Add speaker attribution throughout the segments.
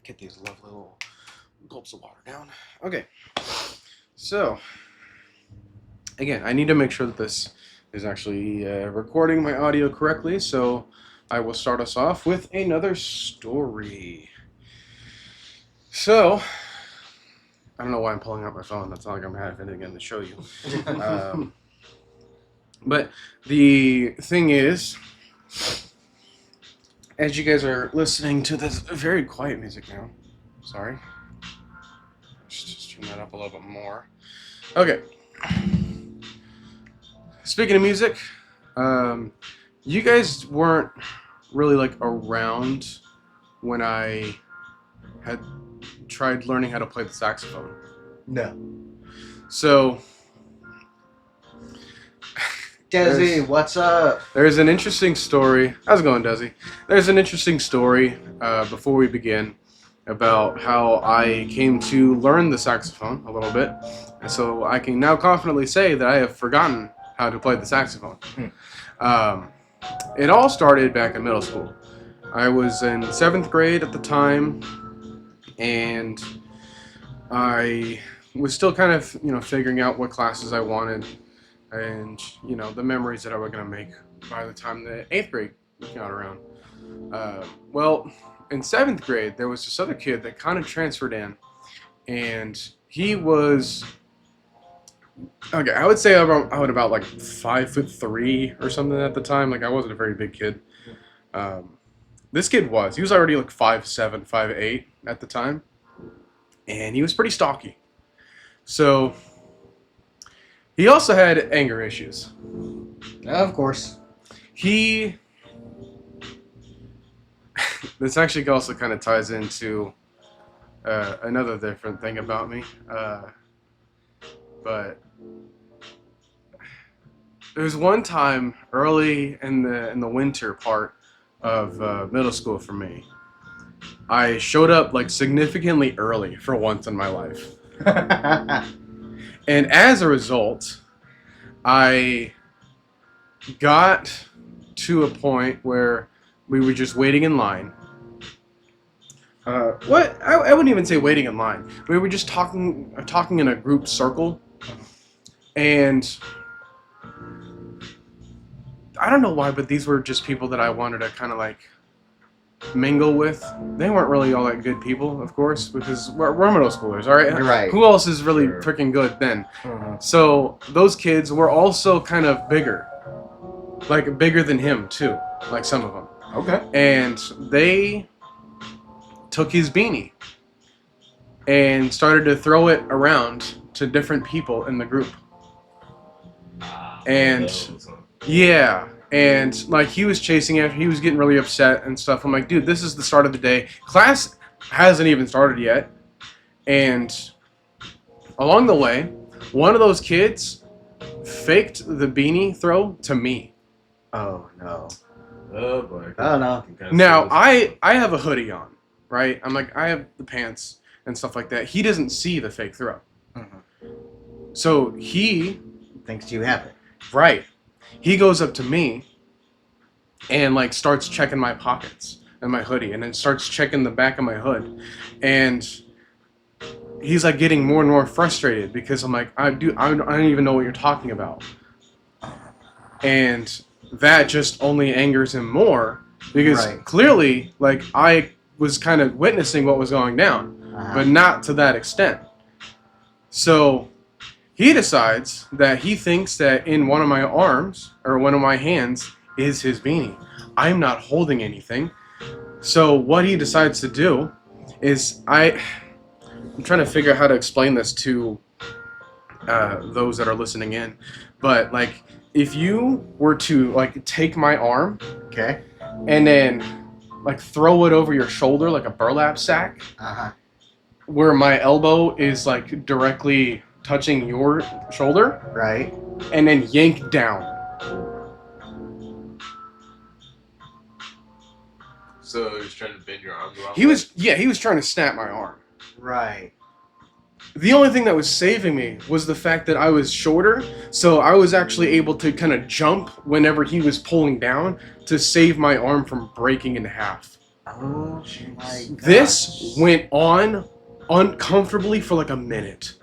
Speaker 1: Get these lovely little gulps of water down. Okay, so again, I need to make sure that this is actually recording my audio correctly, so I will start us off with another story. So, I don't know why I'm pulling out my phone. That's not like I'm having it again to show you. But the thing is, as you guys are listening to this very quiet music now, sorry, just turn that up a little bit more. Okay. Speaking of music, you guys weren't really like around when I had tried learning how to play the saxophone.
Speaker 2: No.
Speaker 1: So,
Speaker 2: Desi, what's up?
Speaker 1: there's an interesting story. How's it going, Desi? There's an interesting story before we begin about how I came to learn the saxophone a little bit. And so I can now confidently say that I have forgotten how to play the saxophone. It all started back in middle school. I was in 7th grade at the time, and I was still kind of, figuring out what classes I wanted and, the memories that I was going to make by the time the 8th grade got around. Well, in 7th grade, there was this other kid that kind of transferred in, and he was, okay, I would say I was about like 5'3" or something at the time. Like, I wasn't a very big kid. This kid he was already like 5'7", 5'8" at the time, and he was pretty stocky. So, he also had anger issues.
Speaker 2: Of course.
Speaker 1: This actually also kind of ties into another different thing about me. But there was one time early in the winter part of middle school for me. I showed up like significantly early for once in my life. And as a result, I got to a point where we were just waiting in line. I wouldn't even say waiting in line. We were just talking in a group circle. And I don't know why, but these were just people that I wanted to kind of like mingle with. They weren't really all that good people, of course, because we're middle schoolers, all right?
Speaker 2: You're right.
Speaker 1: Who else is really freaking good then? So those kids were also kind of bigger. Like bigger than him too, like some of them.
Speaker 2: Okay.
Speaker 1: And they took his beanie and started to throw it around to different people in the group. And yeah, and like he was chasing after, he was getting really upset and stuff. I'm like, dude, this is the start of the day. Class hasn't even started yet. And along the way, one of those kids faked the beanie throw to me.
Speaker 2: Oh no.
Speaker 3: Oh boy.
Speaker 2: Oh no.
Speaker 1: Now, I have a hoodie on, right? I'm like, I have the pants and stuff like that. He doesn't see the fake throw. So he...
Speaker 2: thinks you have it.
Speaker 1: Right. He goes up to me and like starts checking my pockets and my hoodie, and then starts checking the back of my hood. And he's like getting more and more frustrated because I'm like, I don't even know what you're talking about. And that just only angers him more because clearly, like, I was kind of witnessing what was going down, but not to that extent. So he decides that he thinks that in one of my arms or one of my hands is his beanie. I'm not holding anything. So what he decides to do is I'm trying to figure out how to explain this to those that are listening in, but like, if you were to like take my arm,
Speaker 2: okay,
Speaker 1: and then like throw it over your shoulder like a burlap sack, where my elbow is like directly touching your shoulder,
Speaker 2: right,
Speaker 1: and then yank down.
Speaker 3: So he was trying to bend your arm the wrong
Speaker 1: He
Speaker 3: way?
Speaker 1: was trying to snap my arm.
Speaker 2: right.
Speaker 1: The only thing that was saving me was the fact that I was shorter, so I was actually able to kind of jump whenever he was pulling down to save my arm from breaking in half.
Speaker 2: Oh my god.
Speaker 1: This went on uncomfortably for like a minute.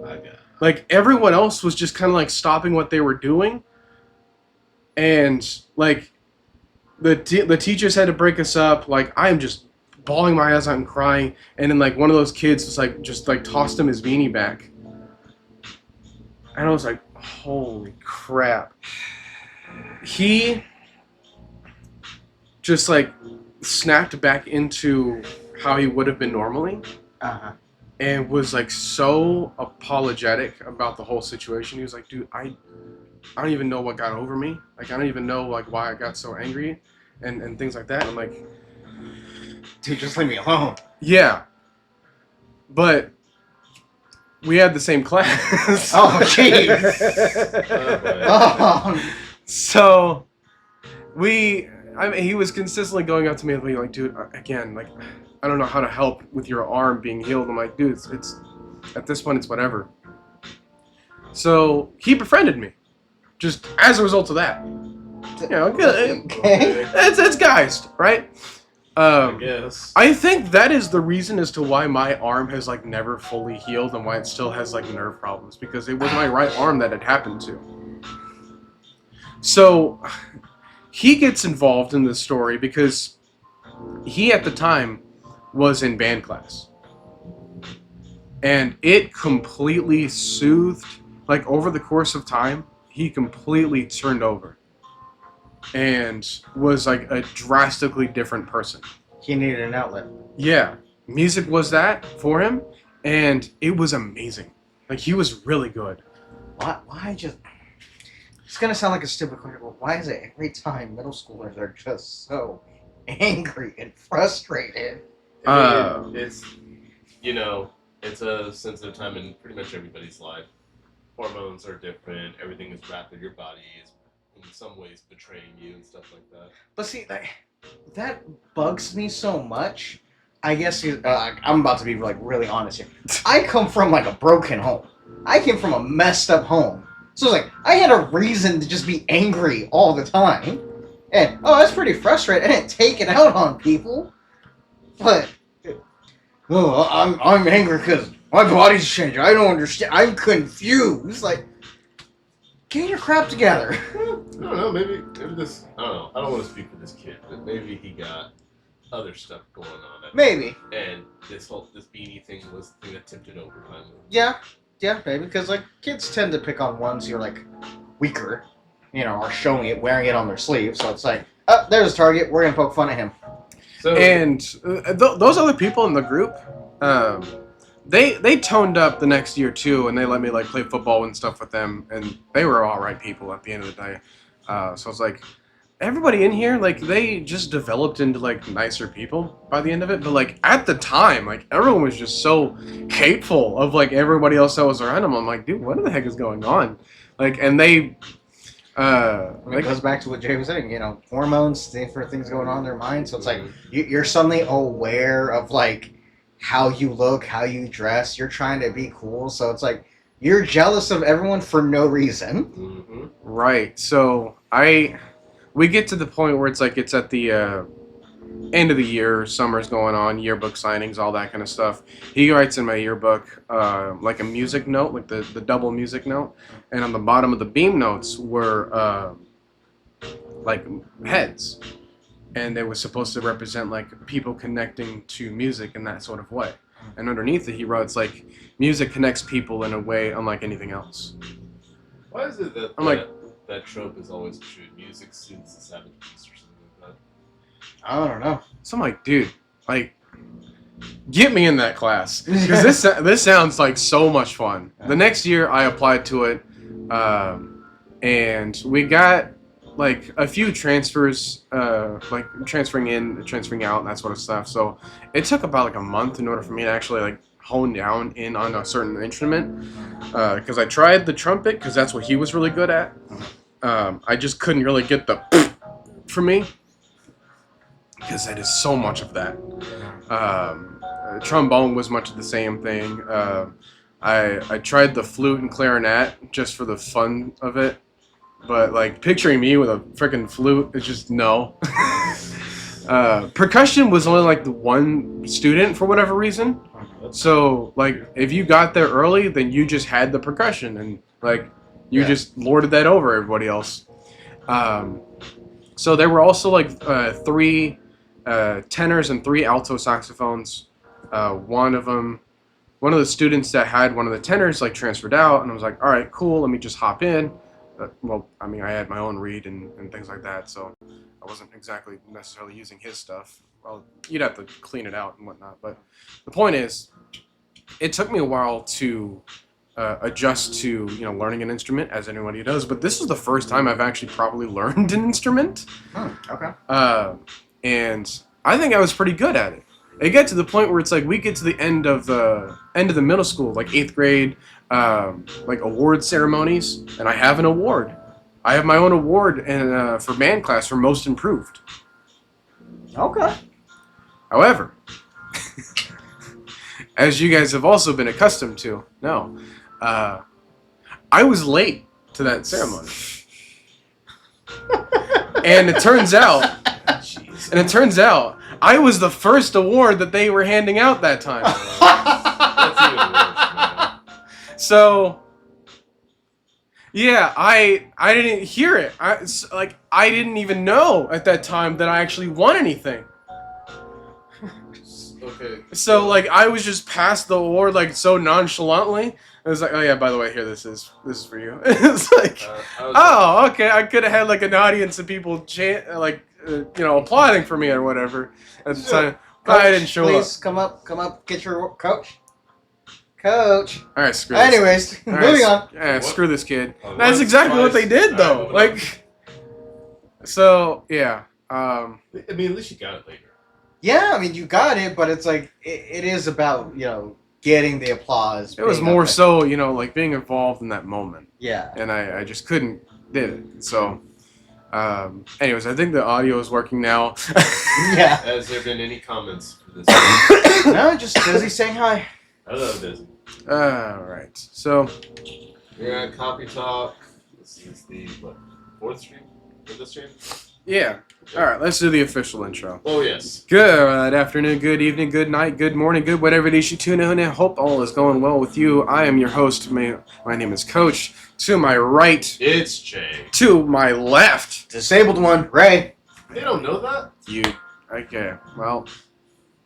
Speaker 3: I got.
Speaker 1: Like everyone else was just kind of like stopping what they were doing, and like the teachers had to break us up. Like I am just bawling my eyes out and crying, and then like one of those kids was like just like tossed him his beanie back, and I was like, holy crap. He just like snapped back into how he would have been normally.
Speaker 2: Uh-huh.
Speaker 1: And was like so apologetic about the whole situation. He was like, dude, I don't even know what got over me. Like I don't even know like why I got so angry and things like that. I'm like,
Speaker 2: Dude, just leave me alone.
Speaker 1: yeah. But we had the same class.
Speaker 2: Oh, jeez. Oh,
Speaker 1: So I mean, he was consistently going up to me and being like, dude, again, like, I don't know how to help with your arm being healed. I'm like, dude, it's at this point, it's whatever. So he befriended me, just as a result of that. You know, good.
Speaker 2: okay.
Speaker 1: It's guys, right?
Speaker 3: I guess.
Speaker 1: I think that is the reason as to why my arm has like never fully healed and why it still has like nerve problems, because it was my right arm that it happened to. So he gets involved in this story because he at the time was in band class. And it completely soothed, like over the course of time, he completely turned over and was like a drastically different person.
Speaker 2: He needed an outlet.
Speaker 1: Yeah, music was that for him, and it was amazing. Like he was really good.
Speaker 2: Why just... It's gonna sound like a stupid question, but why is it every time middle schoolers are just so angry and frustrated?
Speaker 3: I mean, it's, you know, it's a sensitive time in pretty much everybody's life. Hormones are different. Everything is rapid. Your body is, in some ways, betraying you and stuff like that.
Speaker 2: But see, that bugs me so much. I guess I'm about to be like really honest here. I come from like a broken home. I came from a messed up home. So it's like I had a reason to just be angry all the time. And that's pretty frustrating. I didn't take it out on people. But I'm angry because my body's changing. I don't understand. I'm confused. Like, get your crap together.
Speaker 3: I don't know. Maybe this. I don't know. I don't want to speak for this kid, but maybe he got other stuff going on.
Speaker 2: Maybe.
Speaker 3: And this beanie thing was the thing that tipped it over finally.
Speaker 2: Yeah, maybe because like kids tend to pick on ones who are like weaker, you know, are showing it, wearing it on their sleeve. So it's like, oh, there's a target. We're gonna poke fun at him.
Speaker 3: So,
Speaker 1: And those other people in the group, they toned up the next year too, and they let me like play football and stuff with them, and they were all right people at the end of the day. So I was like, everybody in here, like they just developed into like nicer people by the end of it. But like at the time, like everyone was just so hateful of like everybody else that was around them. I'm like, dude, what the heck is going on? Like, and they.
Speaker 2: It goes back to what Jay was saying, you know, hormones, different things going on in their mind. So it's like you're suddenly aware of like how you look, how you dress. You're trying to be cool. So it's like you're jealous of everyone for no reason.
Speaker 3: Mm-hmm.
Speaker 1: Right. So we get to the point where it's like it's at the end of the year, summer's going on, yearbook signings, all that kind of stuff. He writes in my yearbook like a music note, like the double music note, and on the bottom of the beam notes were like heads, and it was supposed to represent like people connecting to music in that sort of way. And underneath it, he wrote, like, music connects people in a way unlike anything else.
Speaker 3: Why is it that
Speaker 1: I'm like-
Speaker 3: that trope is always true? Music suits the savage beast or something like that.
Speaker 2: I don't know.
Speaker 1: So I'm like, dude, like, get me in that class, because this sounds like so much fun. The next year, I applied to it, and we got like a few transfers, like transferring in, transferring out, and that sort of stuff. So it took about like a month in order for me to actually like hone down in on a certain instrument, because I tried the trumpet because that's what he was really good at. I just couldn't really get the for me, because that is so much of that. Trombone was much of the same thing. I tried the flute and clarinet just for the fun of it, but like picturing me with a freaking flute is just no. percussion was only like the one student for whatever reason. So like if you got there early, then you just had the percussion and like you just lorded that over everybody else. So there were also like 3 tenors and 3 alto saxophones. One of the students that had one of the tenors like transferred out, and I was like, all right, cool, let me just hop in. Well, I mean, I had my own read and things like that, so I wasn't exactly necessarily using his stuff. Well, you'd have to clean it out and whatnot, but the point is, it took me a while to adjust to learning an instrument, as anybody does. But this was the first time I've actually probably learned an instrument.
Speaker 2: Okay.
Speaker 1: And I think I was pretty good at it. It got to the point where it's like we get to the end of the middle school, like 8th grade, like award ceremonies, and I have an award. I have my own award for band class for most improved.
Speaker 2: Okay.
Speaker 1: However, as you guys have also been accustomed to, I was late to that ceremony. And it turns out, I was the first award that they were handing out that time.
Speaker 3: That's even worse, man.
Speaker 1: So, yeah, I didn't hear it. I didn't even know at that time that I actually won anything.
Speaker 3: Okay.
Speaker 1: So like I was just passed the award like so nonchalantly. It was like, oh yeah, by the way, here this is for you. It's like, oh okay, I could have had like an audience of people applauding for me or whatever at the time.
Speaker 2: Coach,
Speaker 1: I didn't show
Speaker 2: please
Speaker 1: up.
Speaker 2: come up, get your coach. Coach.
Speaker 1: All right, screw this.
Speaker 2: Anyways,
Speaker 1: All right,
Speaker 2: moving on.
Speaker 1: Yeah,
Speaker 3: What?
Speaker 1: screw this kid.
Speaker 3: Oh,
Speaker 1: That's
Speaker 3: what?
Speaker 1: exactly what
Speaker 3: Twice?
Speaker 1: they did though.
Speaker 3: All right,
Speaker 1: Like, so yeah.
Speaker 3: I mean, at least you got it later.
Speaker 2: Yeah, I mean you got it, but it's like it is about getting the applause.
Speaker 1: It was
Speaker 2: being
Speaker 1: more
Speaker 2: up there.
Speaker 1: so like being involved in that moment,
Speaker 2: Yeah.
Speaker 1: and I just couldn't did it. So, anyways, I think the audio is working now.
Speaker 2: Yeah.
Speaker 3: Has there been any comments for this?
Speaker 2: No, just Dizzy saying hi.
Speaker 3: Hello, Disney.
Speaker 1: All right. So,
Speaker 3: We're at Coffee Talk. This is the 4th stream for this stream.
Speaker 1: yeah. All right. Let's do the official intro.
Speaker 3: Oh yes.
Speaker 1: Good afternoon, good evening, good night, good morning, good whatever it is you tune in. I hope all is going well with you. I am your host. My name is Coach. To my right,
Speaker 3: It's Jay.
Speaker 1: to my left,
Speaker 2: Disabled one, Ray.
Speaker 3: They don't know that.
Speaker 1: you. Okay. Well,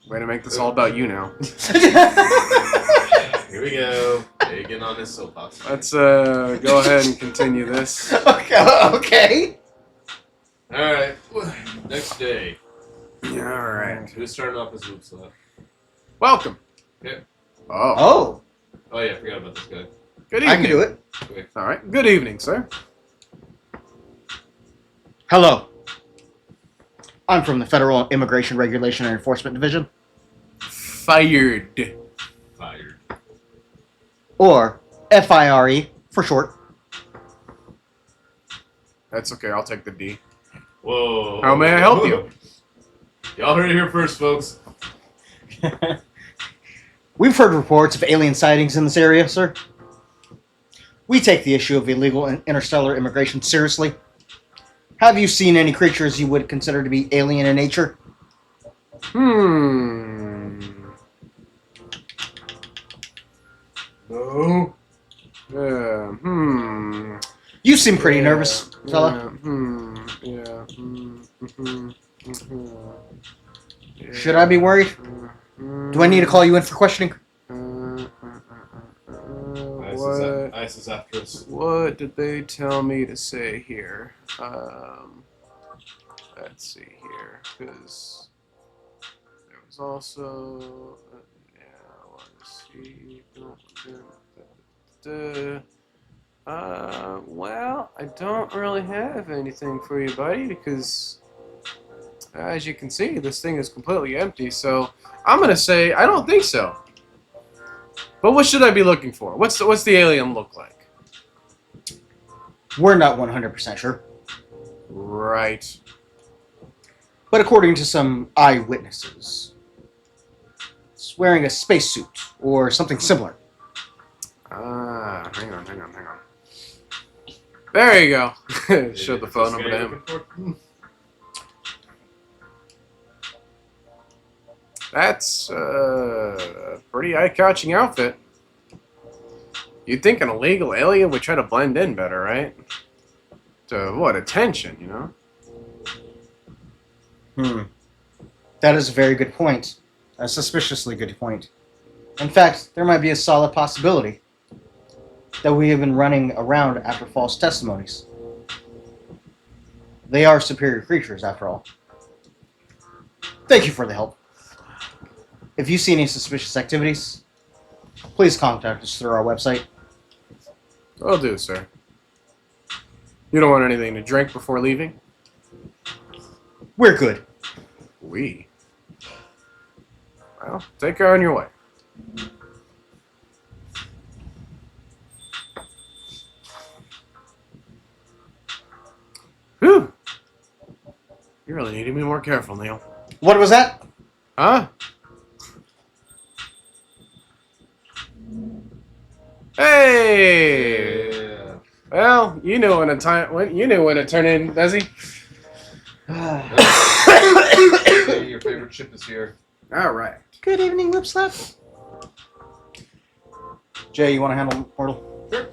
Speaker 1: way to make this all about you now.
Speaker 3: Here we go. Jay getting on his soapbox.
Speaker 1: Let's go ahead and continue this.
Speaker 2: Okay.
Speaker 3: All right. Next day.
Speaker 1: All right.
Speaker 3: Who's starting off as Whoops Left?
Speaker 1: Welcome.
Speaker 3: Okay.
Speaker 1: Oh.
Speaker 2: Oh,
Speaker 3: Oh yeah, I forgot about this guy.
Speaker 1: Good evening.
Speaker 2: I can do it.
Speaker 1: All right. Good evening, sir.
Speaker 2: Hello. I'm from the Federal Immigration Regulation and Enforcement Division,
Speaker 1: Fired.
Speaker 3: Fired.
Speaker 2: or FIRE for short.
Speaker 1: That's okay. I'll take the D.
Speaker 3: Whoa.
Speaker 1: How may I help you?
Speaker 3: Y'all heard it here first, folks.
Speaker 2: We've heard reports of alien sightings in this area, sir. We take the issue of illegal interstellar immigration seriously. Have you seen any creatures you would consider to be alien in nature?
Speaker 3: No.
Speaker 2: You seem pretty nervous, fella. Should I be worried? Do I need to call you in for questioning?
Speaker 3: Ice is after us.
Speaker 1: What did they tell me to say here? Let's see here, because there was also well, I don't really have anything for you, buddy, because as you can see, this thing is completely empty. So I'm gonna say I don't think so. But what should I be looking for? What's the alien look like?
Speaker 2: We're not 100% sure.
Speaker 1: Right.
Speaker 2: But according to some eyewitnesses, it's wearing a spacesuit or something similar.
Speaker 1: Hang on. There you go. Show the phone number to him. That's a pretty eye-catching outfit. You'd think an illegal alien would try to blend in better, right? To what, attention, you know?
Speaker 2: That is a very good point. A suspiciously good point. In fact, there might be a solid possibility that we have been running around after false testimonies. They are superior creatures, after all. Thank you for the help. If you see any suspicious activities, please contact us through our website.
Speaker 1: Will do, sir. You don't want anything to drink before leaving?
Speaker 2: We're good.
Speaker 1: We. Well, take her on your way. Whew. You really need to be more careful, Neil.
Speaker 2: What was that?
Speaker 1: Huh? Hey!
Speaker 3: Yeah.
Speaker 1: Well, you knew when to turn in, does he?
Speaker 3: Hey, your favorite chip is here.
Speaker 1: All right.
Speaker 2: Good evening, Lip Slap. Jay, you want to handle Mortal?
Speaker 3: Sure.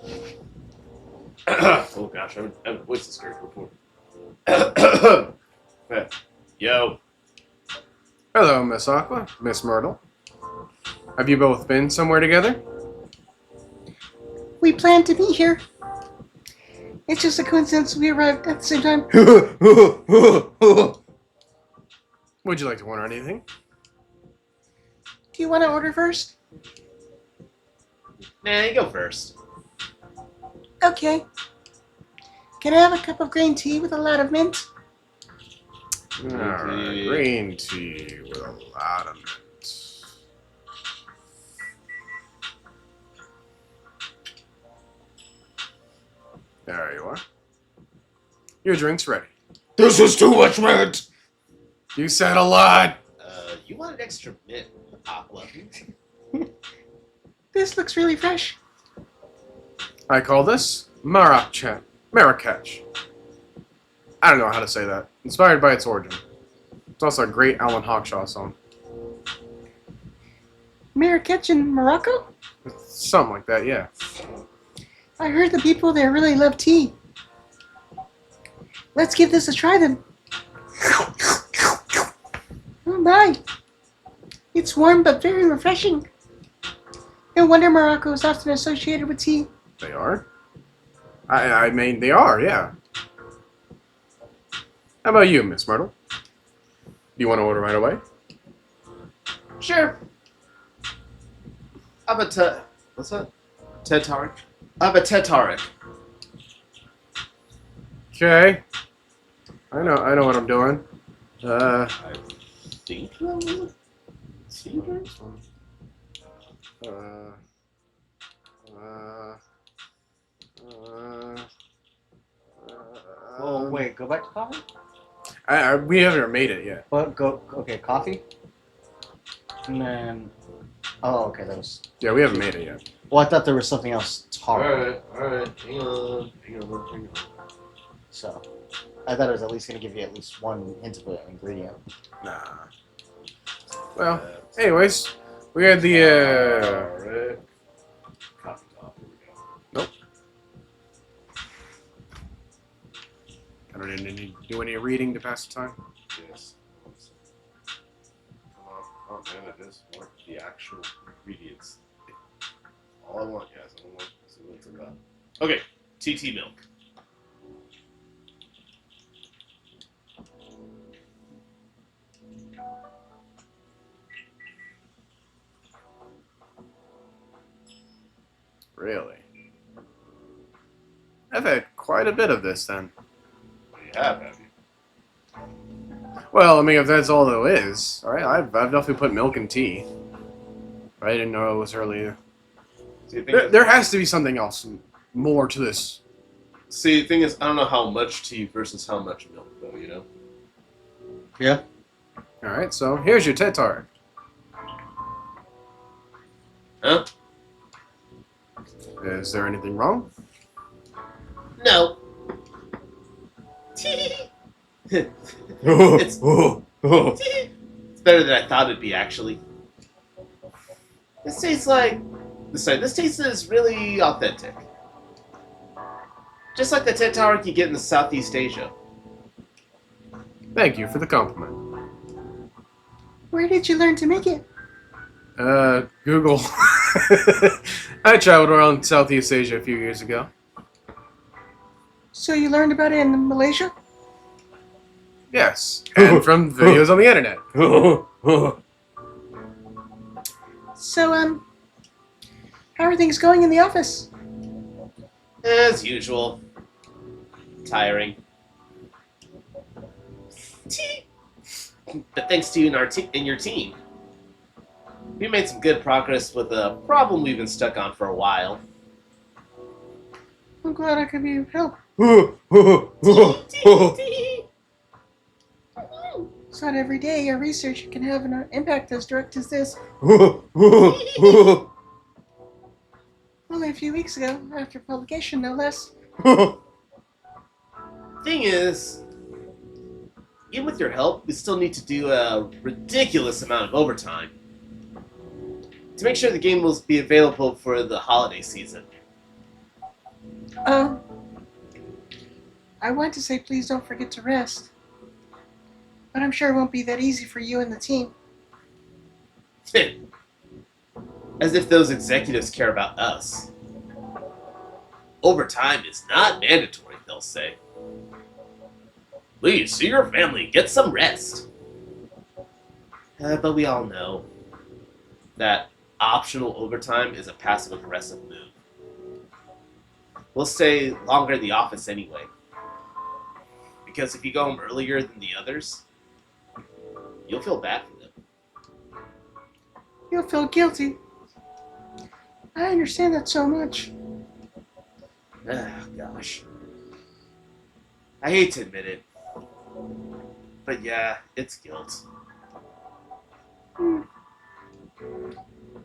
Speaker 3: Oh gosh, I haven't voiced this character before. Yo.
Speaker 1: Hello, Miss Aqua, Miss Myrtle. Have you both been somewhere together?
Speaker 4: We planned to be here. It's just a coincidence we arrived at the same time.
Speaker 1: Would you like to order anything?
Speaker 4: Do you want to order first?
Speaker 3: Nah, you go first.
Speaker 4: Okay. Can I have a cup of green tea with a lot of mint?
Speaker 1: Alright, green tea with a lot of mint. There you are. Your drink's ready.
Speaker 2: This is too much mint.
Speaker 1: You said a lot.
Speaker 3: You want an extra mint, Aqua?
Speaker 4: This looks really fresh.
Speaker 1: I call this Marrakech. I don't know how to say that. Inspired by its origin. It's also a great Alan Hawkshaw song.
Speaker 4: Marrakech in Morocco?
Speaker 1: Something like that, yeah.
Speaker 4: I heard the people there really love tea. Let's give this a try then. Oh my. It's warm but very refreshing. No wonder Morocco is often associated with tea.
Speaker 1: They are? I mean, they are, yeah. How about you, Miss Myrtle? Do you want to order right away?
Speaker 3: Sure. What's that? Tetarik? Tarik.
Speaker 1: Okay. I know what I'm doing.
Speaker 3: I think that was a Caesar?
Speaker 2: Oh, wait, go back to coffee?
Speaker 1: We haven't made it yet.
Speaker 2: But okay, coffee? And then... Oh, okay, that was...
Speaker 1: Yeah, we haven't made it yet.
Speaker 2: Well, I thought there was something else. Taro.
Speaker 3: Alright. Hang on.
Speaker 2: So, I thought it was at least going to give you at least one hint of an ingredient.
Speaker 1: Nah. Well, anyways, we had the,
Speaker 3: Alright. Coffee top. Here we go.
Speaker 1: I don't need to do any reading to pass the time.
Speaker 3: Yes. Come on, man, I just want the actual ingredients. All I want, guys. I don't want to see what it's about. Okay, TT milk.
Speaker 1: Really? I've had quite a bit of this then.
Speaker 3: What do you have you?
Speaker 1: Well, I mean, if that's all there is, alright, I've definitely put milk in tea. But I didn't know it was earlier.
Speaker 3: See, the thing
Speaker 1: There has to be something else more to this.
Speaker 3: See, the thing is, I don't know how much tea versus how much milk, though, you know?
Speaker 2: Yeah?
Speaker 1: Alright, so here's your Tetar.
Speaker 3: Huh?
Speaker 1: Is there anything wrong?
Speaker 3: No. It's better than I thought it'd be, actually. This tastes like... Sorry, this taste is really authentic. Just like the Tet Tower you get in Southeast Asia.
Speaker 1: Thank you for the compliment.
Speaker 4: Where did you learn to make it?
Speaker 1: Google. I traveled around Southeast Asia a few years ago.
Speaker 4: So you learned about it in Malaysia?
Speaker 1: Yes, and from videos on the internet.
Speaker 4: So, how are things going in the office?
Speaker 3: As usual. Tiring. But thanks to you and your team, we made some good progress with a problem we've been stuck on for a while.
Speaker 4: I'm glad I could be of help. It's not every day a researcher can have an impact as direct as this. Only a few weeks ago, after publication, no less.
Speaker 3: Thing is, even with your help, we still need to do a ridiculous amount of overtime to make sure the game will be available for the holiday season.
Speaker 4: I want to say please don't forget to rest. But I'm sure it won't be that easy for you and the team.
Speaker 3: As if those executives care about us. Overtime is not mandatory, they'll say. Please see your family, get some rest. But we all know that optional overtime is a passive-aggressive move. We'll stay longer in the office anyway. Because if you go home earlier than the others, you'll feel bad for them.
Speaker 4: You'll feel guilty. I understand that so much.
Speaker 3: Ah, gosh. I hate to admit it. But yeah, it's guilt.
Speaker 4: I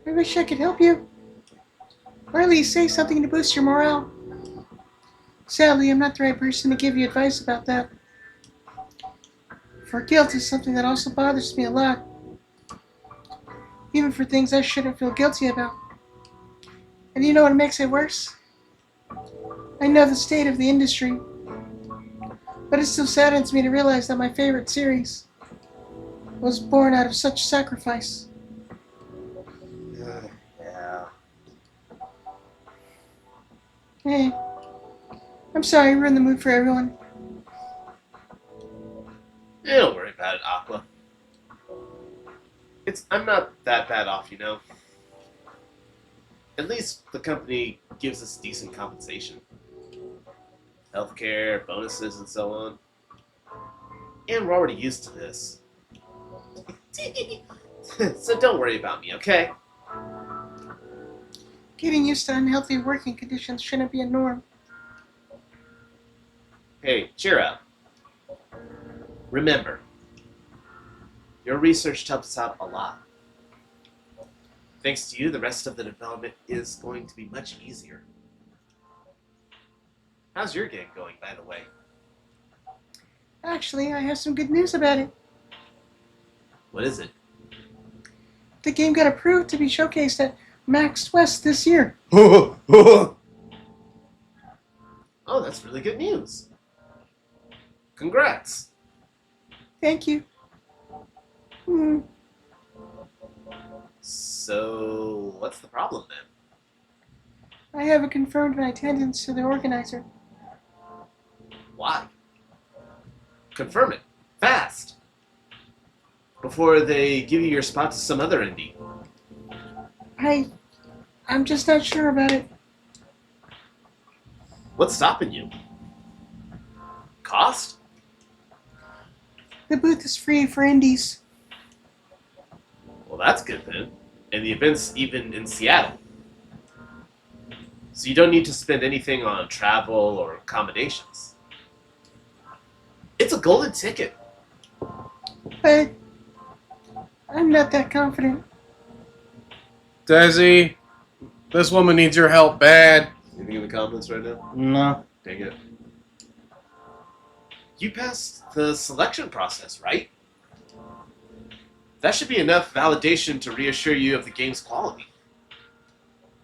Speaker 4: wish I could help you. Or at least say something to boost your morale. Sadly, I'm not the right person to give you advice about that. For guilt is something that also bothers me a lot. Even for things I shouldn't feel guilty about. And you know what makes it worse? I know the state of the industry. But it still saddens me to realize that my favorite series was born out of such sacrifice.
Speaker 3: Yeah.
Speaker 4: Hey, I'm sorry I ruined the mood for everyone.
Speaker 3: Don't worry about it, Aqua. I'm not that bad off, you know. At least the company gives us decent compensation. Healthcare, bonuses, and so on. And we're already used to this. So don't worry about me, okay?
Speaker 4: Getting used to unhealthy working conditions shouldn't be a norm.
Speaker 3: Hey, cheer up. Remember, your research helps us out a lot. Thanks to you, the rest of the development is going to be much easier. How's your game going, by the way?
Speaker 4: Actually, I have some good news about it.
Speaker 3: What is it?
Speaker 4: The game got approved to be showcased at Max West this year.
Speaker 3: Oh, that's really good news. Congrats.
Speaker 4: Thank you.
Speaker 3: So, what's the problem then?
Speaker 4: I haven't confirmed my attendance to the organizer.
Speaker 3: Why? Confirm it. Fast. Before they give you your spot to some other indie.
Speaker 4: I'm just not sure about it.
Speaker 3: What's stopping you? Cost?
Speaker 4: The booth is free for indies.
Speaker 3: Well, that's good then. And the event's even in Seattle. So you don't need to spend anything on travel or accommodations. It's a golden ticket.
Speaker 4: But I'm not that confident.
Speaker 1: Desi, this woman needs your help bad.
Speaker 3: Anything in the comments right now?
Speaker 2: No.
Speaker 3: Dang it. You passed the selection process, right? That should be enough validation to reassure you of the game's quality.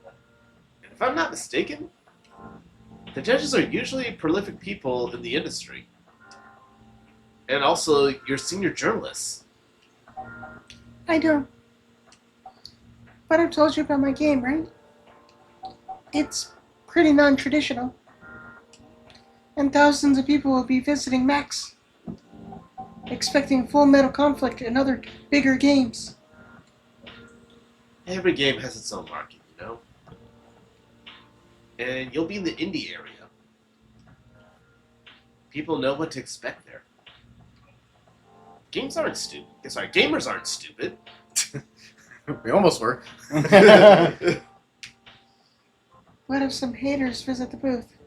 Speaker 3: And if I'm not mistaken, the judges are usually prolific people in the industry. And also your senior journalists.
Speaker 4: I don't. But I've told you about my game, right? It's pretty non-traditional. And thousands of people will be visiting Max, expecting Full Metal Conflict and other bigger games.
Speaker 3: Every game has its own market, you know? And you'll be in the indie area. People know what to expect there. Gamers aren't stupid.
Speaker 1: We almost were.
Speaker 4: What if some haters visit the booth?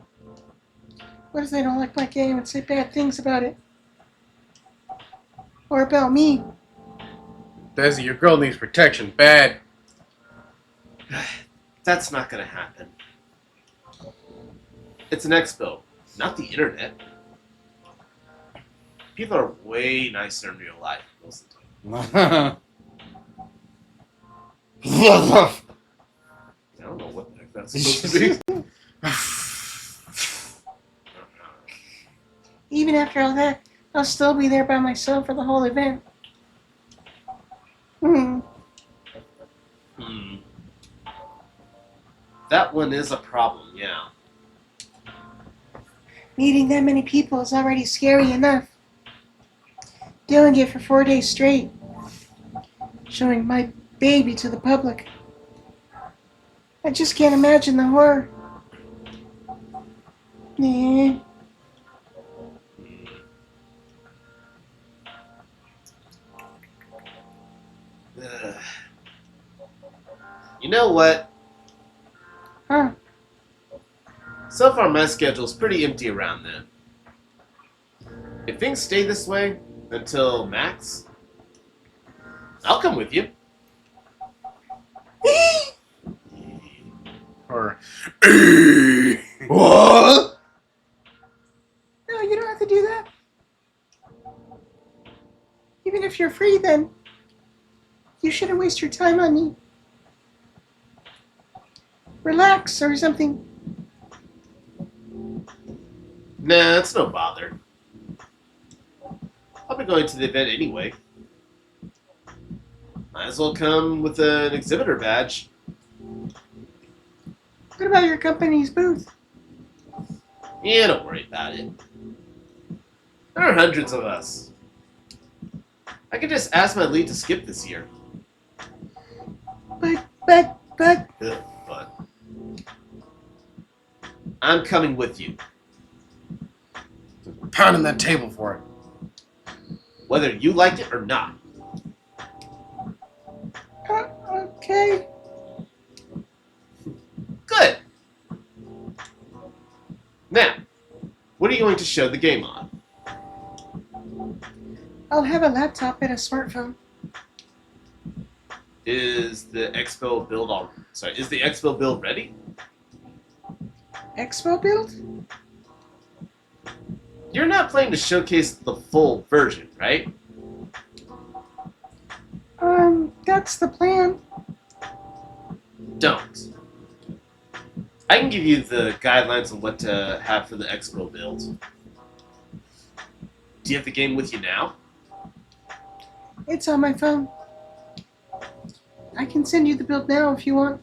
Speaker 4: What if they don't like my game and say bad things about it? Or about me?
Speaker 1: Desi, your girl needs protection. Bad.
Speaker 3: That's not gonna happen. It's an expo, not the internet. People are way nicer in real life most of the time. I don't know what the heck that's supposed to be.
Speaker 4: Even after all that, I'll still be there by myself for the whole event.
Speaker 3: That one is a problem, yeah.
Speaker 4: Meeting that many people is already scary enough. Doing it for 4 days straight. Showing my baby to the public. I just can't imagine the horror. Nah.
Speaker 3: Ugh. You know what?
Speaker 4: Huh.
Speaker 3: So far my schedule's pretty empty around then. If things stay this way until Max, I'll come with you.
Speaker 1: Or
Speaker 3: What?
Speaker 4: No, you don't have to do that. Even if you're free, then you shouldn't waste your time on me. Relax or something.
Speaker 3: Nah, it's no bother. I'll be going to the event anyway. Might as well come with an exhibitor badge.
Speaker 4: What about your company's booth?
Speaker 3: Yeah, don't worry about it. There are hundreds of us. I could just ask my lead to skip this year.
Speaker 4: But,
Speaker 3: Ugh, but I'm coming with you,
Speaker 1: pounding that table for it.
Speaker 3: whether you like it or not.
Speaker 4: okay.
Speaker 3: Good. Now, what are you going to show the game on?
Speaker 4: I'll have a laptop and a smartphone.
Speaker 3: Is the expo build ready?
Speaker 4: Expo build?
Speaker 3: You're not planning to showcase the full version, right?
Speaker 4: That's the plan.
Speaker 3: Don't. I can give you the guidelines on what to have for the expo build. Do you have the game with you now?
Speaker 4: It's on my phone. I can send you the build now if you want.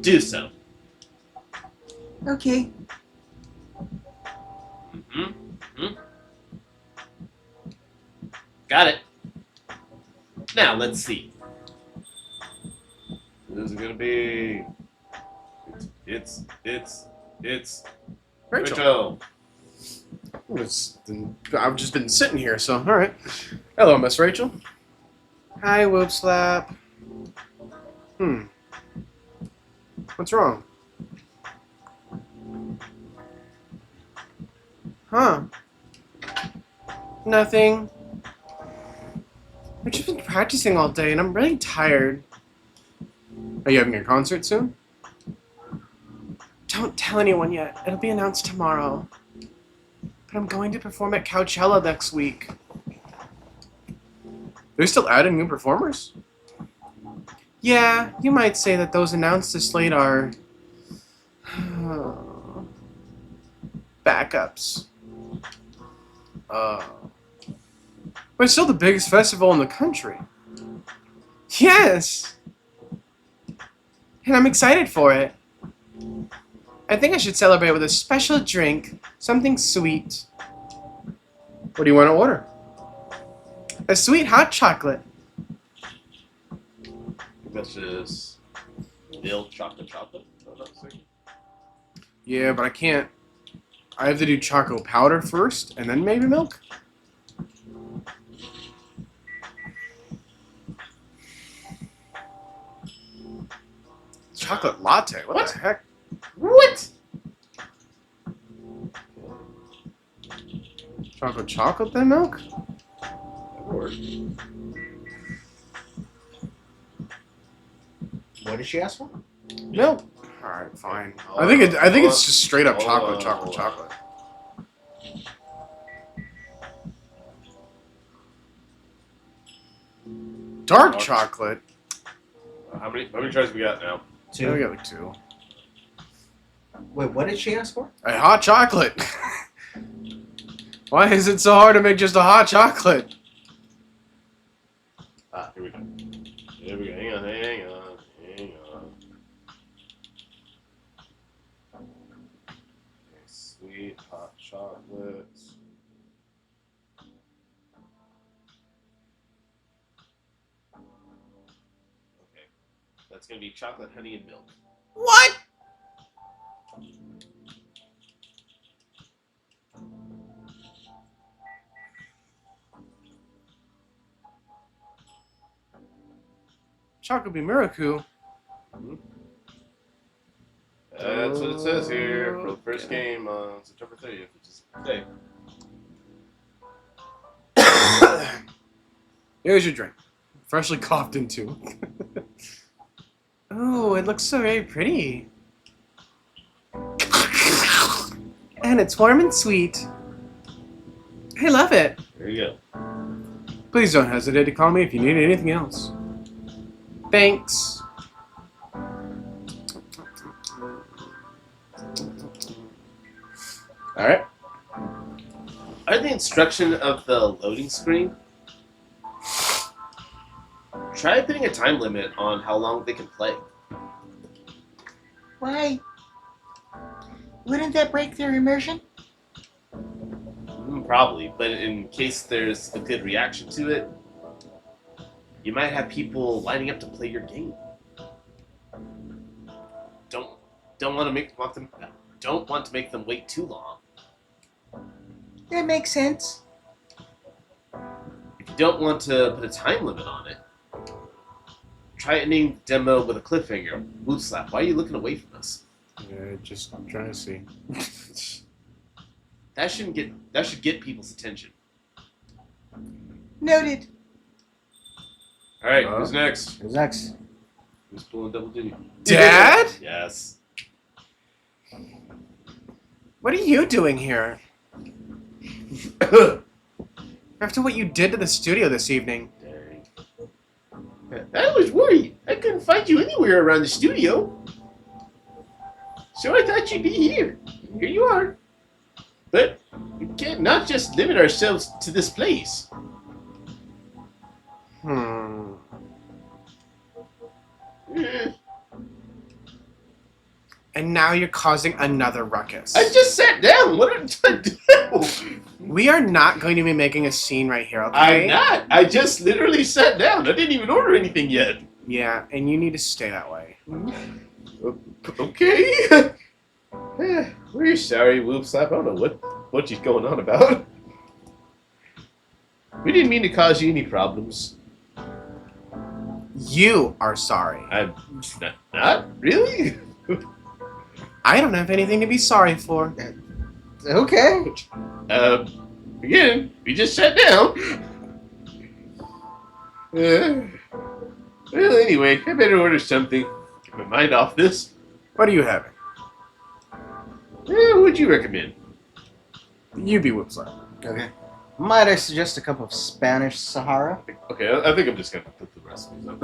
Speaker 3: Do so.
Speaker 4: Okay.
Speaker 3: Got it. Now, let's see. Who's it gonna be? It's
Speaker 1: Rachel. I've just been sitting here, so all right. Hello, Miss Rachel. Hi, Whoop Slap. What's wrong? Huh? Nothing. I've just been practicing all day, and I'm really tired. Are you having a concert soon? Don't tell anyone yet. It'll be announced tomorrow. But I'm going to perform at Coachella next week. They're still adding new performers? Yeah, you might say that those announced this slate are backups. But it's still the biggest festival in the country. Yes! And I'm excited for it. I think I should celebrate with a special drink, something sweet. What do you want to order? A sweet hot chocolate.
Speaker 3: That's just milk chocolate. If I'm not mistaken.
Speaker 1: Yeah, but I can't. I have to do choco powder first, and then maybe milk. Chocolate latte? What the heck?
Speaker 3: What?
Speaker 1: Chocolate, then milk?
Speaker 2: What did she ask for?
Speaker 1: Milk. All right, fine. I think it's just straight up chocolate. Dark chocolate.
Speaker 3: How many tries we got now?
Speaker 1: Yeah, we got like 2.
Speaker 2: Wait, what did she ask for?
Speaker 1: A hot chocolate. Why is it so hard to make just a hot chocolate?
Speaker 3: Here we go. Hang on. Okay, sweet hot chocolate. Okay. That's gonna be chocolate, honey, and milk.
Speaker 1: What? Chocolate Miracle.
Speaker 3: That's what it says here for the first game on September 30th, which is today.
Speaker 1: Here's your drink. Freshly coughed into. Oh, it looks so very pretty. And it's warm and sweet. I love it.
Speaker 3: There you go.
Speaker 1: Please don't hesitate to call me if you need anything else. Thanks. Alright.
Speaker 3: Are the instruction of the loading screen? Try putting a time limit on how long they can play.
Speaker 4: Why? Wouldn't that break their immersion?
Speaker 3: Probably, but in case there's a good reaction to it, you might have people lining up to play your game. Don't want to make them wait too long.
Speaker 4: That makes sense.
Speaker 3: If you don't want to put a time limit on it, try ending the demo with a cliffhanger. Whoop slap. Why are you looking away from us?
Speaker 1: Yeah, just trying to see.
Speaker 3: That should get people's attention.
Speaker 4: Noted.
Speaker 3: All right, who's next?
Speaker 2: Who's next?
Speaker 3: Who's pulling double duty?
Speaker 1: Dad?
Speaker 3: Yes.
Speaker 1: What are you doing here? After what you did to the studio this evening.
Speaker 3: Dang. I was worried. I couldn't find you anywhere around the studio. So I thought you'd be here. Here you are. But we can't not just limit ourselves to this place. Eh,
Speaker 1: And now you're causing another ruckus.
Speaker 3: I just sat down. What did I do?
Speaker 1: We are not going to be making a scene right here, okay?
Speaker 3: I'm not. I just literally sat down. I didn't even order anything yet.
Speaker 1: Yeah, and you need to stay that way.
Speaker 3: Okay. We're sorry, Whoop Slap. I don't know what she's going on about. We didn't mean to cause you any problems.
Speaker 1: You are sorry.
Speaker 3: I'm not really.
Speaker 1: I don't have anything to be sorry for.
Speaker 2: Okay.
Speaker 3: Again, we just sat down. Well, anyway, I better order something. Get my mind off this.
Speaker 1: What are you having?
Speaker 3: What would you recommend?
Speaker 1: You be Whoopslap.
Speaker 2: Okay. Might I suggest a cup of Spanish Sahara?
Speaker 3: Okay, I think I'm just gonna put the recipes up.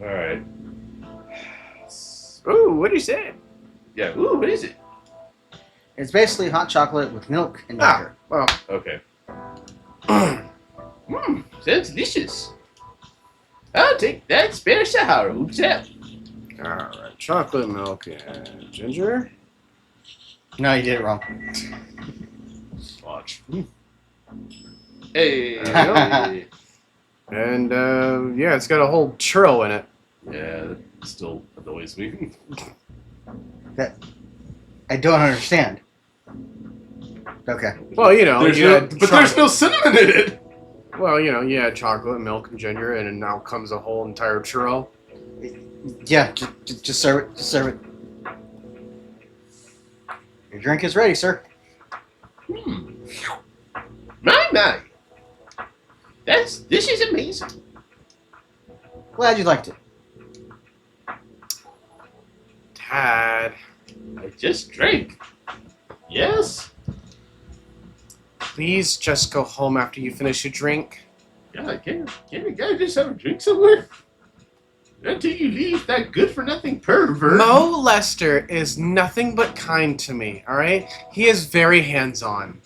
Speaker 3: All right.
Speaker 1: Ooh, what do you say?
Speaker 3: Yeah. Ooh, what is it?
Speaker 2: It's basically hot chocolate with milk and
Speaker 1: Ah,
Speaker 2: sugar.
Speaker 1: well,
Speaker 3: Okay. Mmm, sounds delicious. I'll take that Spanish Sahara. Oops, yeah.
Speaker 1: all right. Chocolate milk and ginger.
Speaker 2: No, you did it wrong.
Speaker 3: Watch. Hey.
Speaker 1: Hey. And yeah, it's got a whole churro in it.
Speaker 3: Yeah, that still annoys me.
Speaker 2: I don't understand. Okay.
Speaker 1: Well, you know,
Speaker 3: There's
Speaker 1: you
Speaker 3: no,
Speaker 1: had
Speaker 3: but there's
Speaker 1: chocolate-
Speaker 3: no cinnamon in it.
Speaker 1: Well, you know, you had chocolate, milk, and ginger, and now comes a whole entire churro.
Speaker 2: Yeah, just serve it. Just serve it. Your drink is ready, sir.
Speaker 3: Hmm. My. This is amazing.
Speaker 2: Glad you liked it.
Speaker 1: Tad,
Speaker 3: I just drank. Yes.
Speaker 1: please just go home after you finish your drink.
Speaker 3: Yeah, can't a guy just have a drink somewhere? Until you leave that good for nothing pervert.
Speaker 1: Mo Lester is nothing but kind to me, alright? He is very hands-on.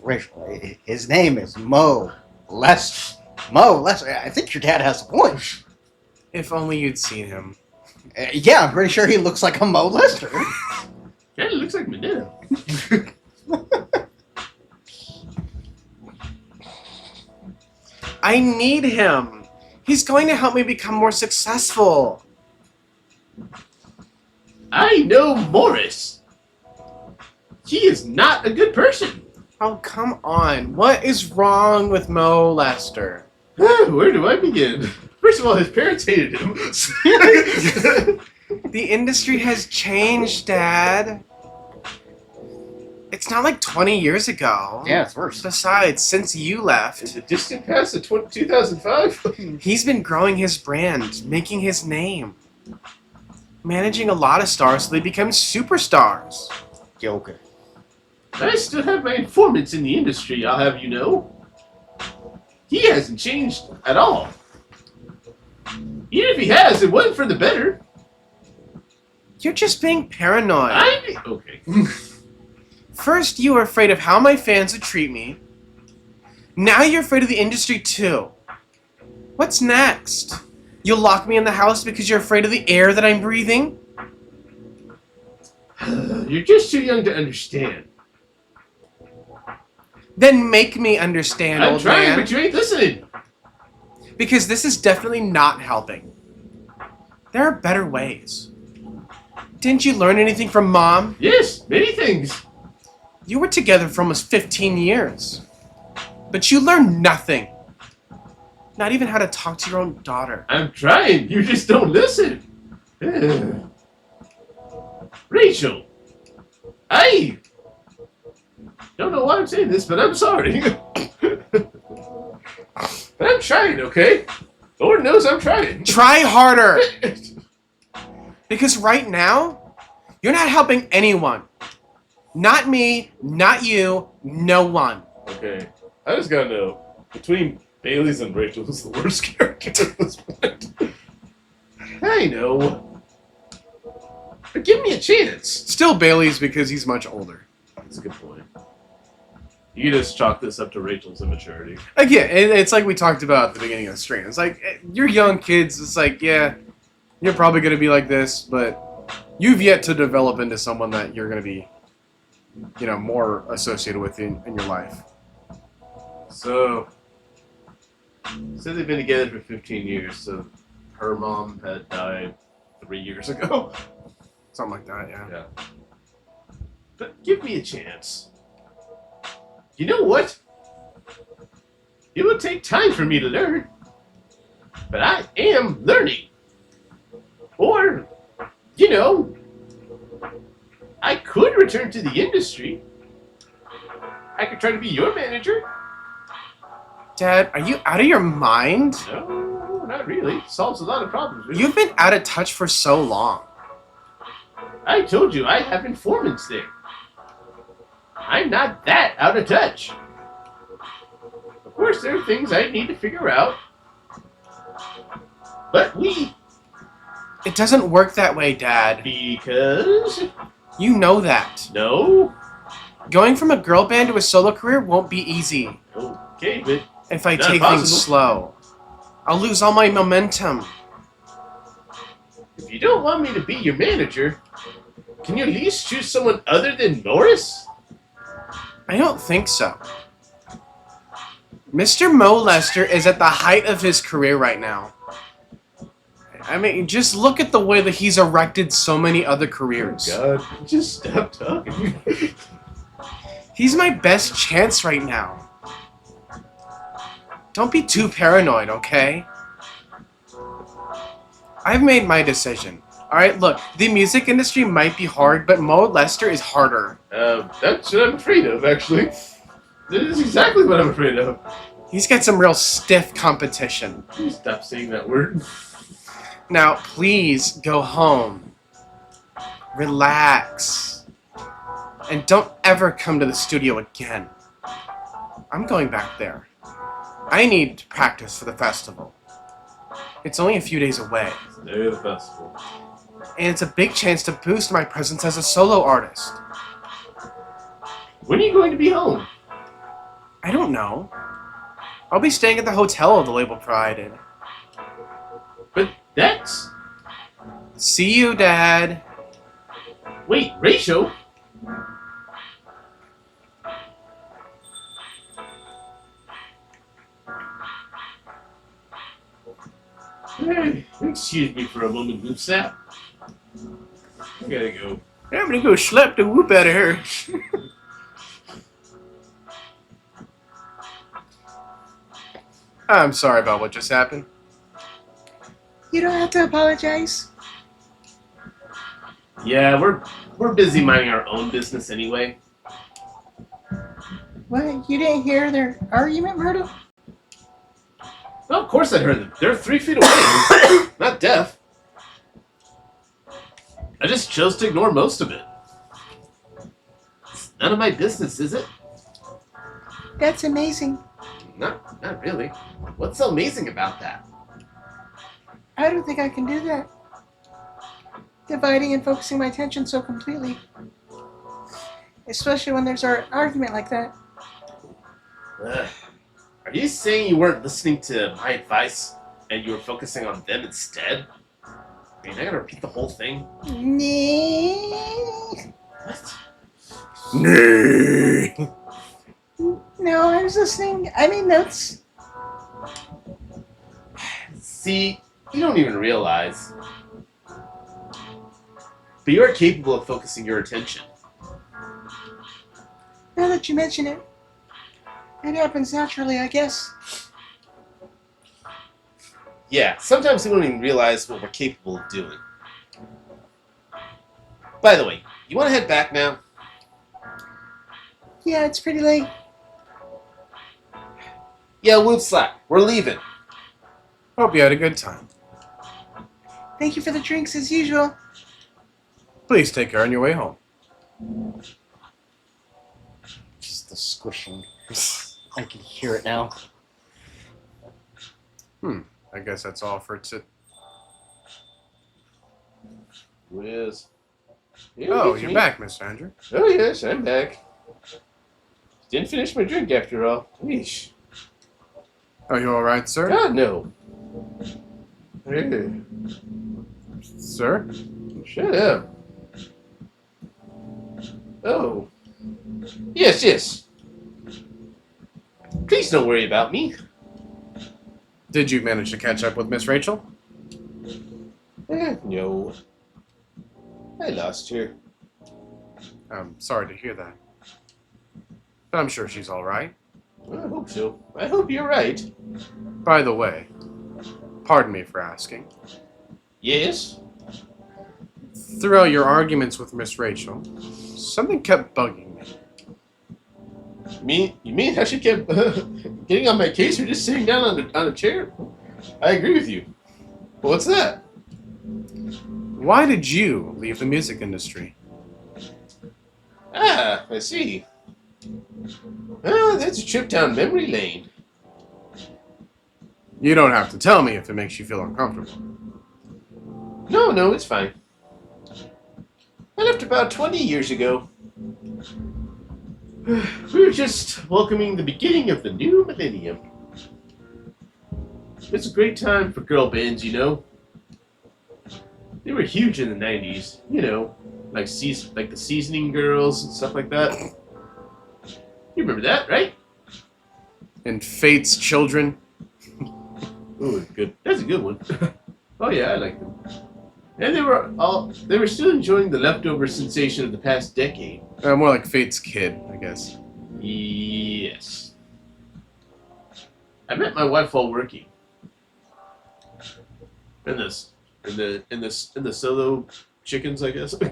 Speaker 2: Rachel, his name is Mo Lester. Mo Lester. I think your dad has a point.
Speaker 1: If only you'd seen him.
Speaker 2: Yeah, I'm pretty sure he looks like a Mo Lester.
Speaker 3: Yeah, it looks like Manila.
Speaker 1: I need him. He's going to help me become more successful.
Speaker 3: I know Morris. He is not a good person.
Speaker 1: Oh, come on. What is wrong with Mo Lester?
Speaker 3: Where do I begin? First of all, his parents hated him.
Speaker 1: The industry has changed, Dad. It's not like 20 years ago.
Speaker 2: Yeah, it's worse.
Speaker 1: Besides, since you left,
Speaker 3: Is it distant past the 2005?
Speaker 1: he's been growing his brand, making his name, managing a lot of stars so they become superstars.
Speaker 2: Joker.
Speaker 3: I still have my informants in the industry, I'll have you know. He hasn't changed at all. Even if he has, it wasn't for the better.
Speaker 1: You're just being paranoid.
Speaker 3: Okay.
Speaker 1: First, you were afraid of how my fans would treat me. Now you're afraid of the industry too. What's next? You'll lock me in the house because you're afraid of the air that I'm breathing?
Speaker 3: You're just too young to understand.
Speaker 1: Then make me understand,
Speaker 3: I'm
Speaker 1: old
Speaker 3: trying,
Speaker 1: man.
Speaker 3: but you ain't listening.
Speaker 1: Because this is definitely not helping. There are better ways. Didn't you learn anything from Mom?
Speaker 3: Yes, many things.
Speaker 1: You were together for almost 15 years. But you learned nothing. Not even how to talk to your own daughter.
Speaker 3: I'm trying. You just don't listen. Rachel, I don't know why I'm saying this, but I'm sorry. But I'm trying, okay? Lord knows I'm trying.
Speaker 1: Try harder! Because right now, you're not helping anyone. Not me, not you, no one.
Speaker 3: Okay, I just gotta know, between Bailey's and Rachel, who's the worst character at this point? I know. But give me a chance.
Speaker 1: Still Bailey's because he's much older.
Speaker 3: That's a good point. You just chalk this up to Rachel's immaturity.
Speaker 1: Again, it's like we talked about at the beginning of the stream. It's like, you're young kids, it's like, yeah, you're probably going to be like this, but you've yet to develop into someone that you're going to be, you know, more associated with in your life.
Speaker 3: So they've been together for 15 years, so her mom had died 3 years ago.
Speaker 1: Something like that, yeah.
Speaker 3: Yeah. But give me a chance. You know what? It will take time for me to learn. But I am learning. Or, you know, I could return to the industry. I could try to be your manager.
Speaker 1: Dad, are you out of your mind?
Speaker 3: No, not really. Solves a lot of problems. Really.
Speaker 1: You've been out of touch for so long.
Speaker 3: I told you I have informants there. I'm not that out of touch. Of course, there are things I need to figure out. But
Speaker 1: It doesn't work that way, Dad.
Speaker 3: because...
Speaker 1: You know that.
Speaker 3: No?
Speaker 1: Going from a girl band to a solo career won't be easy
Speaker 3: Okay, but
Speaker 1: if I
Speaker 3: Not
Speaker 1: take
Speaker 3: possible.
Speaker 1: things slow. I'll lose all my momentum.
Speaker 3: if you don't want me to be your manager, can you at least choose someone other than Norris?
Speaker 1: I don't think so. Mr. Mo Lester is at the height of his career right now. I mean, just look at the way that he's erected so many other careers.
Speaker 3: God, just stop talking.
Speaker 1: He's my best chance right now. Don't be too paranoid, okay? I've made my decision. Alright, look, the music industry might be hard, but Mo Lester is harder.
Speaker 3: That's what I'm afraid of, actually. That is exactly what I'm afraid of.
Speaker 1: He's got some real stiff competition.
Speaker 3: Please stop saying that word.
Speaker 1: Now, please go home. Relax. And don't ever come to the studio again. I'm going back there. I need to practice for the festival. It's only a few days away,
Speaker 3: There the festival.
Speaker 1: and it's a big chance to boost my presence as a solo artist.
Speaker 3: When are you going to be home?
Speaker 1: I don't know. I'll be staying at the hotel the label provided.
Speaker 3: But that's...
Speaker 1: See you, Dad.
Speaker 3: Wait, Rachel? Hey, excuse me for a moment, Woopsap. I gotta go.
Speaker 1: I'm gonna go slap the whoop out of her. I'm sorry about what just happened.
Speaker 4: You don't have to apologize.
Speaker 3: Yeah, we're busy minding our own business anyway.
Speaker 4: What? You didn't hear their argument, Myrtle?
Speaker 3: Well, of course I heard them. They're 3 feet away. Not deaf. I just chose to ignore most of it. It's none of my business, is it?
Speaker 4: That's amazing.
Speaker 3: Not really. What's so amazing about that?
Speaker 4: I don't think I can do that. Dividing and focusing my attention so completely. Especially when there's an argument like that.
Speaker 3: Ugh. Are you saying you weren't listening to my advice and you were focusing on them instead? I mean, I gotta repeat the whole thing. What?
Speaker 4: No, I was listening. I made notes.
Speaker 3: See, you don't even realize. But you are capable of focusing your attention.
Speaker 4: Now that you mention it, it happens naturally, I guess.
Speaker 3: Yeah, sometimes we don't even realize what we're capable of doing. By the way, you want to head back now?
Speaker 4: Yeah, it's pretty late.
Speaker 3: Yeah, Whoop Slap, we're leaving.
Speaker 1: Hope you had a good time.
Speaker 4: Thank you for the drinks as usual.
Speaker 1: Please take care on your way home.
Speaker 2: Just the squishing. I can hear it now.
Speaker 1: I guess that's all for today.
Speaker 3: Whiz.
Speaker 1: Oh, you're back, Mr. Andrew.
Speaker 3: Oh, yes, I'm back. Didn't finish my drink after all. Yeesh.
Speaker 1: Are you alright, sir?
Speaker 3: God, no. Hey,
Speaker 1: Sir?
Speaker 3: shut up. Oh. Yes, yes. Please don't worry about me.
Speaker 1: Did you manage to catch up with Miss Rachel?
Speaker 3: No. I lost her.
Speaker 1: I'm sorry to hear that. But I'm sure she's alright.
Speaker 3: I hope so. I hope you're right.
Speaker 1: By the way, pardon me for asking.
Speaker 3: Yes?
Speaker 1: Throughout your arguments with Miss Rachel, something kept bugging me.
Speaker 3: You mean how she kept getting on my case for just sitting down on a chair? I agree with you. But what's that?
Speaker 1: Why did you leave the music industry?
Speaker 3: Ah, I see. Ah, that's a trip down memory lane.
Speaker 1: You don't have to tell me if it makes you feel uncomfortable.
Speaker 3: No, it's fine. I left about 20 years ago. We were just welcoming the beginning of the new millennium. It's a great time for girl bands, you know. They were huge in the 90s, you know, like the Seasoning Girls and stuff like that. You remember that, right?
Speaker 1: And Fate's Children.
Speaker 3: Ooh, good. That's a good one. Oh yeah, I like them. And they were still enjoying the leftover sensation of the past decade.
Speaker 1: More like Fate's Kid, I guess.
Speaker 3: Yes. I met my wife while working. In the solo chickens, I guess.
Speaker 1: There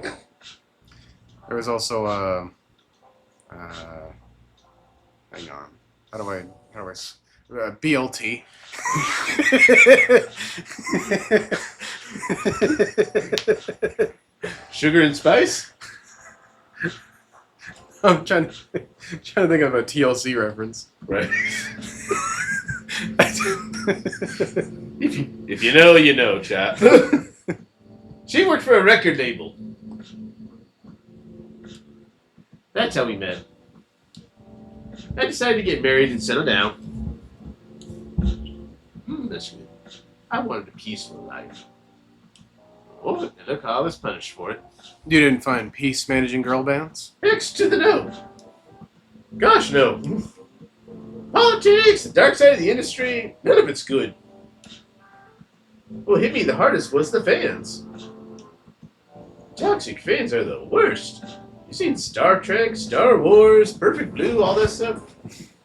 Speaker 1: was also hang on. How do I BLT.
Speaker 3: Sugar and spice?
Speaker 1: I'm trying to think of a TLC reference.
Speaker 3: Right. If you know, you know, chap. She worked for a record label. That's how we met. I decided to get married and settle down. That's good. I wanted a peaceful life. Oh, and look how I was punished for it.
Speaker 1: You didn't find peace managing girl bands?
Speaker 3: X to the no. Gosh, no. Politics, the dark side of the industry, none of it's good. What hit me the hardest was the fans. Toxic fans are the worst. You seen Star Trek, Star Wars, Perfect Blue, all that stuff?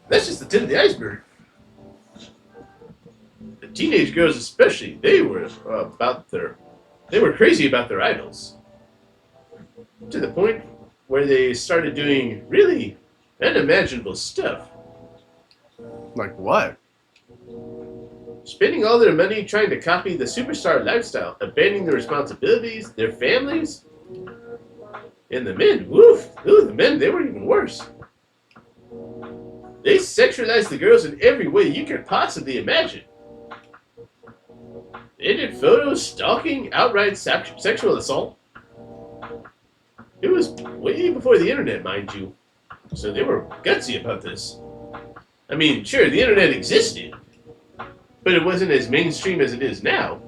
Speaker 3: That's just the tip of the iceberg. The teenage girls especially, they were crazy about their idols. To the point where they started doing really unimaginable stuff.
Speaker 1: Like what?
Speaker 3: Spending all their money trying to copy the superstar lifestyle, abandoning their responsibilities, their families. And the men, the men, they were even worse. They sexualized the girls in every way you could possibly imagine. They did photos, stalking, outright sexual assault. It was way before the internet, mind you. So they were gutsy about this. I mean, sure, the internet existed, but it wasn't as mainstream as it is now.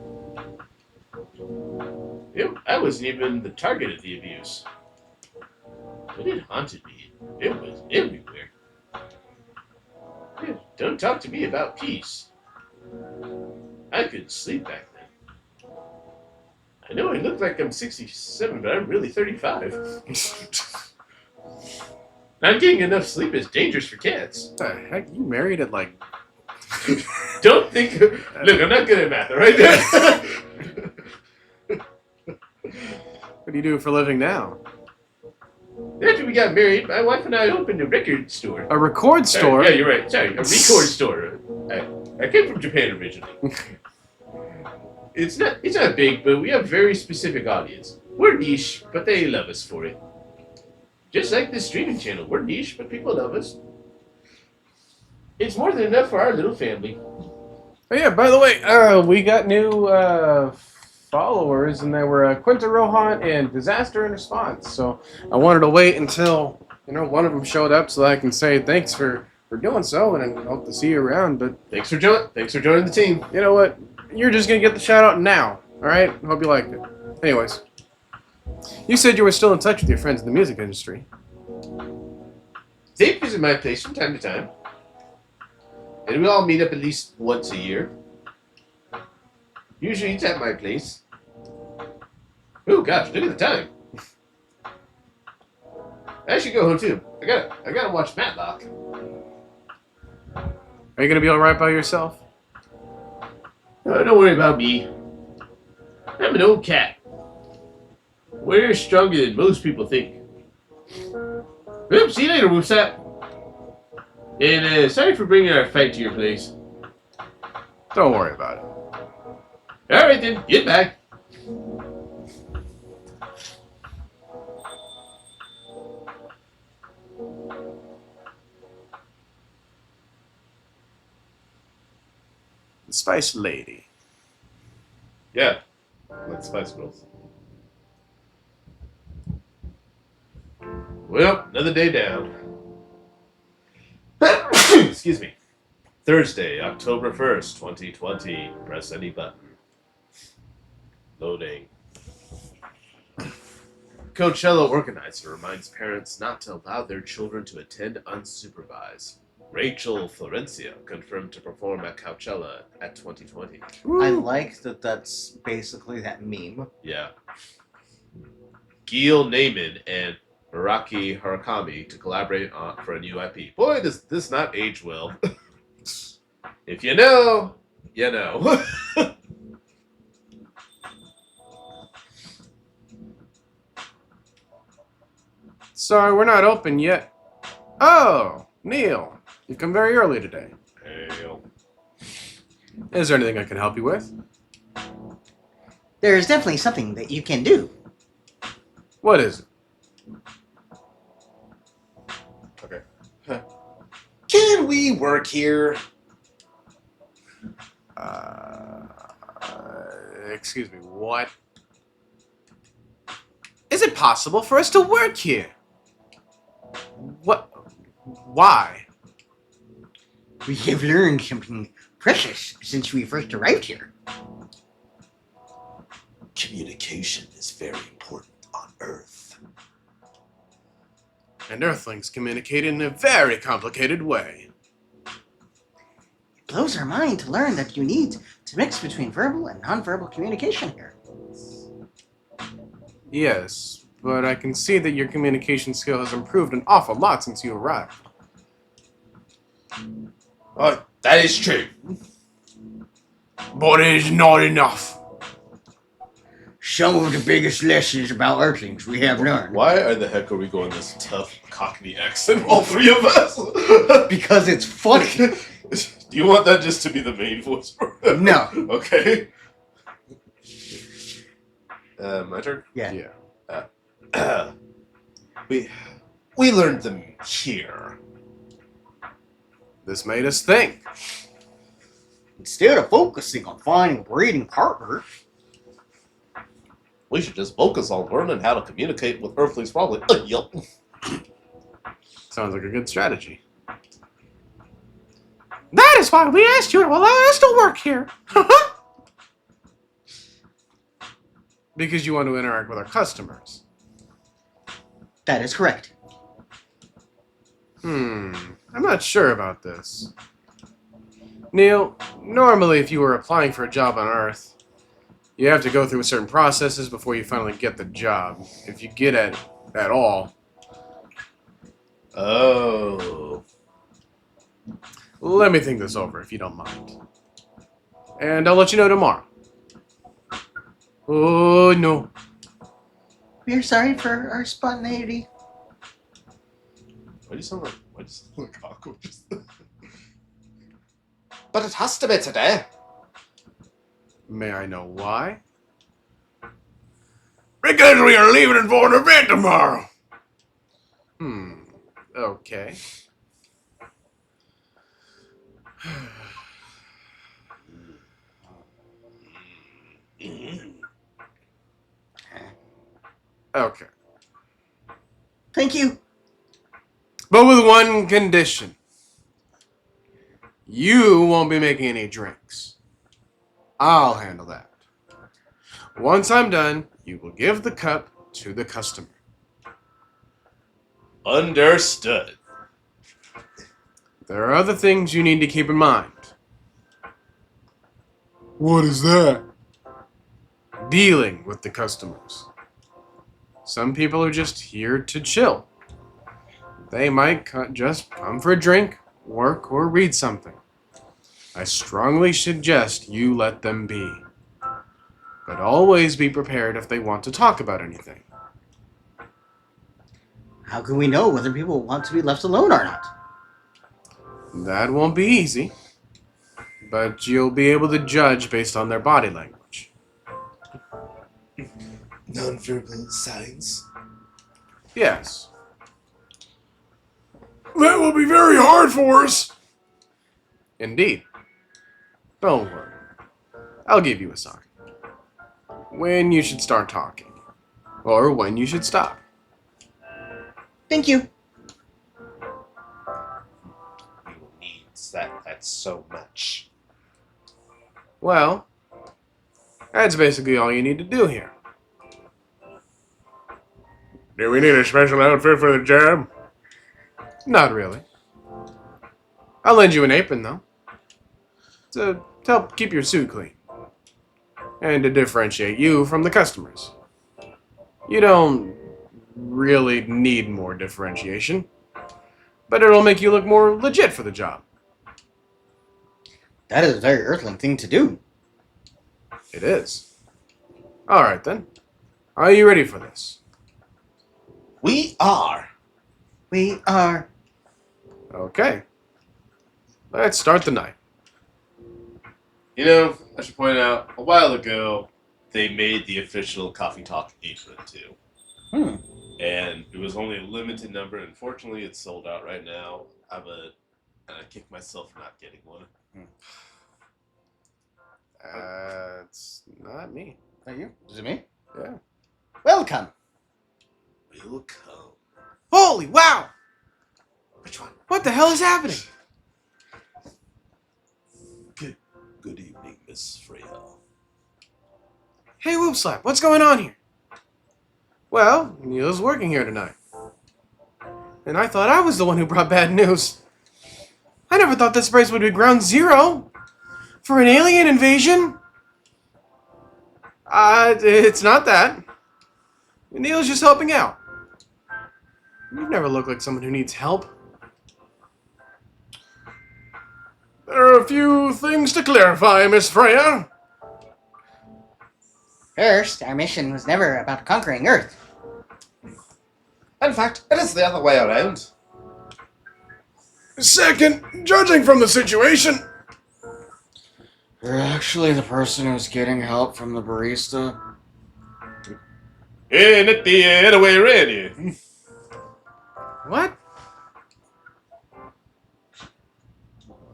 Speaker 3: I wasn't even the target of the abuse. But it haunted me. It was everywhere. Don't talk to me about peace. I couldn't sleep back then. I know I look like I'm 67, but I'm really 35. Not getting enough sleep is dangerous for cats.
Speaker 1: What the heck? You married at like...
Speaker 3: Don't think... Look, I'm not good at math, alright?
Speaker 1: What do you do for a living now?
Speaker 3: After we got married, my wife and I opened a record store.
Speaker 1: A record store?
Speaker 3: Yeah, you're right. Sorry, a record store. I came from Japan originally. It's not big, but we have a very specific audience. We're niche, but they love us for it. Just like this streaming channel, we're niche, but people love us. It's more than enough for our little family.
Speaker 1: Oh yeah, by the way, we got new followers, and they were Quinta Rohan and Disaster in Response. So I wanted to wait until one of them showed up so that I can say thanks for doing so, and I hope to see you around. But
Speaker 3: Thanks for joining the team.
Speaker 1: you know what? You're just gonna get the shout out now. All right? Hope you liked it. Anyways, you said you were still in touch with your friends in the music industry.
Speaker 3: They visit my place from time to time. And we all meet up at least once a year. Usually it's at my place. Oh gosh, look at the time. I should go home too. I gotta watch Matlock.
Speaker 1: Are you gonna be all right by yourself?
Speaker 3: Don't worry about me. I'm an old cat. We're stronger than most people think. Well, see you later, Woofsap. And sorry for bringing our fight to your place.
Speaker 1: Don't worry about it.
Speaker 3: All right then, get back.
Speaker 1: The Spice Lady.
Speaker 3: Yeah, like Spice Girls. Well, another day down. Excuse me. Thursday, October 1st, 2020. Press any button. Loading. Coachella organizer reminds parents not to allow their children to attend unsupervised. Rachel Florencia confirmed to perform at Coachella at 2020.
Speaker 2: I like that that's basically that meme.
Speaker 3: Yeah. Gil Naiman and Maraki Harakami to collaborate for a new IP. Boy, does this not age well. If you know, you know.
Speaker 1: Sorry, we're not open yet. Oh, Neil. You've come very early today.
Speaker 3: Hail.
Speaker 1: Is there anything I can help you with?
Speaker 4: There is definitely something that you can do.
Speaker 1: What is it?
Speaker 3: Okay. Can we work here?
Speaker 1: Excuse me, what? Is it possible for us to work here? What? Why?
Speaker 4: We have learned something precious since we first arrived here.
Speaker 5: Communication is very important on Earth.
Speaker 1: And Earthlings communicate in a very complicated way.
Speaker 4: It blows our mind to learn that you need to mix between verbal and nonverbal communication here.
Speaker 1: Yes, but I can see that your communication skill has improved an awful lot since you arrived.
Speaker 5: That is true.
Speaker 1: But it is not enough.
Speaker 4: Some of the biggest lessons about Earthlings we have learned.
Speaker 3: Why the heck are we going this tough Cockney accent, all three of us?
Speaker 2: Because it's funny.
Speaker 3: Do you want that just to be the main voice?
Speaker 2: No.
Speaker 3: Okay. My turn?
Speaker 2: Yeah.
Speaker 3: We learned them here.
Speaker 1: This made us think.
Speaker 2: Instead of focusing on finding a breeding partner,
Speaker 3: We should just focus on learning how to communicate with Earthlings properly. Yup.
Speaker 1: Sounds like a good strategy. That is why we asked you to allow us to work here. Because you want to interact with our customers.
Speaker 2: that is correct.
Speaker 1: I'm not sure about this. Neil, normally if you were applying for a job on Earth, you have to go through certain processes before you finally get the job. If you get it at all.
Speaker 3: Oh.
Speaker 1: Let me think this over if you don't mind. And I'll let you know tomorrow. Oh, no.
Speaker 4: We are sorry for our spontaneity.
Speaker 3: Why do you sound like cockroaches?
Speaker 5: But it has to be today.
Speaker 1: May I know why? Because we are leaving for an event tomorrow. Okay. Okay.
Speaker 4: Thank you.
Speaker 1: But with one condition. You won't be making any drinks. I'll handle that. Once I'm done, you will give the cup to the customer.
Speaker 3: Understood.
Speaker 1: There are other things you need to keep in mind. What is that? Dealing with the customers. Some people are just here to chill. They might just come for a drink, work, or read something. I strongly suggest you let them be. But always be prepared if they want to talk about anything.
Speaker 2: How can we know whether people want to be left alone or not?
Speaker 1: That won't be easy, but you'll be able to judge based on their body language.
Speaker 5: Nonverbal signs.
Speaker 1: Yes. That will be very hard for us. Indeed. Don't worry. I'll give you a sign. When you should start talking. Or when you should stop.
Speaker 4: Thank you.
Speaker 5: You will need that's so much.
Speaker 1: Well, that's basically all you need to do here. Do we need a special outfit for the job? Not really. I'll lend you an apron, though. To help keep your suit clean. And to differentiate you from the customers. You don't really need more differentiation. But it'll make you look more legit for the job.
Speaker 2: That is a very Earthling thing to do.
Speaker 1: It is. Alright then. Are you ready for this?
Speaker 5: We are.
Speaker 2: We are.
Speaker 1: Okay. Let's start the night.
Speaker 3: You know, I should point out, a while ago, they made the official Coffee Talk apron too. And it was only a limited number. Unfortunately, it's sold out right now. And I kick myself for not getting one.
Speaker 1: It's not me.
Speaker 2: Are you? Is it me?
Speaker 1: Yeah.
Speaker 2: Welcome.
Speaker 5: Will come.
Speaker 1: Holy wow!
Speaker 5: Which one?
Speaker 1: What the hell is happening?
Speaker 5: Good evening, Miss Freya.
Speaker 1: Hey, Whoopslap, what's going on here? Well, Neil's working here tonight. And I thought I was the one who brought bad news. I never thought this place would be ground zero for an alien invasion. It's not that. Neil's just helping out. You never look like someone who needs help. There are a few things to clarify, Miss Freya.
Speaker 2: First, our mission was never about conquering Earth.
Speaker 5: In fact, it is the other way around.
Speaker 1: Second, judging from the situation,
Speaker 2: You're actually the person who's getting help from the barista.
Speaker 3: And at the other way around.
Speaker 1: what?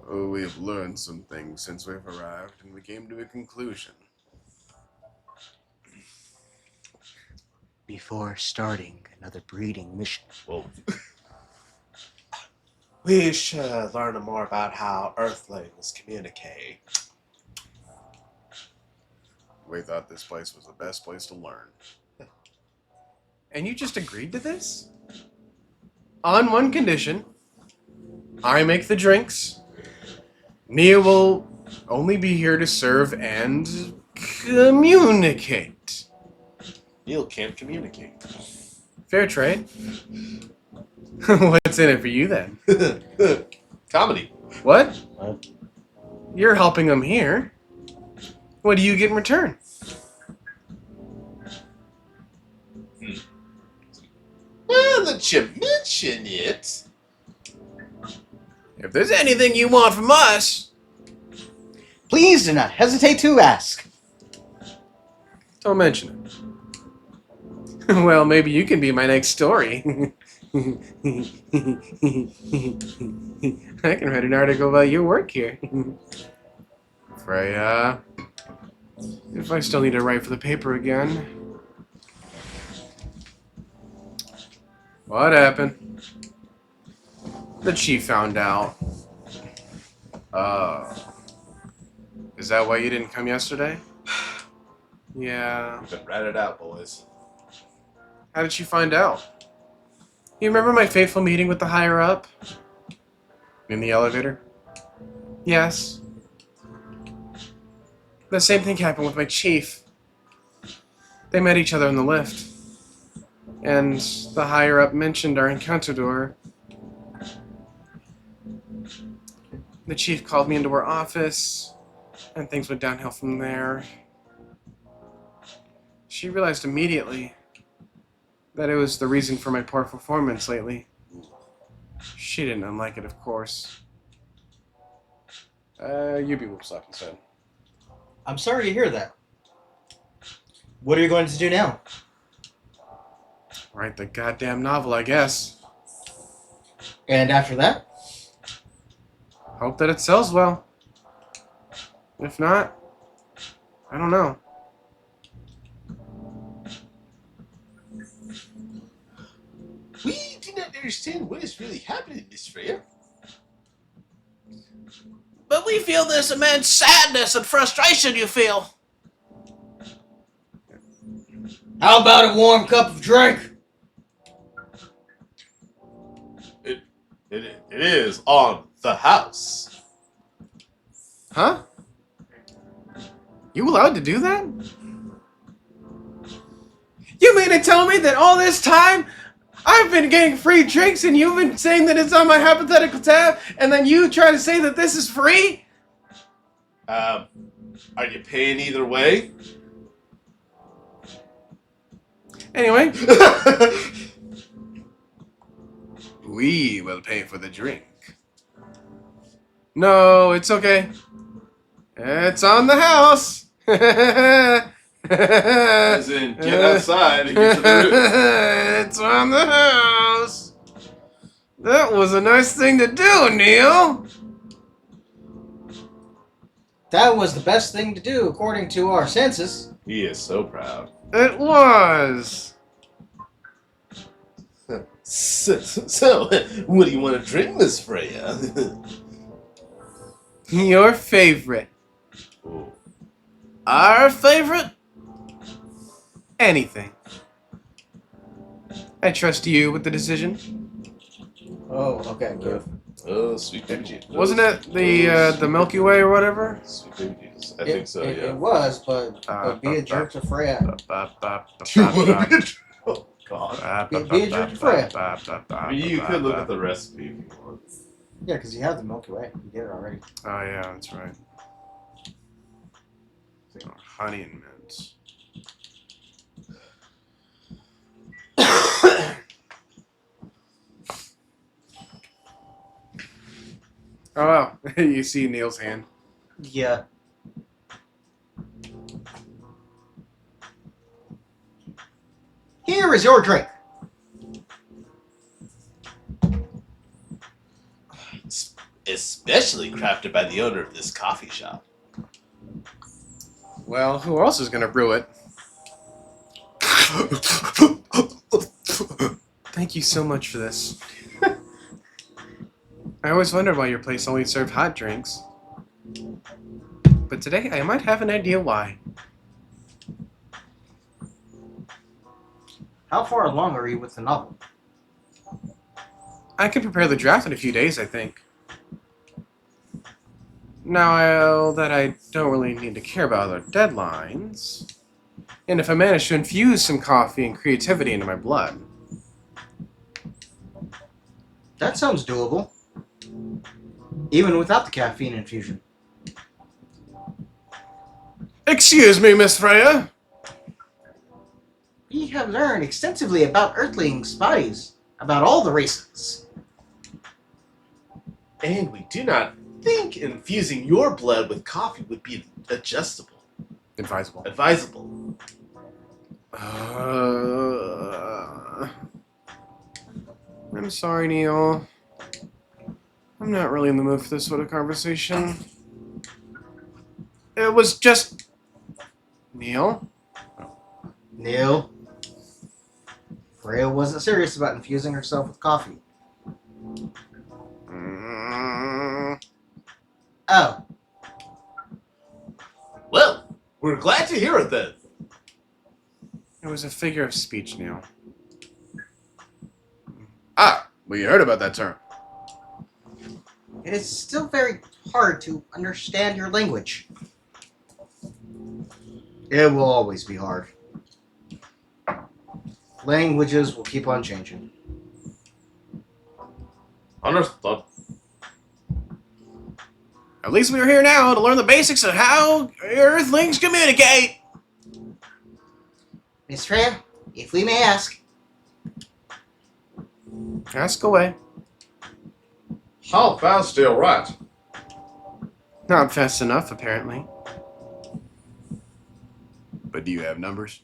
Speaker 1: Oh, we've learned some things since we've arrived, and we came to a conclusion.
Speaker 2: Before starting another breeding mission.
Speaker 3: Well,
Speaker 5: We should learn more about how Earthlings communicate.
Speaker 1: We thought this place was the best place to learn. And you just agreed to this? On one condition. I make the drinks. Nia will only be here to serve and communicate.
Speaker 5: Neil can't communicate.
Speaker 1: Fair trade. What's in it for you then?
Speaker 3: comedy.
Speaker 1: What?
Speaker 2: What?
Speaker 1: You're helping him here. What do you get in return?
Speaker 5: Well, that you mention it.
Speaker 1: If there's anything you want from us,
Speaker 2: Please do not hesitate to ask.
Speaker 1: don't mention it. Well, maybe you can be my next story. I can write an article about your work here. Freya. If I still need to write for the paper again. What happened? The chief found out. Is that why you didn't come yesterday? Yeah.
Speaker 5: Then rat it out, boys.
Speaker 1: How did she find out? You remember my fateful meeting with the higher up? In the elevator? Yes. The same thing happened with my chief. They met each other in the lift. And the higher up mentioned our encantador. The chief called me into her office, and things went downhill from there. She realized immediately that it was the reason for my poor performance lately. She didn't unlike it, of course. You be Whoopslap instead.
Speaker 2: I'm sorry to hear that. What are you going to do now?
Speaker 1: Write the goddamn novel, I guess.
Speaker 2: And after that?
Speaker 1: Hope that it sells well. If not, I don't know.
Speaker 5: We do not understand what is really happening, Miss Freya.
Speaker 6: But we feel this immense sadness and frustration you feel.
Speaker 2: How about a warm cup of drink?
Speaker 5: It is on the house.
Speaker 1: Huh? You allowed to do that? You mean to tell me that all this time I've been getting free drinks and you've been saying that it's on my hypothetical tab, and then you try to say that this is free?
Speaker 5: Are you paying either way?
Speaker 1: Anyway, we will pay for the drink. No, it's okay. It's on the house.
Speaker 3: As in, get outside and get to the roof.
Speaker 1: It's on the house. That was a nice thing to do, Neil.
Speaker 2: That was the best thing to do according to our census.
Speaker 3: He is so proud.
Speaker 1: It was.
Speaker 5: So, what do you want to drink, Miss Freya?
Speaker 1: Your favorite.
Speaker 3: Ooh.
Speaker 1: Our favorite? Anything. I trust you with the decision.
Speaker 2: Oh, okay, good.
Speaker 5: Oh, sweet baby Jesus.
Speaker 1: Wasn't it the Milky Way or whatever?
Speaker 5: Sweet baby Jesus.
Speaker 3: I think so,
Speaker 2: It
Speaker 3: yeah.
Speaker 2: was, but be a jerk to Freya.
Speaker 5: Oh, God.
Speaker 2: Be a jerk to Freya.
Speaker 3: I mean, you could look at the recipe if you want.
Speaker 2: Yeah, because you have the Milky Way. You did it already.
Speaker 1: Oh yeah, that's right. Oh, honey and mints. Oh wow, you see Neil's hand.
Speaker 2: Yeah. Here is your drink.
Speaker 5: Especially crafted by the owner of this coffee shop.
Speaker 1: Well, who else is gonna brew it? Thank you so much for this. I always wondered why your place only served hot drinks. But today I might have an idea why.
Speaker 2: How far along are you with the novel?
Speaker 1: I can prepare the draft in a few days, I think. Now that I don't really need to care about other deadlines, and if I manage to infuse some coffee and creativity into my blood.
Speaker 2: That sounds doable. Even without the caffeine infusion.
Speaker 1: Excuse me, Miss Freya.
Speaker 2: We have learned extensively about Earthlings' bodies, about all the races.
Speaker 5: And we do not think infusing your blood with coffee would be adjustable,
Speaker 1: Advisable.
Speaker 5: advisable.
Speaker 1: I'm sorry, Neil. I'm not really in the mood for this sort of conversation. It was just... Neil?
Speaker 2: Neil. Freya wasn't serious about infusing herself with coffee. Oh.
Speaker 5: Well, we're glad to hear it then.
Speaker 1: It was a figure of speech, Neil. Ah, we heard about that term.
Speaker 2: It is still very hard to understand your language. It will always be hard. Languages will keep on changing.
Speaker 3: Understood.
Speaker 1: At least we are here now to learn the basics of how Earthlings communicate.
Speaker 2: Miss Freya, if we may ask,
Speaker 1: Ask away.
Speaker 3: How fast do you write?
Speaker 1: Not fast enough, apparently. But do you have numbers?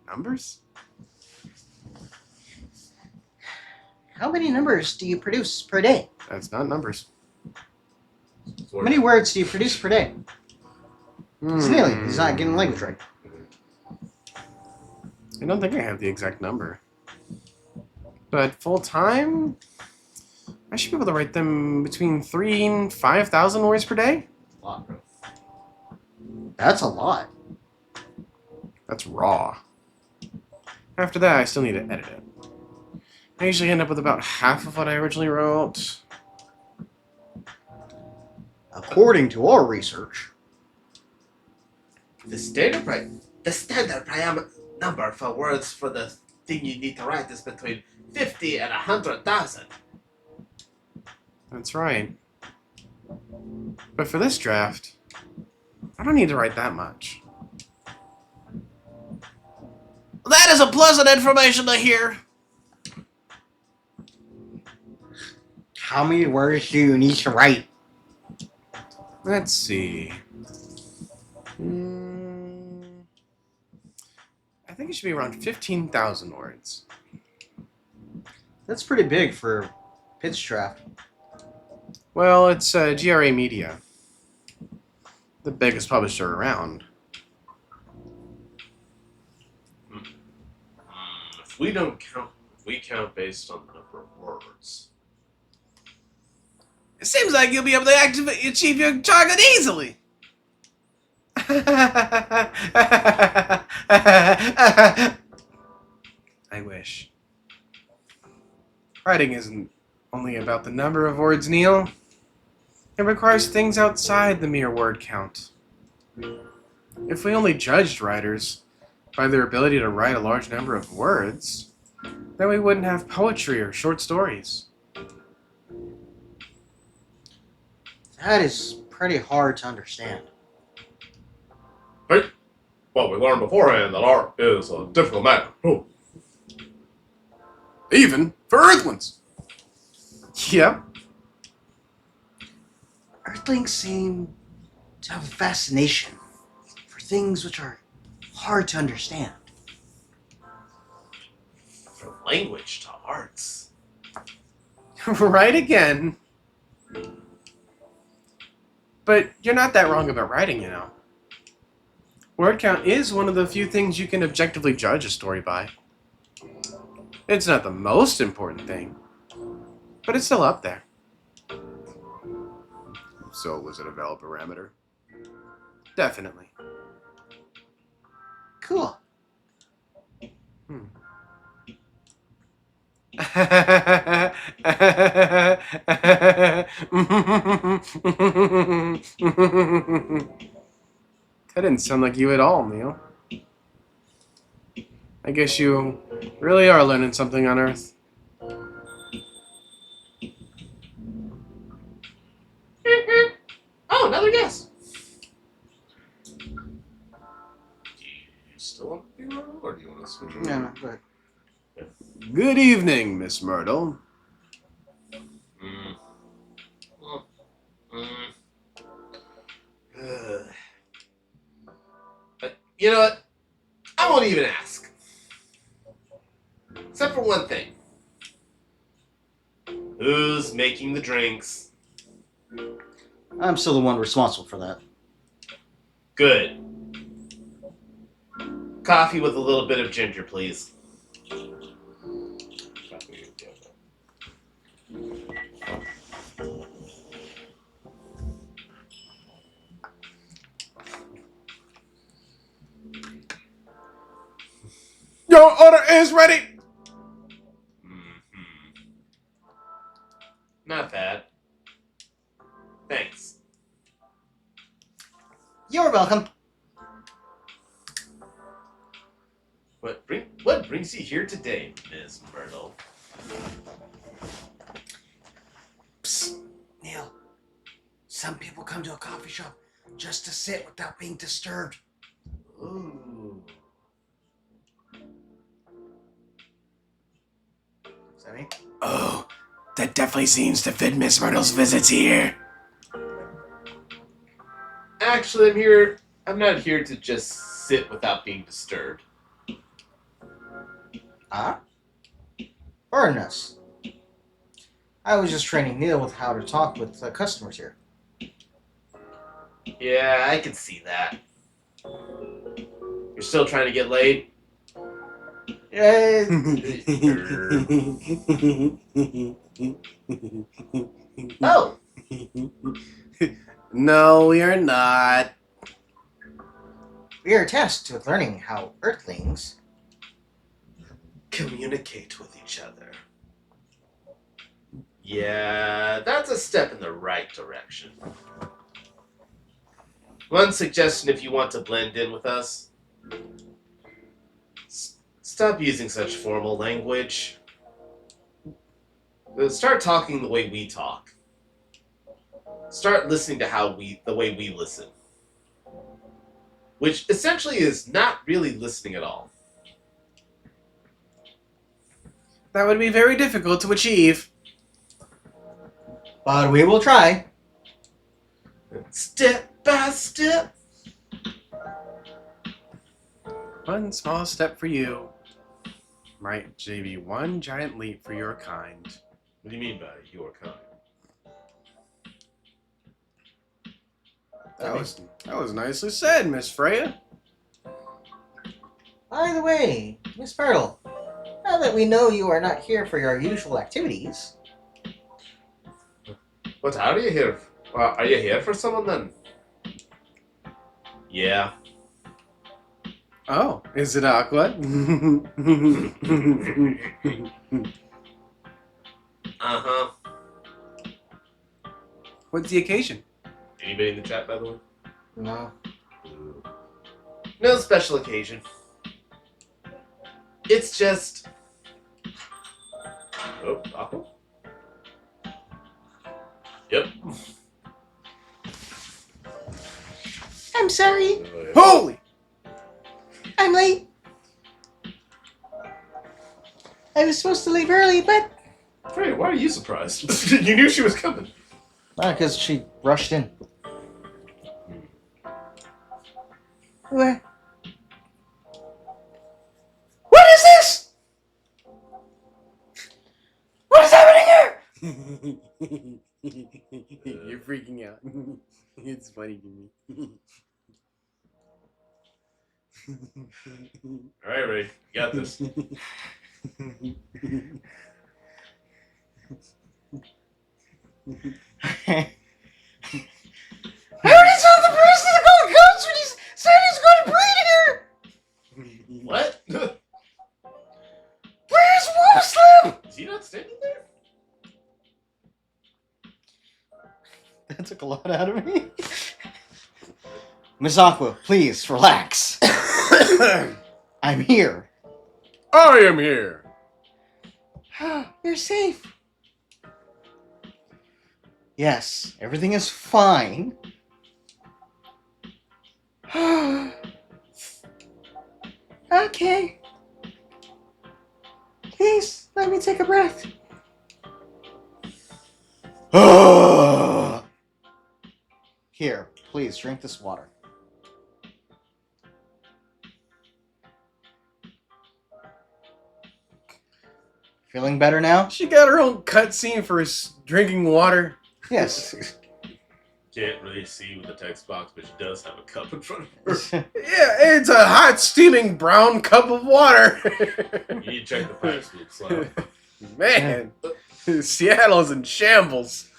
Speaker 1: Numbers?
Speaker 2: how many numbers do you produce per day?
Speaker 1: That's not numbers.
Speaker 2: How many words do you produce per day? He's kneeling. He's not getting language right.
Speaker 1: I don't think I have the exact number. But full time, I should be able to write them between 3,000 and 5,000 words per day.
Speaker 3: A lot, bro.
Speaker 2: That's a lot.
Speaker 1: That's raw. After that, I still need to edit it. I usually end up with about half of what I originally wrote.
Speaker 2: According to our research,
Speaker 5: The standard number for words for the thing you need to write is between 50 and 100,000.
Speaker 1: That's right. But for this draft, I don't need to write that much.
Speaker 6: That is a pleasant information to hear.
Speaker 2: how many words do you need to write?
Speaker 1: Let's see. I think it should be around 15,000 words.
Speaker 2: That's pretty big for pitch draft.
Speaker 1: Well, it's GRA Media, the biggest publisher around.
Speaker 3: If we count based on the number of words.
Speaker 6: It seems like you'll be able to achieve your target easily.
Speaker 1: I wish. Writing isn't only about the number of words, Neil. It requires things outside the mere word count. If we only judged writers by their ability to write a large number of words, then we wouldn't have poetry or short stories.
Speaker 2: That is pretty hard to understand.
Speaker 3: Hey, well, we learned beforehand that art is a difficult matter. Oh.
Speaker 1: Even for Earthlings. Yep.
Speaker 2: Earthlings seem to have a fascination for things which are hard to understand.
Speaker 5: From language to arts.
Speaker 1: Right again. But you're not that wrong about writing, you know. Word count is one of the few things you can objectively judge a story by. It's not the most important thing, but it's still up there. So was it a valid parameter? Definitely.
Speaker 2: Cool.
Speaker 1: That didn't sound like you at all, Neil. I guess you really are learning something on Earth.
Speaker 5: Oh, another guess.
Speaker 3: Do you still want to be wrong, or do you want to switch?
Speaker 2: No, go ahead.
Speaker 1: Good evening, Miss Myrtle.
Speaker 3: Mm. Well,
Speaker 5: But you know what? I won't even ask. Except for one thing. Who's making the drinks?
Speaker 2: I'm still the one responsible for that.
Speaker 5: Good. Coffee with a little bit of ginger, please.
Speaker 1: Your order is ready!
Speaker 5: Not bad. Thanks.
Speaker 2: You're welcome.
Speaker 5: What brings you here today, Ms. Myrtle?
Speaker 6: Psst, Neil. Some people come to a coffee shop just to sit without being disturbed.
Speaker 5: Ooh.
Speaker 2: Is that me?
Speaker 6: Oh, that definitely seems to fit Miss Myrtle's visits here.
Speaker 5: Actually, I'm not here to just sit without being disturbed.
Speaker 2: Ah? Furnace. I was just training Neil with how to talk with customers here.
Speaker 3: Yeah, I can see that. You're still trying to get laid? Oh,
Speaker 5: No, you're not.
Speaker 2: We are tasked with learning how Earthlings.
Speaker 5: Communicate with each other.
Speaker 3: yeah, that's a step in the right direction. One suggestion if you want to blend in with us: stop using such formal language. Start talking the way we talk. Start listening to the way we listen. Which essentially is not really listening at all.
Speaker 5: That would be very difficult to achieve.
Speaker 2: But we will try.
Speaker 3: Step by step.
Speaker 5: One small step for you. Might be one giant leap for your kind.
Speaker 3: What do you mean by your kind?
Speaker 5: That was nicely said, Miss Freya.
Speaker 2: By the way, Miss Myrtle, now that we know you are not here for your usual activities,
Speaker 3: What are you here? Are you here for someone then? Yeah.
Speaker 5: Oh, is it Aqua?
Speaker 3: Uh-huh.
Speaker 5: What's the occasion?
Speaker 3: Anybody in the chat, by the way?
Speaker 2: no.
Speaker 3: No special occasion. It's just... Oh, Aqua? Yep.
Speaker 4: I'm sorry.
Speaker 5: Holy!
Speaker 4: I'm late. I was supposed to leave early, but
Speaker 3: Freya, why are you surprised? You knew she was coming.
Speaker 2: Because she rushed in.
Speaker 4: what? What is this? What is happening here?
Speaker 5: You're freaking out. It's funny to me.
Speaker 3: Alright, Ray. You got this.
Speaker 4: I already saw the priest of the gold coast when he said he's going to breed here.
Speaker 3: What?
Speaker 4: Where's Whoopslip?
Speaker 3: Is he not standing there?
Speaker 2: That took a lot out of me. Miss Aqua, please relax. I'm here.
Speaker 1: I am here.
Speaker 4: You're safe.
Speaker 2: Yes, everything is fine.
Speaker 4: Okay. Please, let me take a breath.
Speaker 2: Here, please drink this water. Feeling better now?
Speaker 5: She got her own cutscene for drinking water.
Speaker 2: Yes.
Speaker 3: Can't really see with the text box, but she does have a cup in front of her.
Speaker 5: Yeah, it's a hot, steaming brown cup of water.
Speaker 3: You need to check the pipes, Luke Slow.
Speaker 5: Man, Seattle's in shambles.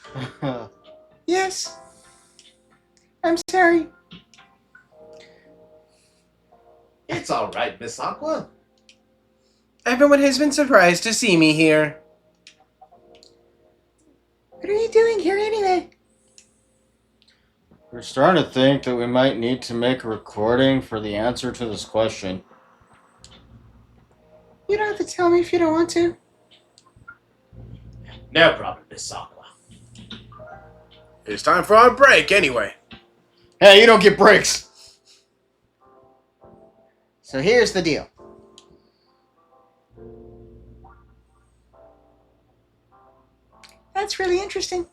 Speaker 4: Yes. I'm sorry.
Speaker 3: It's alright, Miss Aqua.
Speaker 5: Everyone has been surprised to see me here.
Speaker 4: What are you doing here anyway?
Speaker 2: We're starting to think that we might need to make a recording for the answer to this question.
Speaker 4: You don't have to tell me if you don't want to.
Speaker 3: No problem, Miss Aqua.
Speaker 5: It's time for our break anyway.
Speaker 2: Hey, you don't get breaks! So here's the deal.
Speaker 4: That's really interesting.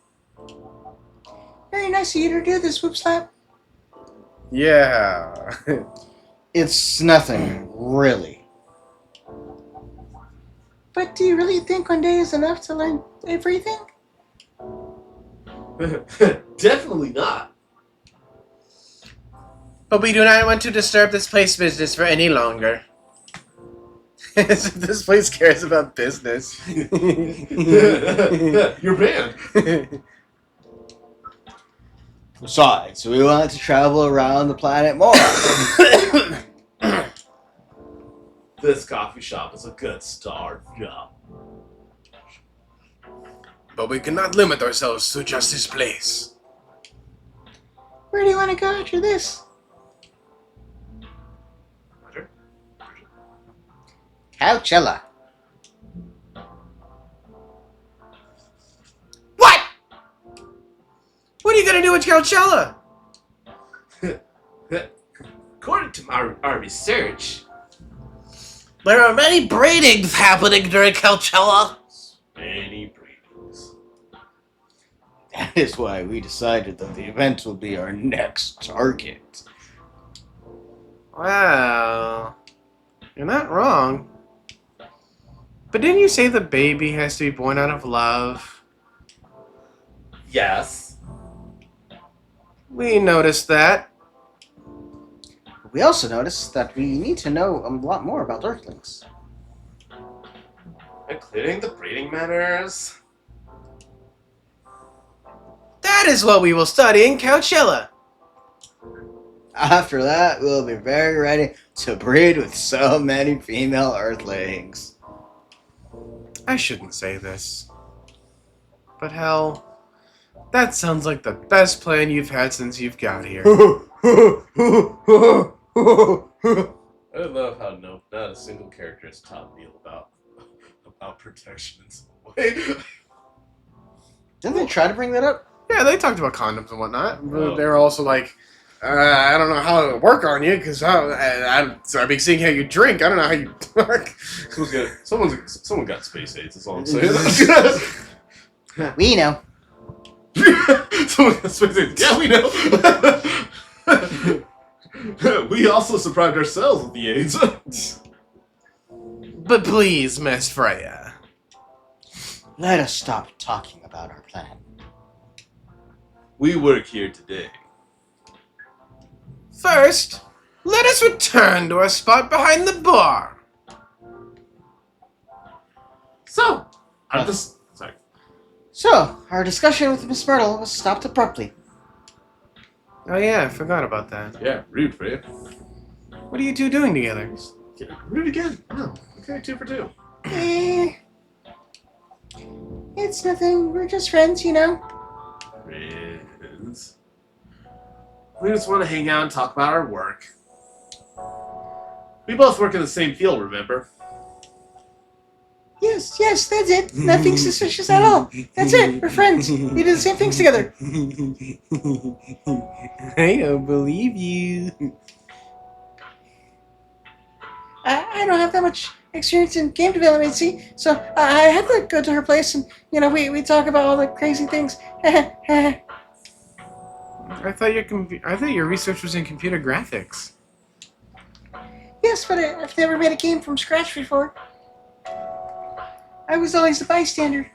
Speaker 4: Very nice of you to do this, Whoopslap.
Speaker 5: Yeah.
Speaker 2: It's nothing, really.
Speaker 4: But do you really think one day is enough to learn everything?
Speaker 3: Definitely not.
Speaker 5: But we do not want to disturb this place business for any longer. This place cares about business.
Speaker 3: You're banned.
Speaker 2: Besides, we want to travel around the planet more.
Speaker 3: This coffee shop is a good start. Yeah.
Speaker 5: But we cannot limit ourselves to just this place.
Speaker 4: Where do you want to go after this?
Speaker 2: Coachella.
Speaker 5: What? What are you gonna do with Coachella?
Speaker 3: According to our research,
Speaker 6: There are many breedings happening during Coachella.
Speaker 3: many breedings.
Speaker 2: That is why we decided that the event will be our next target.
Speaker 5: Well, you're not wrong. But didn't you say the baby has to be born out of love?
Speaker 3: Yes.
Speaker 5: We noticed that.
Speaker 2: We also noticed that we need to know a lot more about Earthlings.
Speaker 3: Including the breeding manners.
Speaker 5: That is what we will study in Coachella.
Speaker 2: After that, we'll be very ready to breed with so many female Earthlings.
Speaker 5: I shouldn't say this. But hell, that sounds like the best plan you've had since you've got here.
Speaker 3: I love how not a single character has taught Neil about protection in some way.
Speaker 2: Didn't they try to bring that up?
Speaker 5: Yeah, they talked about condoms and whatnot. But
Speaker 3: Oh.
Speaker 5: they were also like, I don't know how to work on you because I've been seeing how you drink. I don't know how you work.
Speaker 3: Someone got space AIDS. That's all I'm saying.
Speaker 2: We know.
Speaker 3: Someone got space AIDS. Yeah, we know. We also surprised ourselves with the AIDS.
Speaker 5: But please, Miss Freya.
Speaker 2: Let us stop talking about our plan.
Speaker 3: We work here today.
Speaker 5: First, let us return to our spot behind the bar.
Speaker 3: So, I'm just sorry.
Speaker 2: So, our discussion with Miss Myrtle was stopped abruptly.
Speaker 5: Oh yeah, I forgot about that.
Speaker 3: Yeah, rude for you.
Speaker 5: What are you two doing together?
Speaker 3: Yeah, rude again. Oh, okay, 2 for 2.
Speaker 4: Eh, it's nothing. We're just friends, you know.
Speaker 3: Friends. We just want to hang out and talk about our work. We both work in the same field, remember?
Speaker 4: Yes, that's it. Nothing suspicious at all. That's it. We're friends. We do the same things together.
Speaker 5: I don't believe you.
Speaker 4: I don't have that much experience in game development, see? So I had to go to her place and, we talk about all the crazy things.
Speaker 5: I thought your research was in computer graphics.
Speaker 4: Yes, but I've never made a game from scratch before. I was always the bystander.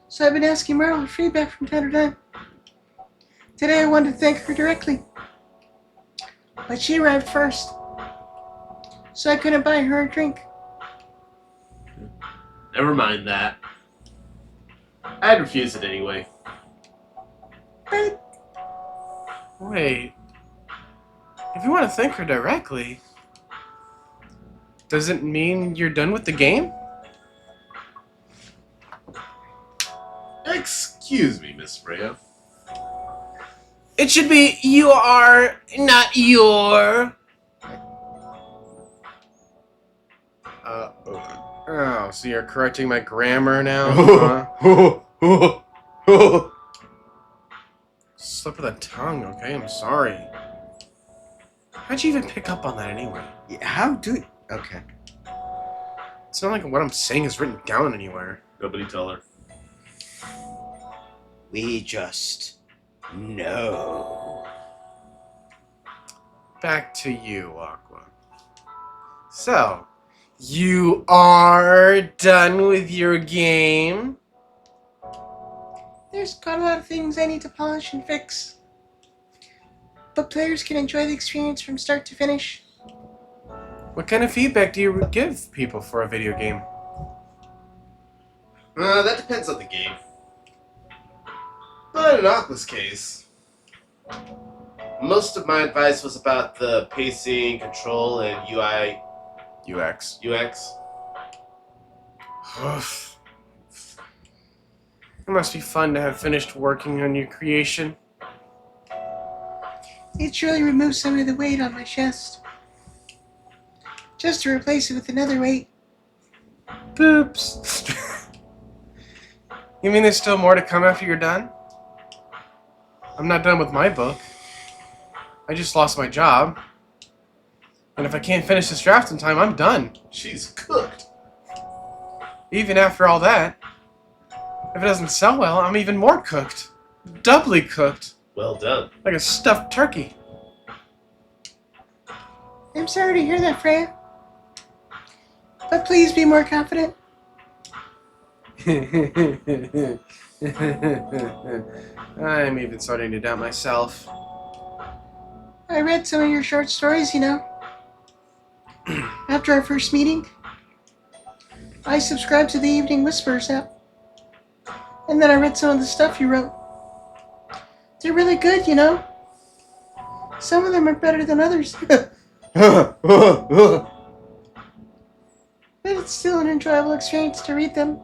Speaker 4: So I've been asking Myrtle for feedback from time to time. Today I wanted to thank her directly. But she arrived first. So I couldn't buy her a drink.
Speaker 3: Never mind that. I'd refuse it anyway.
Speaker 4: But
Speaker 5: Wait. If you want to thank her directly, does it mean you're done with the game?
Speaker 3: Excuse me, Miss Freya.
Speaker 5: It should be you are, not your. Oh, so you're correcting my grammar now? Huh? Slip of the tongue, okay? I'm sorry. How'd you even pick up on that anyway?
Speaker 2: Yeah, how do you... Okay.
Speaker 5: It's not like what I'm saying is written down anywhere.
Speaker 3: Nobody tell her.
Speaker 2: We just know.
Speaker 5: Back to you, Aqua. So, you are done with your game?
Speaker 4: there's got a lot of things I need to polish and fix. but players can enjoy the experience from start to finish.
Speaker 5: What kind of feedback do you give people for a video game?
Speaker 3: That depends on the game. But in Aqua's case, most of my advice was about the pacing, control, and UI
Speaker 5: UX.
Speaker 3: UX.
Speaker 5: Oof. It must be fun to have finished working on your creation.
Speaker 4: It truly removes some of the weight on my chest. Just to replace it with another weight.
Speaker 5: Boops. You mean there's still more to come after you're done? I'm not done with my book. I just lost my job. And if I can't finish this draft in time, I'm done.
Speaker 3: She's cooked.
Speaker 5: Even after all that, if it doesn't sell well, I'm even more cooked. Doubly cooked.
Speaker 3: Well done.
Speaker 5: Like a stuffed turkey.
Speaker 4: I'm sorry to hear that, Freya. But please be more confident.
Speaker 5: I'm even starting to doubt myself.
Speaker 4: I read some of your short stories, you know. After our first meeting, I subscribed to the Evening Whispers app. And then I read some of the stuff you wrote. They're really good, you know. Some of them are better than others. But it's still an enjoyable experience to read them.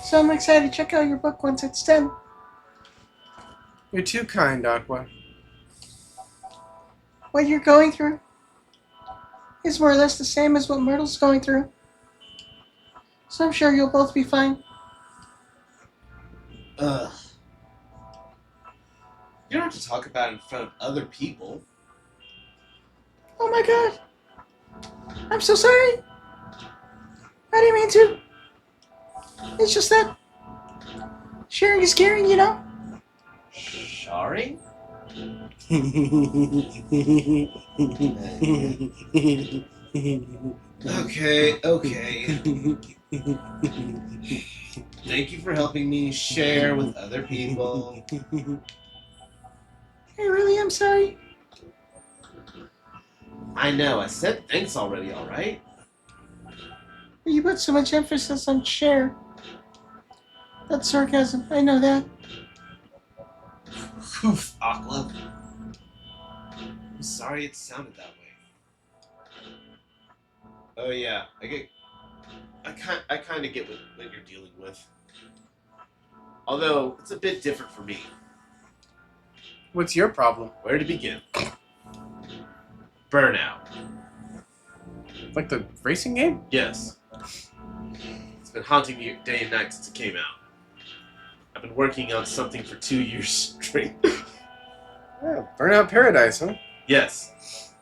Speaker 4: So I'm excited to check out your book once it's done.
Speaker 5: You're too kind, Aqua.
Speaker 4: What you're going through is more or less the same as what Myrtle's going through. So I'm sure you'll both be fine.
Speaker 3: Ugh. You don't have to talk about it in front of other people.
Speaker 4: Oh my god. I'm so sorry. I didn't mean to. It's just that sharing is caring, you know?
Speaker 3: Sharing? Okay. Thank you for helping me share with other people.
Speaker 4: I really am sorry.
Speaker 3: I know, I said thanks already, alright?
Speaker 4: But you put so much emphasis on share. That's sarcasm. I know that.
Speaker 3: Poof, Aqua. I'm sorry it sounded that way. Oh yeah, I kind of get what you're dealing with. Although, it's a bit different for me.
Speaker 5: What's your problem?
Speaker 3: Where to begin? Burnout.
Speaker 5: Like the racing game?
Speaker 3: Yes. It's been haunting me day and night since it came out. I've been working on something for 2 years straight.
Speaker 5: Yeah, Burnout Paradise, huh?
Speaker 3: Yes.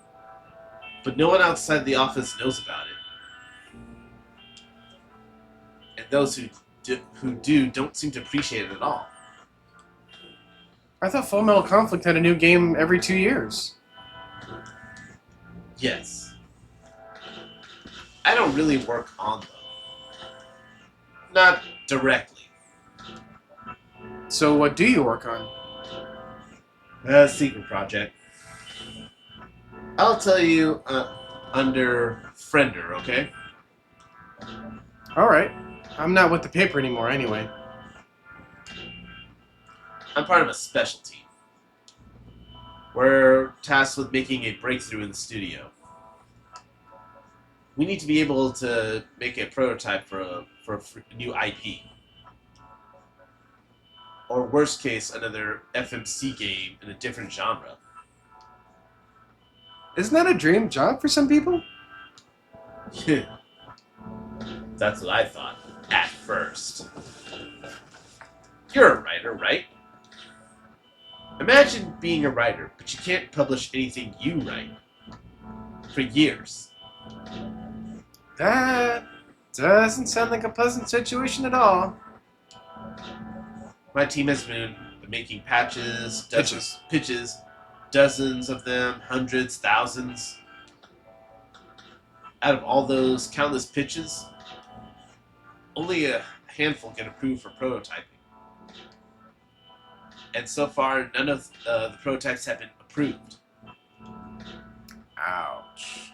Speaker 3: But no one outside the office knows about it. And those who do don't seem to appreciate it at all.
Speaker 5: I thought Full Metal Conflict had a new game every 2 years.
Speaker 3: Yes. I don't really work on them. Not directly.
Speaker 5: So what do you work on?
Speaker 3: A secret project. I'll tell you under Friender, okay?
Speaker 5: Alright. I'm not with the paper anymore anyway.
Speaker 3: I'm part of a special team. We're tasked with making a breakthrough in the studio. We need to be able to make a prototype for a new IP. Or worst case, another FMC game in a different genre.
Speaker 5: Isn't that a dream job for some people?
Speaker 3: That's what I thought, at first. You're a writer, right? Imagine being a writer, but you can't publish anything you write. For years.
Speaker 5: That doesn't sound like a pleasant situation at all.
Speaker 3: My team has been making pitches, dozens of them, hundreds, thousands. Out of all those countless pitches, only a handful get approved for prototyping. And so far, none of the protests have been approved.
Speaker 5: Ouch.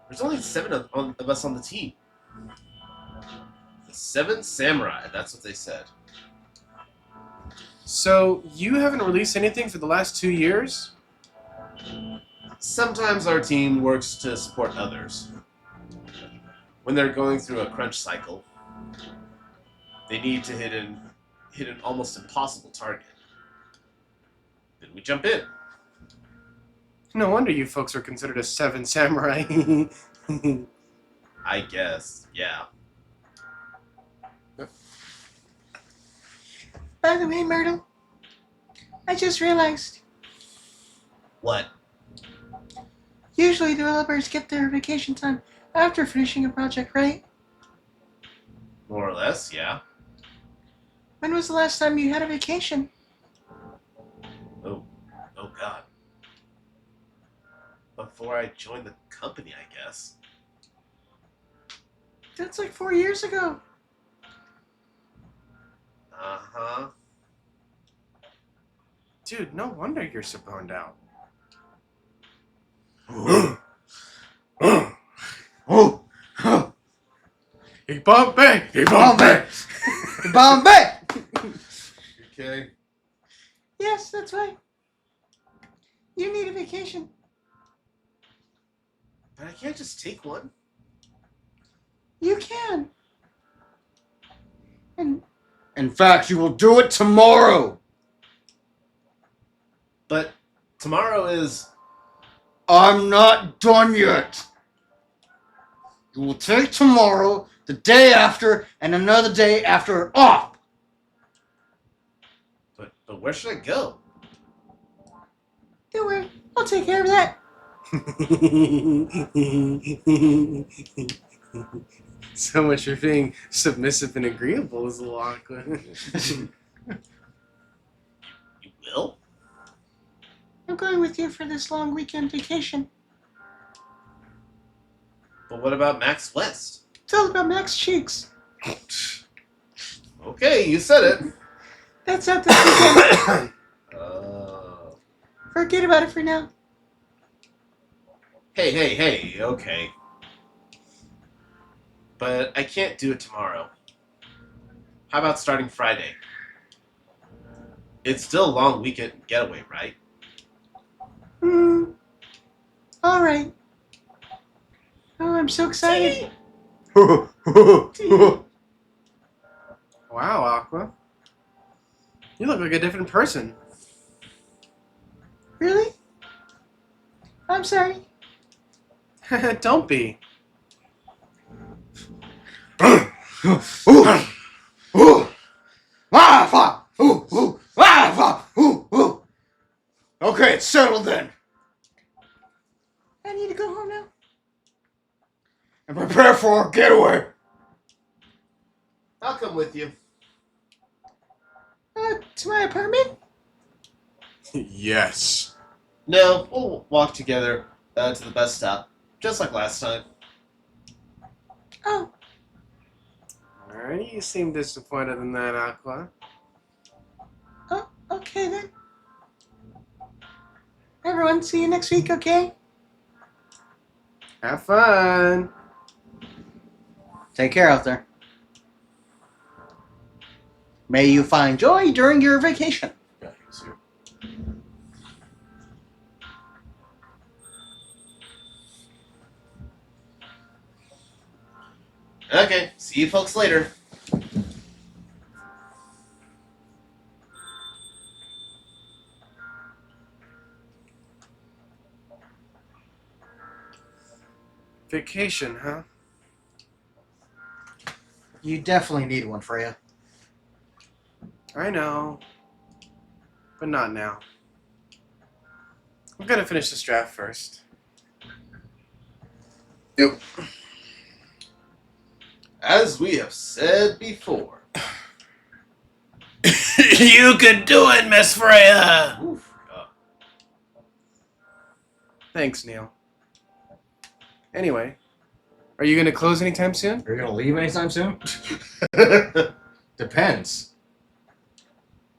Speaker 3: There's only 7 of us on the team. The 7 samurai, that's what they said.
Speaker 5: So, you haven't released anything for the last 2 years?
Speaker 3: Sometimes our team works to support others. When they're going through a crunch cycle, they need to hit an almost impossible target. Then we jump in.
Speaker 5: No wonder you folks are considered a 7 samurai.
Speaker 3: I guess, yeah.
Speaker 4: By the way, Myrtle, I just realized
Speaker 3: What?
Speaker 4: usually developers get their vacation time after finishing a project, right?
Speaker 3: More or less, yeah.
Speaker 4: When was the last time you had a vacation?
Speaker 3: Oh God. Before I joined the company, I guess.
Speaker 4: That's like 4 years ago.
Speaker 3: Uh-huh.
Speaker 5: Dude, no wonder you're so boned out. Bombay!
Speaker 2: Bombay! Bombay!
Speaker 3: Okay.
Speaker 4: Yes, that's right. You need a vacation.
Speaker 3: But I can't just take one.
Speaker 4: You can. And
Speaker 2: In fact, you will do it tomorrow.
Speaker 3: But tomorrow is...
Speaker 2: I'm not done yet. You will take tomorrow, the day after, and another day after off.
Speaker 3: But where should I go?
Speaker 4: don't worry, I'll take care of that.
Speaker 5: So much for being submissive and agreeable is a little awkward.
Speaker 3: You will?
Speaker 4: I'm going with you for this long weekend vacation.
Speaker 3: But what about Max West?
Speaker 4: It's all about Max Cheeks.
Speaker 3: Okay, you said it.
Speaker 4: That's out this weekend. Forget about it for now.
Speaker 3: Hey, okay. But I can't do it tomorrow. How about starting Friday? It's still a long weekend getaway, right?
Speaker 4: Alright. Oh, I'm so excited.
Speaker 5: Wow, Aqua. You look like a different person.
Speaker 4: Really? I'm sorry.
Speaker 5: Don't be.
Speaker 2: Okay, it's settled then.
Speaker 4: I need to go home now.
Speaker 2: And prepare for our getaway.
Speaker 3: I'll come with you.
Speaker 4: To my apartment?
Speaker 5: Yes.
Speaker 3: No, we'll walk together to the bus stop, just like last time.
Speaker 4: Oh,
Speaker 5: Alright, you seem disappointed in that, Aqua.
Speaker 4: okay then. Everyone, see you next week, okay?
Speaker 5: Have fun.
Speaker 2: Take care out there. May you find joy during your vacation.
Speaker 3: Yeah, he's here. Okay, see you folks later.
Speaker 5: Vacation, huh?
Speaker 2: You definitely need one, Freya.
Speaker 5: I know. But not now. I'm gonna finish this draft first.
Speaker 3: Yep. As we have said before.
Speaker 5: You can do it, Miss Freya!
Speaker 3: Oof.
Speaker 5: Thanks, Neil. Anyway, are you gonna close anytime soon?
Speaker 2: Are you gonna leave anytime soon? Depends.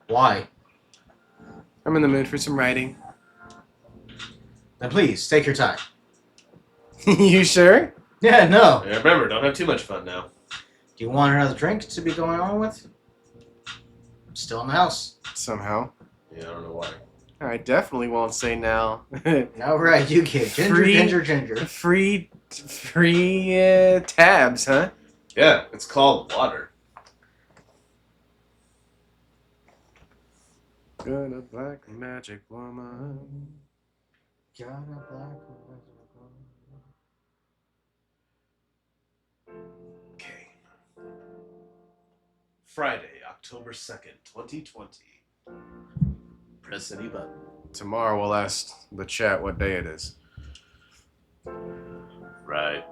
Speaker 2: Why?
Speaker 5: I'm in the mood for some writing.
Speaker 2: Then please, take your time.
Speaker 5: You sure?
Speaker 2: Yeah, no.
Speaker 3: Yeah, remember, don't have too much fun now.
Speaker 2: Do you want another drink to be going on with? I'm still in the house.
Speaker 5: Somehow.
Speaker 3: Yeah, I don't know why.
Speaker 5: I definitely won't say now.
Speaker 2: All right, you kid. Ginger,
Speaker 5: Free-
Speaker 2: ginger.
Speaker 5: free tabs, huh?
Speaker 3: Yeah, it's called water.
Speaker 5: Got a black magic woman.
Speaker 2: Got a black
Speaker 3: Okay. Friday, October 2nd, 2020. Press any button.
Speaker 5: Tomorrow we'll ask the chat what day it is.
Speaker 3: Right.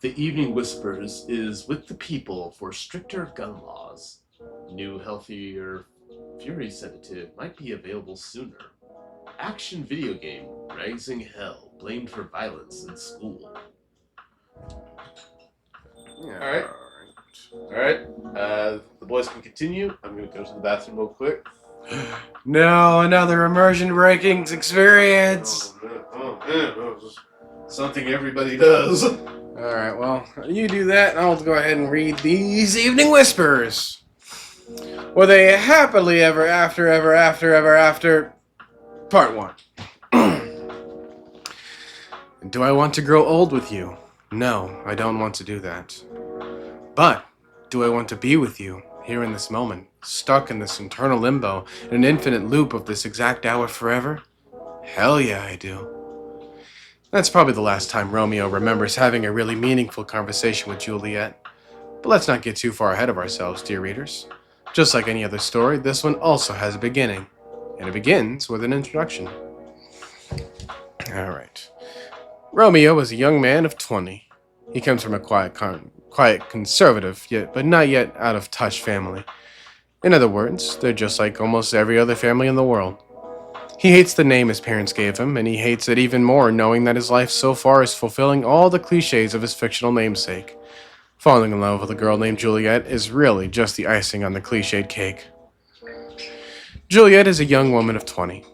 Speaker 3: The Evening Whispers is with the people for stricter gun laws. New, healthier Fury sedative might be available sooner. Action video game Raising Hell blamed for violence in school.
Speaker 5: Yeah.
Speaker 3: Alright, the boys can continue. I'm gonna go to the bathroom real quick.
Speaker 5: No, another immersion breaking experience.
Speaker 3: Oh man, something everybody does.
Speaker 5: Alright, well, you do that, and I'll go ahead and read these Evening Whispers. With a happily ever after, part 1. Do I want to grow old with you? No, I don't want to do that. But, do I want to be with you, here in this moment, stuck in this eternal limbo, in an infinite loop of this exact hour forever? Hell yeah, I do. That's probably the last time Romeo remembers having a really meaningful conversation with Juliet. But let's not get too far ahead of ourselves, dear readers. Just like any other story, this one also has a beginning. And it begins with an introduction. Alright. Romeo is a young man of 20. He comes from a quiet, conservative, but not yet out of touch family. In other words, they're just like almost every other family in the world. He hates the name his parents gave him, and he hates it even more knowing that his life so far is fulfilling all the cliches of his fictional namesake. Falling in love with a girl named Juliet is really just the icing on the cliched cake. Juliet is a young woman of 20.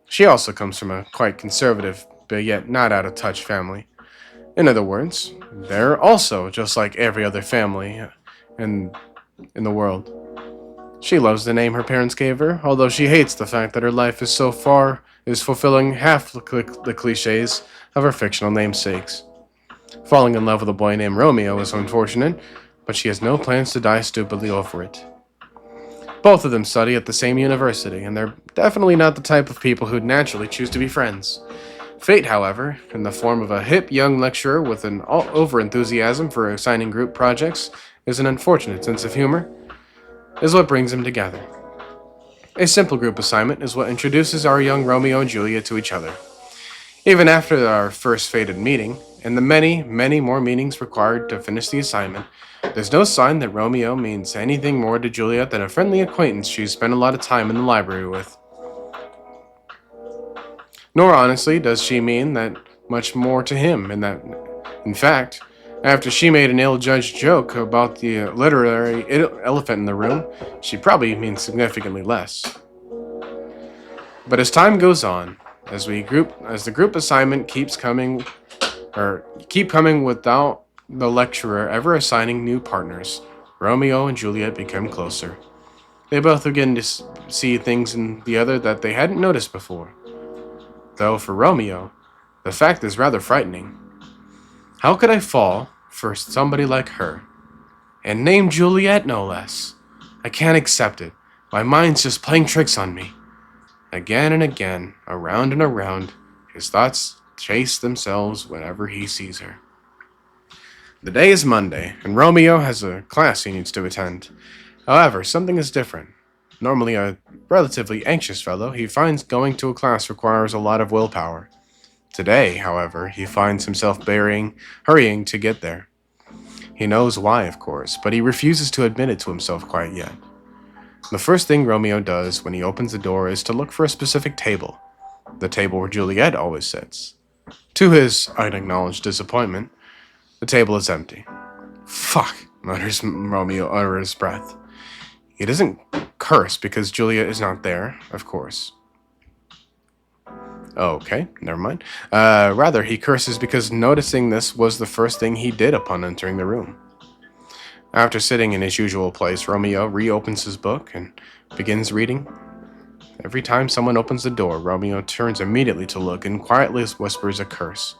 Speaker 5: She also comes from a quite conservative, but yet not out of touch family. In other words, they're also just like every other family in the world. She loves the name her parents gave her, although she hates the fact that her life is so far is fulfilling half the cliches of her fictional namesakes. Falling in love with a boy named Romeo is unfortunate, but she has no plans to die stupidly over it. Both of them study at the same university, and they're definitely not the type of people who'd naturally choose to be friends. Fate, however, in the form of a hip young lecturer with an over-enthusiasm for assigning group projects is an unfortunate sense of humor, is what brings them together. A simple group assignment is what introduces our young Romeo and Juliet to each other. Even after our first fated meeting, and the many, many more meetings required to finish the assignment, there's no sign that Romeo means anything more to Juliet than a friendly acquaintance she's spent a lot of time in the library with. Nor, honestly, does she mean that much more to him, in fact, after she made an ill-judged joke about the literary elephant in the room, she probably means significantly less. But as time goes on, as the group assignment keep coming without the lecturer ever assigning new partners, Romeo and Juliet become closer. They both begin to see things in the other that they hadn't noticed before. Though for Romeo, the fact is rather frightening. How could I fall for somebody like her? And named Juliet, no less. I can't accept it. My mind's just playing tricks on me. Again and again, around and around, his thoughts chase themselves whenever he sees her. The day is Monday, and Romeo has a class he needs to attend. However, something is different. Normally a relatively anxious fellow, he finds going to a class requires a lot of willpower. Today, however, he finds himself hurrying to get there. He knows why, of course, but he refuses to admit it to himself quite yet. The first thing Romeo does when he opens the door is to look for a specific table, the table where Juliet always sits. To his unacknowledged disappointment, the table is empty. Fuck, mutters Romeo under his breath. He doesn't curse because Juliet is not there, of course. Okay, never mind. Rather, he curses because noticing this was the first thing he did upon entering the room. After sitting in his usual place, Romeo reopens his book and begins reading. Every time someone opens the door, Romeo turns immediately to look and quietly whispers a curse.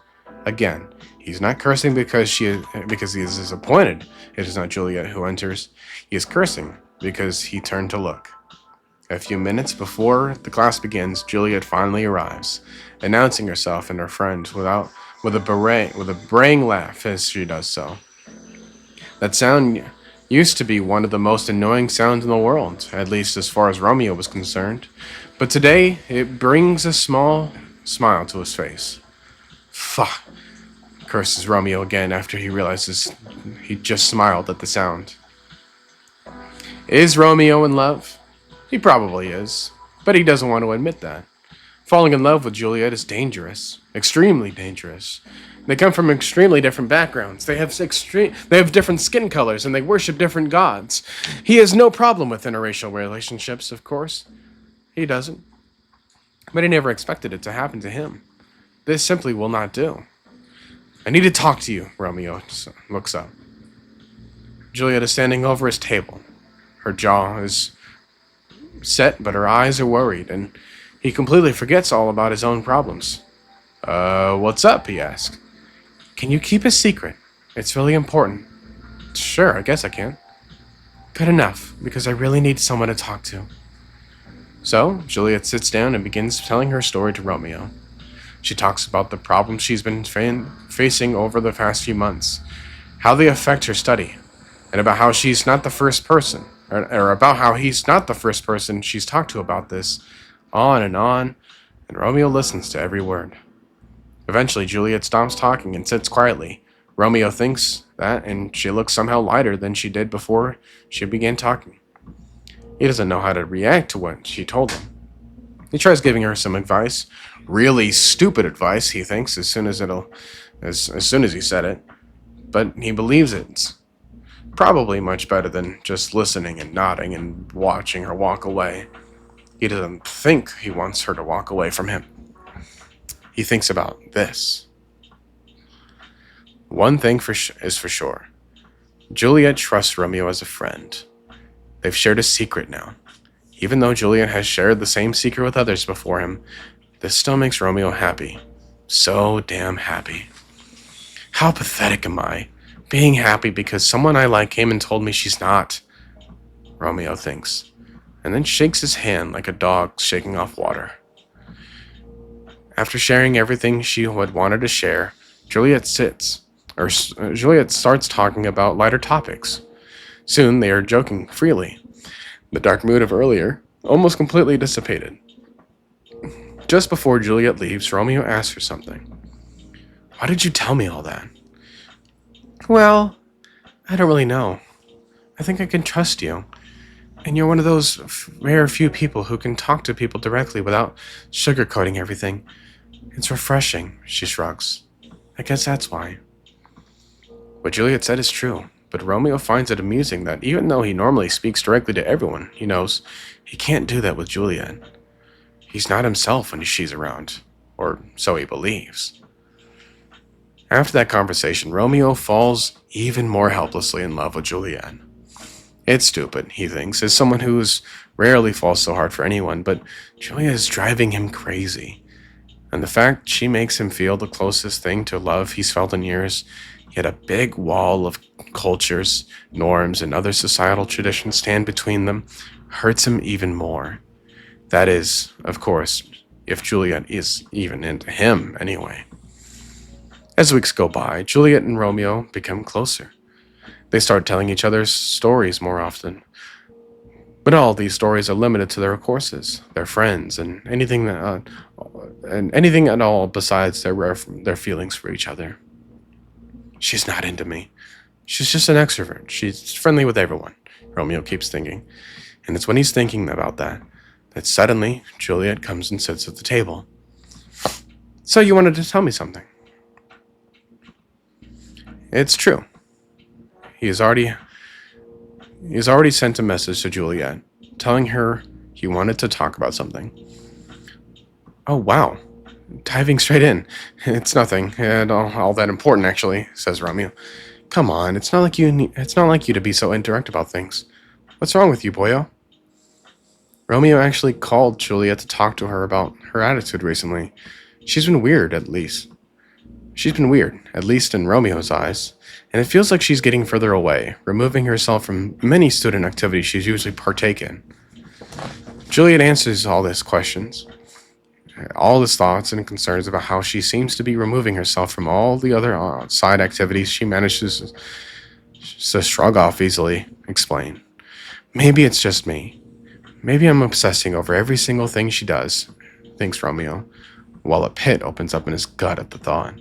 Speaker 5: Again, he's not cursing because he is disappointed it is not Juliet who enters. He is cursing because he turned to look. A few minutes before the class begins, Juliet finally arrives, announcing herself and her friend with a braying laugh as she does so. That sound used to be one of the most annoying sounds in the world, at least as far as Romeo was concerned, but today it brings a small smile to his face. Fuck, curses Romeo again after he realizes he just smiled at the sound. Is Romeo in love? He probably is, but he doesn't want to admit that. Falling in love with Juliet is dangerous, extremely dangerous. They come from extremely different backgrounds. They have different skin colors and they worship different gods. He has no problem with interracial relationships, of course. He doesn't. But he never expected it to happen to him. This simply will not do. I need to talk to you, Romeo looks up. Juliet is standing over his table. Her jaw is set, but her eyes are worried, and he completely forgets all about his own problems. What's up? He asks. Can you keep a secret? It's really important. Sure, I guess I can. Good enough, because I really need someone to talk to. So, Juliet sits down and begins telling her story to Romeo. She talks about the problems she's been facing over the past few months, how they affect her study, and about how she's not the first person, or about how he's not the first person she's talked to about this, on, and Romeo listens to every word. Eventually, Juliet stops talking and sits quietly. Romeo thinks that, and she looks somehow lighter than she did before she began talking. He doesn't know how to react to what she told him. He tries giving her some advice, really stupid advice, he thinks, as soon as he said it, but he believes it's probably much better than just listening and nodding and watching her walk away. He doesn't think he wants her to walk away from him. He thinks about this. One thing is for sure. Juliet trusts Romeo as a friend. They've shared a secret now. Even though Juliet has shared the same secret with others before him, this still makes Romeo happy. So damn happy. How pathetic am I, being happy because someone I like came and told me she's not, Romeo thinks, and then shakes his hand like a dog shaking off water. After sharing everything she had wanted to share, Juliet starts talking about lighter topics. Soon they are joking freely. The dark mood of earlier almost completely dissipated. Just before Juliet leaves, Romeo asks her something. Why did you tell me all that? Well, I don't really know. I think I can trust you. And you're one of those rare few people who can talk to people directly without sugarcoating everything. It's refreshing, she shrugs. I guess that's why. What Juliet said is true, but Romeo finds it amusing that even though he normally speaks directly to everyone he knows, he can't do that with Juliet. He's not himself when she's around, or so he believes. After that conversation, Romeo falls even more helplessly in love with Juliet. It's stupid, he thinks, as someone who rarely falls so hard for anyone, but Juliet is driving him crazy. And the fact she makes him feel the closest thing to love he's felt in years, yet a big wall of cultures, norms, and other societal traditions stand between them, hurts him even more. That is, of course, if Juliet is even into him anyway. As weeks go by, Juliet and Romeo become closer. They start telling each other stories more often. But all these stories are limited to their courses, their friends, and anything at all besides their feelings for each other. She's not into me. She's just an extrovert. She's friendly with everyone, Romeo keeps thinking. And it's when he's thinking about that suddenly Juliet comes and sits at the table. So you wanted to tell me something? It's true. He has already
Speaker 1: He's already sent a message to Juliet, telling her he wanted to talk about something. Oh, wow. Diving straight in. It's nothing, and all that important, actually, says Romeo. Come on, it's not like you to be so indirect about things. What's wrong with you, boyo? Romeo actually called Juliet to talk to her about her attitude recently. She's been weird, at least. She's been weird, at least in Romeo's eyes, and it feels like she's getting further away, removing herself from many student activities she's usually partake in. Juliet answers all these questions, all his thoughts and concerns about how she seems to be removing herself from all the other side activities she manages to shrug off easily. Explain. Maybe it's just me. Maybe I'm obsessing over every single thing she does, thinks Romeo, while a pit opens up in his gut at the thought.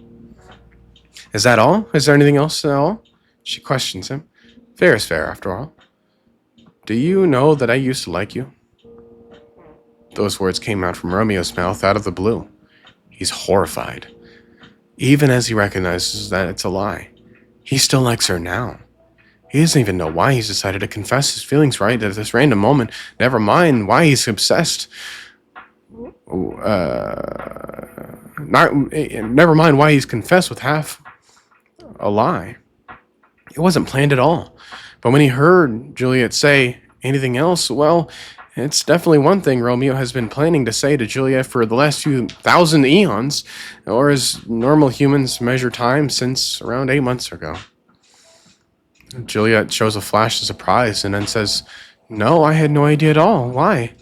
Speaker 1: Is that all? Is there anything else at all? She questions him. Fair is fair, after all. Do you know that I used to like you? Those words came out from Romeo's mouth out of the blue. He's horrified, even as he recognizes that it's a lie. He still likes her now. He doesn't even know why he's decided to confess his feelings right at this random moment. Never mind why he's obsessed. Never mind why he's confessed with half a lie. It wasn't planned at all. But when he heard Juliet say anything else, well, it's definitely one thing Romeo has been planning to say to Juliet for the last few thousand eons, or as normal humans measure time, since around 8 months ago. Juliet shows a flash of surprise and then says, No, I had no idea at all. Why?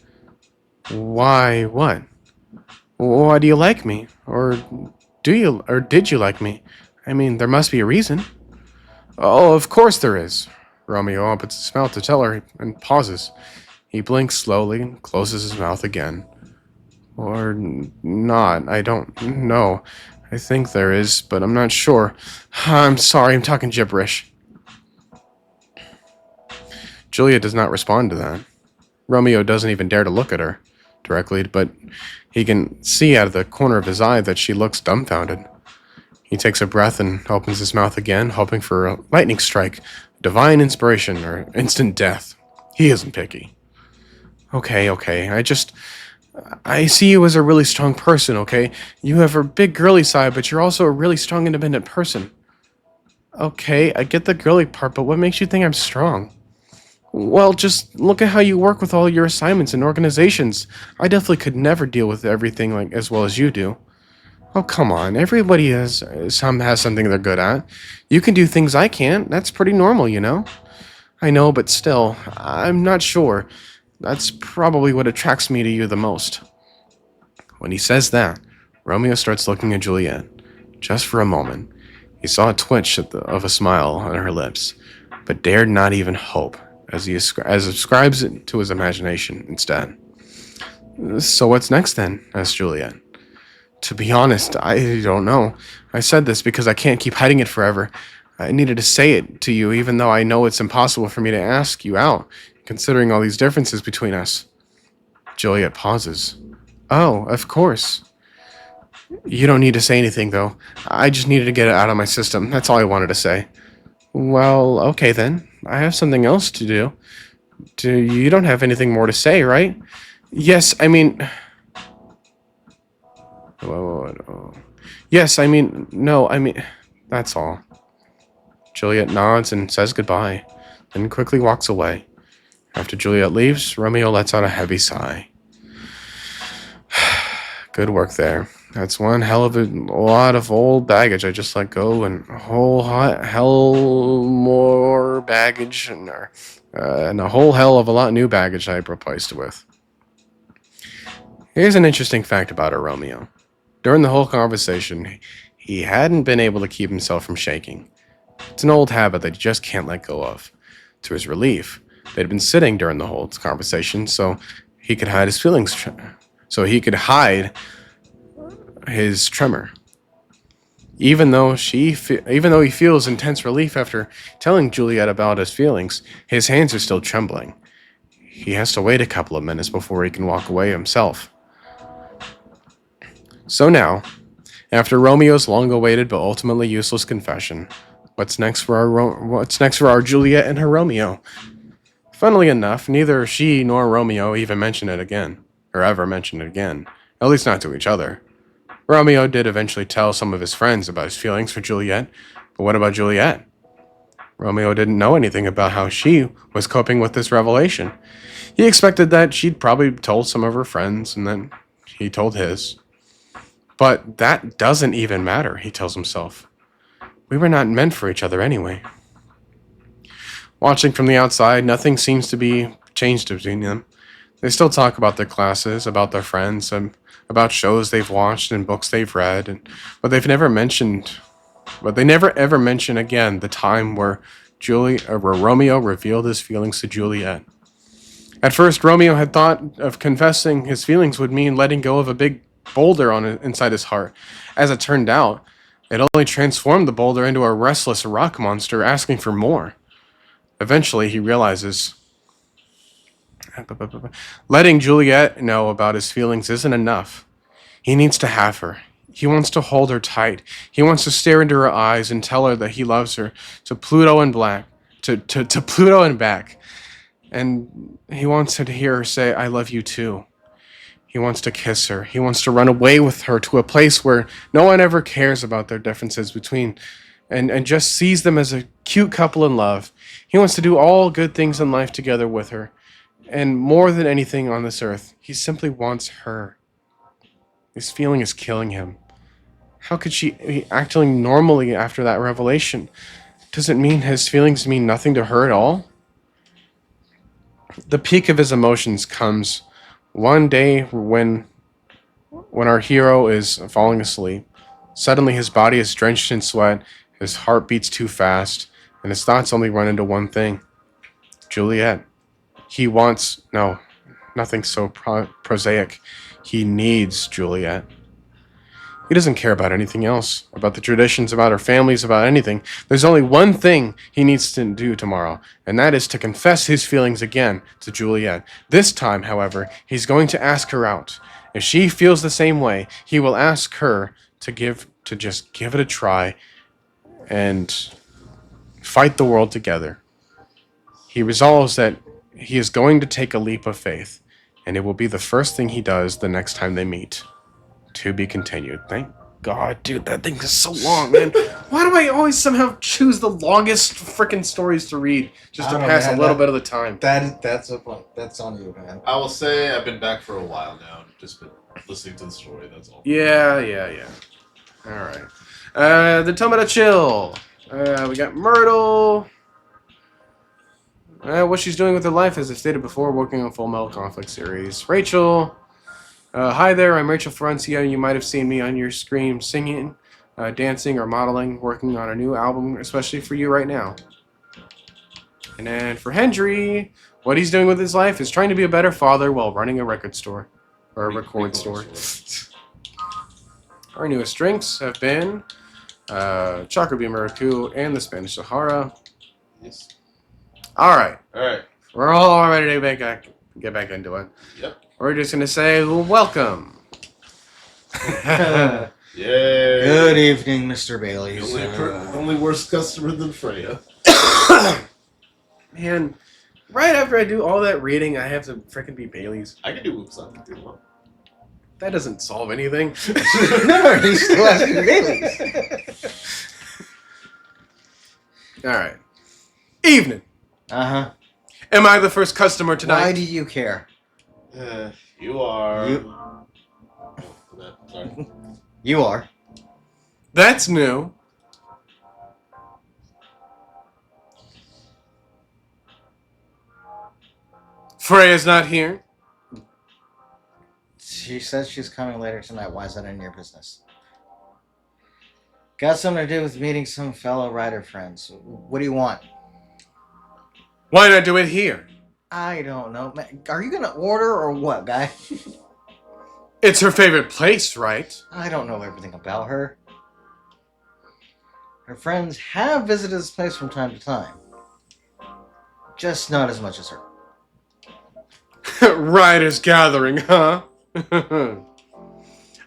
Speaker 1: Why what? Why do you like me? Or did you like me? I mean, there must be a reason. Oh, of course there is. Romeo opens his mouth to tell her and pauses. He blinks slowly and closes his mouth again. Or not, I don't know. I think there is, but I'm not sure. I'm sorry, I'm talking gibberish. Julia does not respond to that. Romeo doesn't even dare to look at her directly, but he can see out of the corner of his eye that she looks dumbfounded. He takes a breath and opens his mouth again, hoping for a lightning strike, divine inspiration, or instant death. He isn't picky. Okay, I see you as a really strong person, okay? You have a big girly side, but you're also a really strong, independent person. Okay, I get the girly part, but what makes you think I'm strong? Well, just look at how you work with all your assignments and organizations. I definitely could never deal with everything like as well as you do. Oh, come on. Everybody has something they're good at. You can do things I can't. That's pretty normal, you know? I know, but still, I'm not sure. That's probably what attracts me to you the most. When he says that, Romeo starts looking at Juliet. Just for a moment, he saw a twitch of a smile on her lips, but dared not even hope, as he ascribes it to his imagination instead. So what's next then? Asked Juliet. To be honest, I don't know. I said this because I can't keep hiding it forever. I needed to say it to you, even though I know it's impossible for me to ask you out, considering all these differences between us. Juliet pauses. Oh, of course. You don't need to say anything, though. I just needed to get it out of my system. That's all I wanted to say. Well, okay then. I have something else to do. You don't have anything more to say, right? Yes, I mean... Whoa. Yes, I mean... No, I mean... That's all. Juliet nods and says goodbye, then quickly walks away. After Juliet leaves, Romeo lets out a heavy sigh. Good work there. That's one hell of a lot of old baggage I just let go, and a whole hell more baggage, and a whole hell of a lot new baggage I replaced it with. Here's an interesting fact about our Romeo. During the whole conversation, he hadn't been able to keep himself from shaking. It's an old habit that he just can't let go of. To his relief, they'd been sitting during the whole conversation, so he could hide his feelings. His tremor. Even though he feels intense relief after telling Juliet about his feelings, his hands are still trembling. He has to wait a couple of minutes before he can walk away himself. So now, after Romeo's long-awaited but ultimately useless confession, what's next for our Juliet and her Romeo? Funnily enough, neither she nor Romeo even mention it again, or ever mention it again, at least not to each other. Romeo did eventually tell some of his friends about his feelings for Juliet, but what about Juliet? Romeo didn't know anything about how she was coping with this revelation. He expected that she'd probably told some of her friends, and then he told his. But that doesn't even matter, he tells himself. We were not meant for each other anyway. Watching from the outside, nothing seems to be changed between them. They still talk about their classes, about their friends, and about shows they've watched and books they've read, but they never ever mention again the time where Romeo revealed his feelings to Juliet. At first, Romeo had thought of confessing his feelings would mean letting go of a big boulder inside his heart. As it turned out, it only transformed the boulder into a restless rock monster asking for more. Eventually, he realizes letting Juliet know about his feelings isn't enough. He needs to have her. He wants to hold her tight. He wants to stare into her eyes and tell her that he loves her to Pluto and Pluto and back. And he wants her to hear her say, I love you too. He wants to kiss her. He wants to run away with her to a place where no one ever cares about their differences between and just sees them as a cute couple in love. He wants to do all good things in life together with her. And more than anything on this earth, he simply wants her. This feeling is killing him. How could she be acting normally after that revelation? Does it mean his feelings mean nothing to her at all? The peak of his emotions comes one day when our hero is falling asleep. Suddenly his body is drenched in sweat, his heart beats too fast, and his thoughts only run into one thing. Juliet. He wants, no, nothing so prosaic. He needs Juliet. He doesn't care about anything else, about the traditions, about our families, about anything. There's only one thing he needs to do tomorrow, and that is to confess his feelings again to Juliet. This time, however, he's going to ask her out. If she feels the same way, he will ask her to just give it a try and fight the world together. He resolves that he is going to take a leap of faith, and it will be the first thing he does the next time they meet. To be continued. Thank God, dude, that thing is so long, man. Why do I always somehow choose the longest freaking stories to read just to pass a little bit of the time?
Speaker 2: That's on you, man.
Speaker 3: I will say I've been back for a while now. Just been listening to the story, that's all.
Speaker 1: Yeah. Alright. The Tomato Chill. We got Myrtle. What she's doing with her life, as I stated before, working on Full Metal Conflict series. Rachel. Hi there, I'm Rachel Francia. You might have seen me on your screen singing, dancing, or modeling, working on a new album, especially for you right now. And then for Hendry, what he's doing with his life is trying to be a better father while running a record store. Or a record store. Our newest drinks have been Chakra Beamer 2 and the Spanish Sahara.
Speaker 3: Yes.
Speaker 1: Alright.
Speaker 3: Alright.
Speaker 1: We're all ready to get back into it.
Speaker 3: Yep.
Speaker 1: We're just going to say, welcome.
Speaker 3: Yay.
Speaker 2: Good evening, Mr. Bailey.
Speaker 3: Only worse customer than Freya.
Speaker 1: Man, right after I do all that reading, I have to frickin' be Bailey's.
Speaker 3: I can do Whoops on if you want.
Speaker 1: That doesn't solve anything.
Speaker 2: No, he still has to be Bailey's.
Speaker 1: Alright. Evening.
Speaker 2: Uh-huh.
Speaker 1: Am I the first customer tonight?
Speaker 2: Why do you care?
Speaker 3: You are. Sorry.
Speaker 2: You are.
Speaker 1: That's new. Freya's not here.
Speaker 2: She says she's coming later tonight. Why is that in your business? Got something to do with meeting some fellow writer friends. What do you want?
Speaker 1: Why not do it here?
Speaker 2: I don't know. Are you gonna order or what, guy?
Speaker 1: It's her favorite place, right?
Speaker 2: I don't know everything about her. Her friends have visited this place from time to time. Just not as much as her.
Speaker 1: Writers gathering, huh?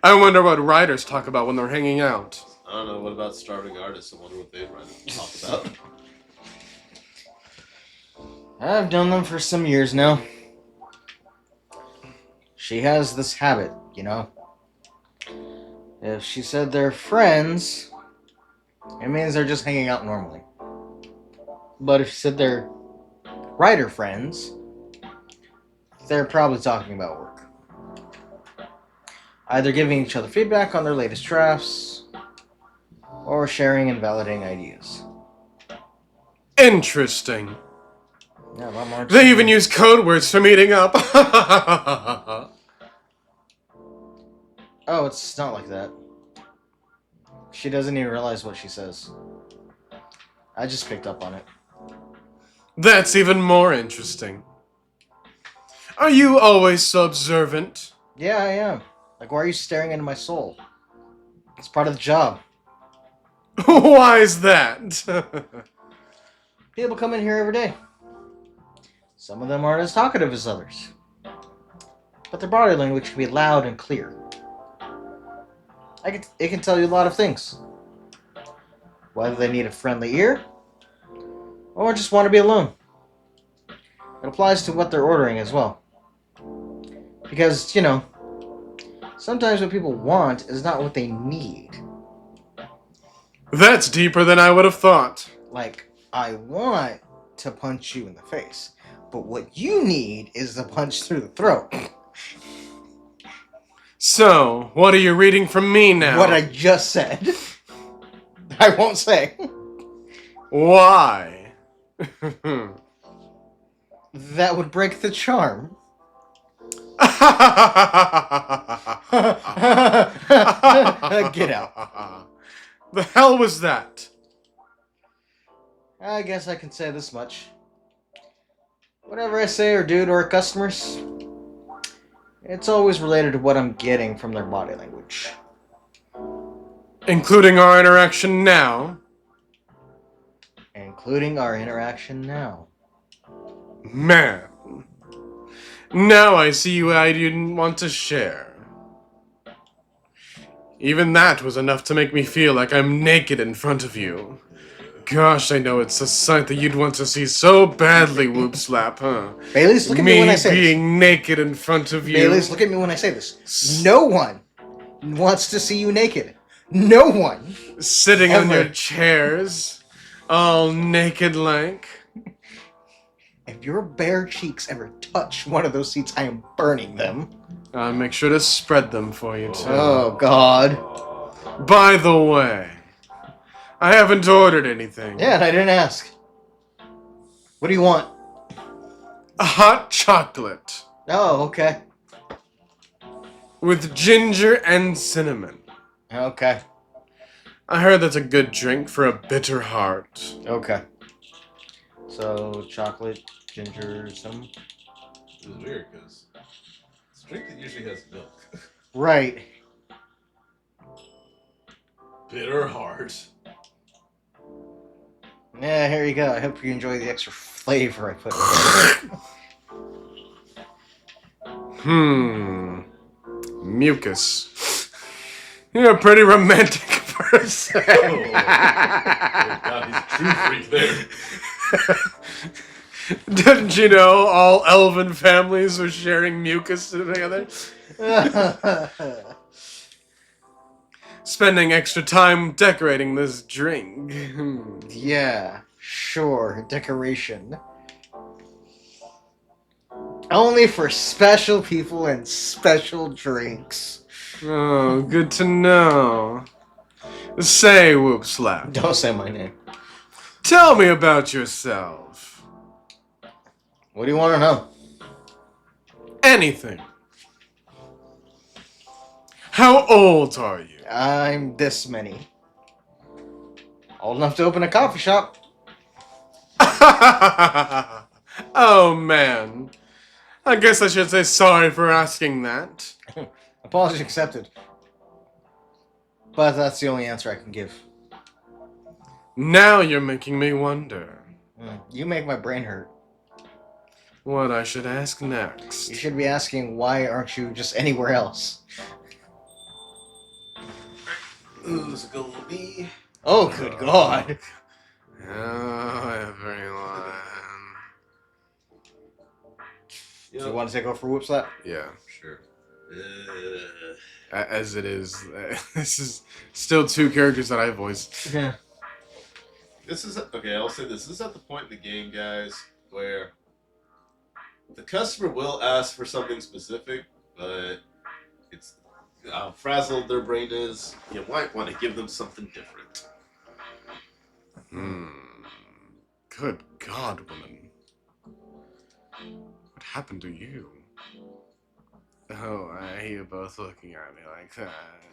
Speaker 1: I wonder what writers talk about when they're hanging out.
Speaker 3: I don't know. What about starving artists? I wonder what they'd talk about.
Speaker 2: I've known them for some years now. She has this habit, you know. If she said they're friends, it means they're just hanging out normally. But if she said they're writer friends, they're probably talking about work. Either giving each other feedback on their latest drafts, or sharing and validating ideas.
Speaker 1: Interesting.
Speaker 2: Yeah, a lot more.
Speaker 1: They even use code words for meeting up.
Speaker 2: Oh, it's not like that. She doesn't even realize what she says. I just picked up on it.
Speaker 1: That's even more interesting. Are you always so observant?
Speaker 2: Yeah, I am. Like, why are you staring into my soul? It's part of the job.
Speaker 1: Why is that?
Speaker 2: People come in here every day. Some of them aren't as talkative as others. But their body language can be loud and clear. It can tell you a lot of things. Whether they need a friendly ear, or just want to be alone. It applies to what they're ordering as well. Because, you know, sometimes what people want is not what they need.
Speaker 1: That's deeper than I would have thought.
Speaker 2: Like, I want to punch you in the face, but what you need is the punch through the throat.
Speaker 1: So, what are you reading from me now?
Speaker 2: What I just said. I won't say.
Speaker 1: Why?
Speaker 2: That would break the charm. Get out.
Speaker 1: The hell was that?
Speaker 2: I guess I can say this much. Whatever I say or do to our customers, it's always related to what I'm getting from their body language.
Speaker 1: Including our interaction now?
Speaker 2: Including our interaction now.
Speaker 1: Man. Now I see why I didn't want to share. Even that was enough to make me feel like I'm naked in front of you. Gosh, I know it's a sight that you'd want to see so badly, Whoop Slap, huh?
Speaker 2: Bailey's, look at me when I say this.
Speaker 1: being naked in front of you.
Speaker 2: Bailey's, look at me when I say this. No one wants to see you naked. No one.
Speaker 1: Sitting on
Speaker 2: Ever.
Speaker 1: your chairs, all naked like.
Speaker 2: If your bare cheeks ever touch one of those seats, I am burning them.
Speaker 1: I'll make sure to spread them for you, too.
Speaker 2: Oh, God.
Speaker 1: By the way, I haven't ordered anything.
Speaker 2: Yeah, and I didn't ask. What do you want?
Speaker 1: A hot chocolate
Speaker 2: Oh, okay.
Speaker 1: with ginger and cinnamon.
Speaker 2: Okay.
Speaker 1: I heard that's a good drink for a bitter heart.
Speaker 2: Okay. So, chocolate, ginger, some.
Speaker 3: It's weird because it's a drink that usually has milk.
Speaker 2: Right.
Speaker 3: Bitter heart.
Speaker 2: Yeah, here you go. I hope you enjoy the extra flavor I put in
Speaker 1: Mucus. You're a pretty romantic person.
Speaker 3: Oh God, he's a true freak there.
Speaker 1: Didn't you know all elven families were sharing mucus together? Spending extra time decorating this drink.
Speaker 2: Yeah, sure. Decoration. Only for special people and special drinks.
Speaker 1: Oh, good to know. Say, Whoop Slap.
Speaker 2: Don't say my name.
Speaker 1: Tell me about yourself.
Speaker 2: What do you want to know?
Speaker 1: Anything. How old are you?
Speaker 2: I'm this many. Old enough to open a coffee shop.
Speaker 1: Oh, man. I guess I should say sorry for asking that.
Speaker 2: Apology accepted. But that's the only answer I can give.
Speaker 1: Now you're making me wonder
Speaker 2: You make my brain hurt.
Speaker 1: what I should ask
Speaker 2: You
Speaker 1: next.
Speaker 2: should be asking, why aren't you just anywhere else?
Speaker 3: Who's gonna be?
Speaker 2: Oh, good God.
Speaker 1: Oh, everyone.
Speaker 2: Do you want to take over for Whoop Slap?
Speaker 1: Yeah.
Speaker 3: Sure.
Speaker 1: As it is. This is still two characters that I voiced.
Speaker 2: Yeah.
Speaker 3: This is okay. I'll say this is at the point in the game, guys, where the customer will ask for something specific, but it's how frazzled their brain is. You might want to give them something different.
Speaker 1: Good God, woman. What happened to you? Oh, I hear you both looking at me like that.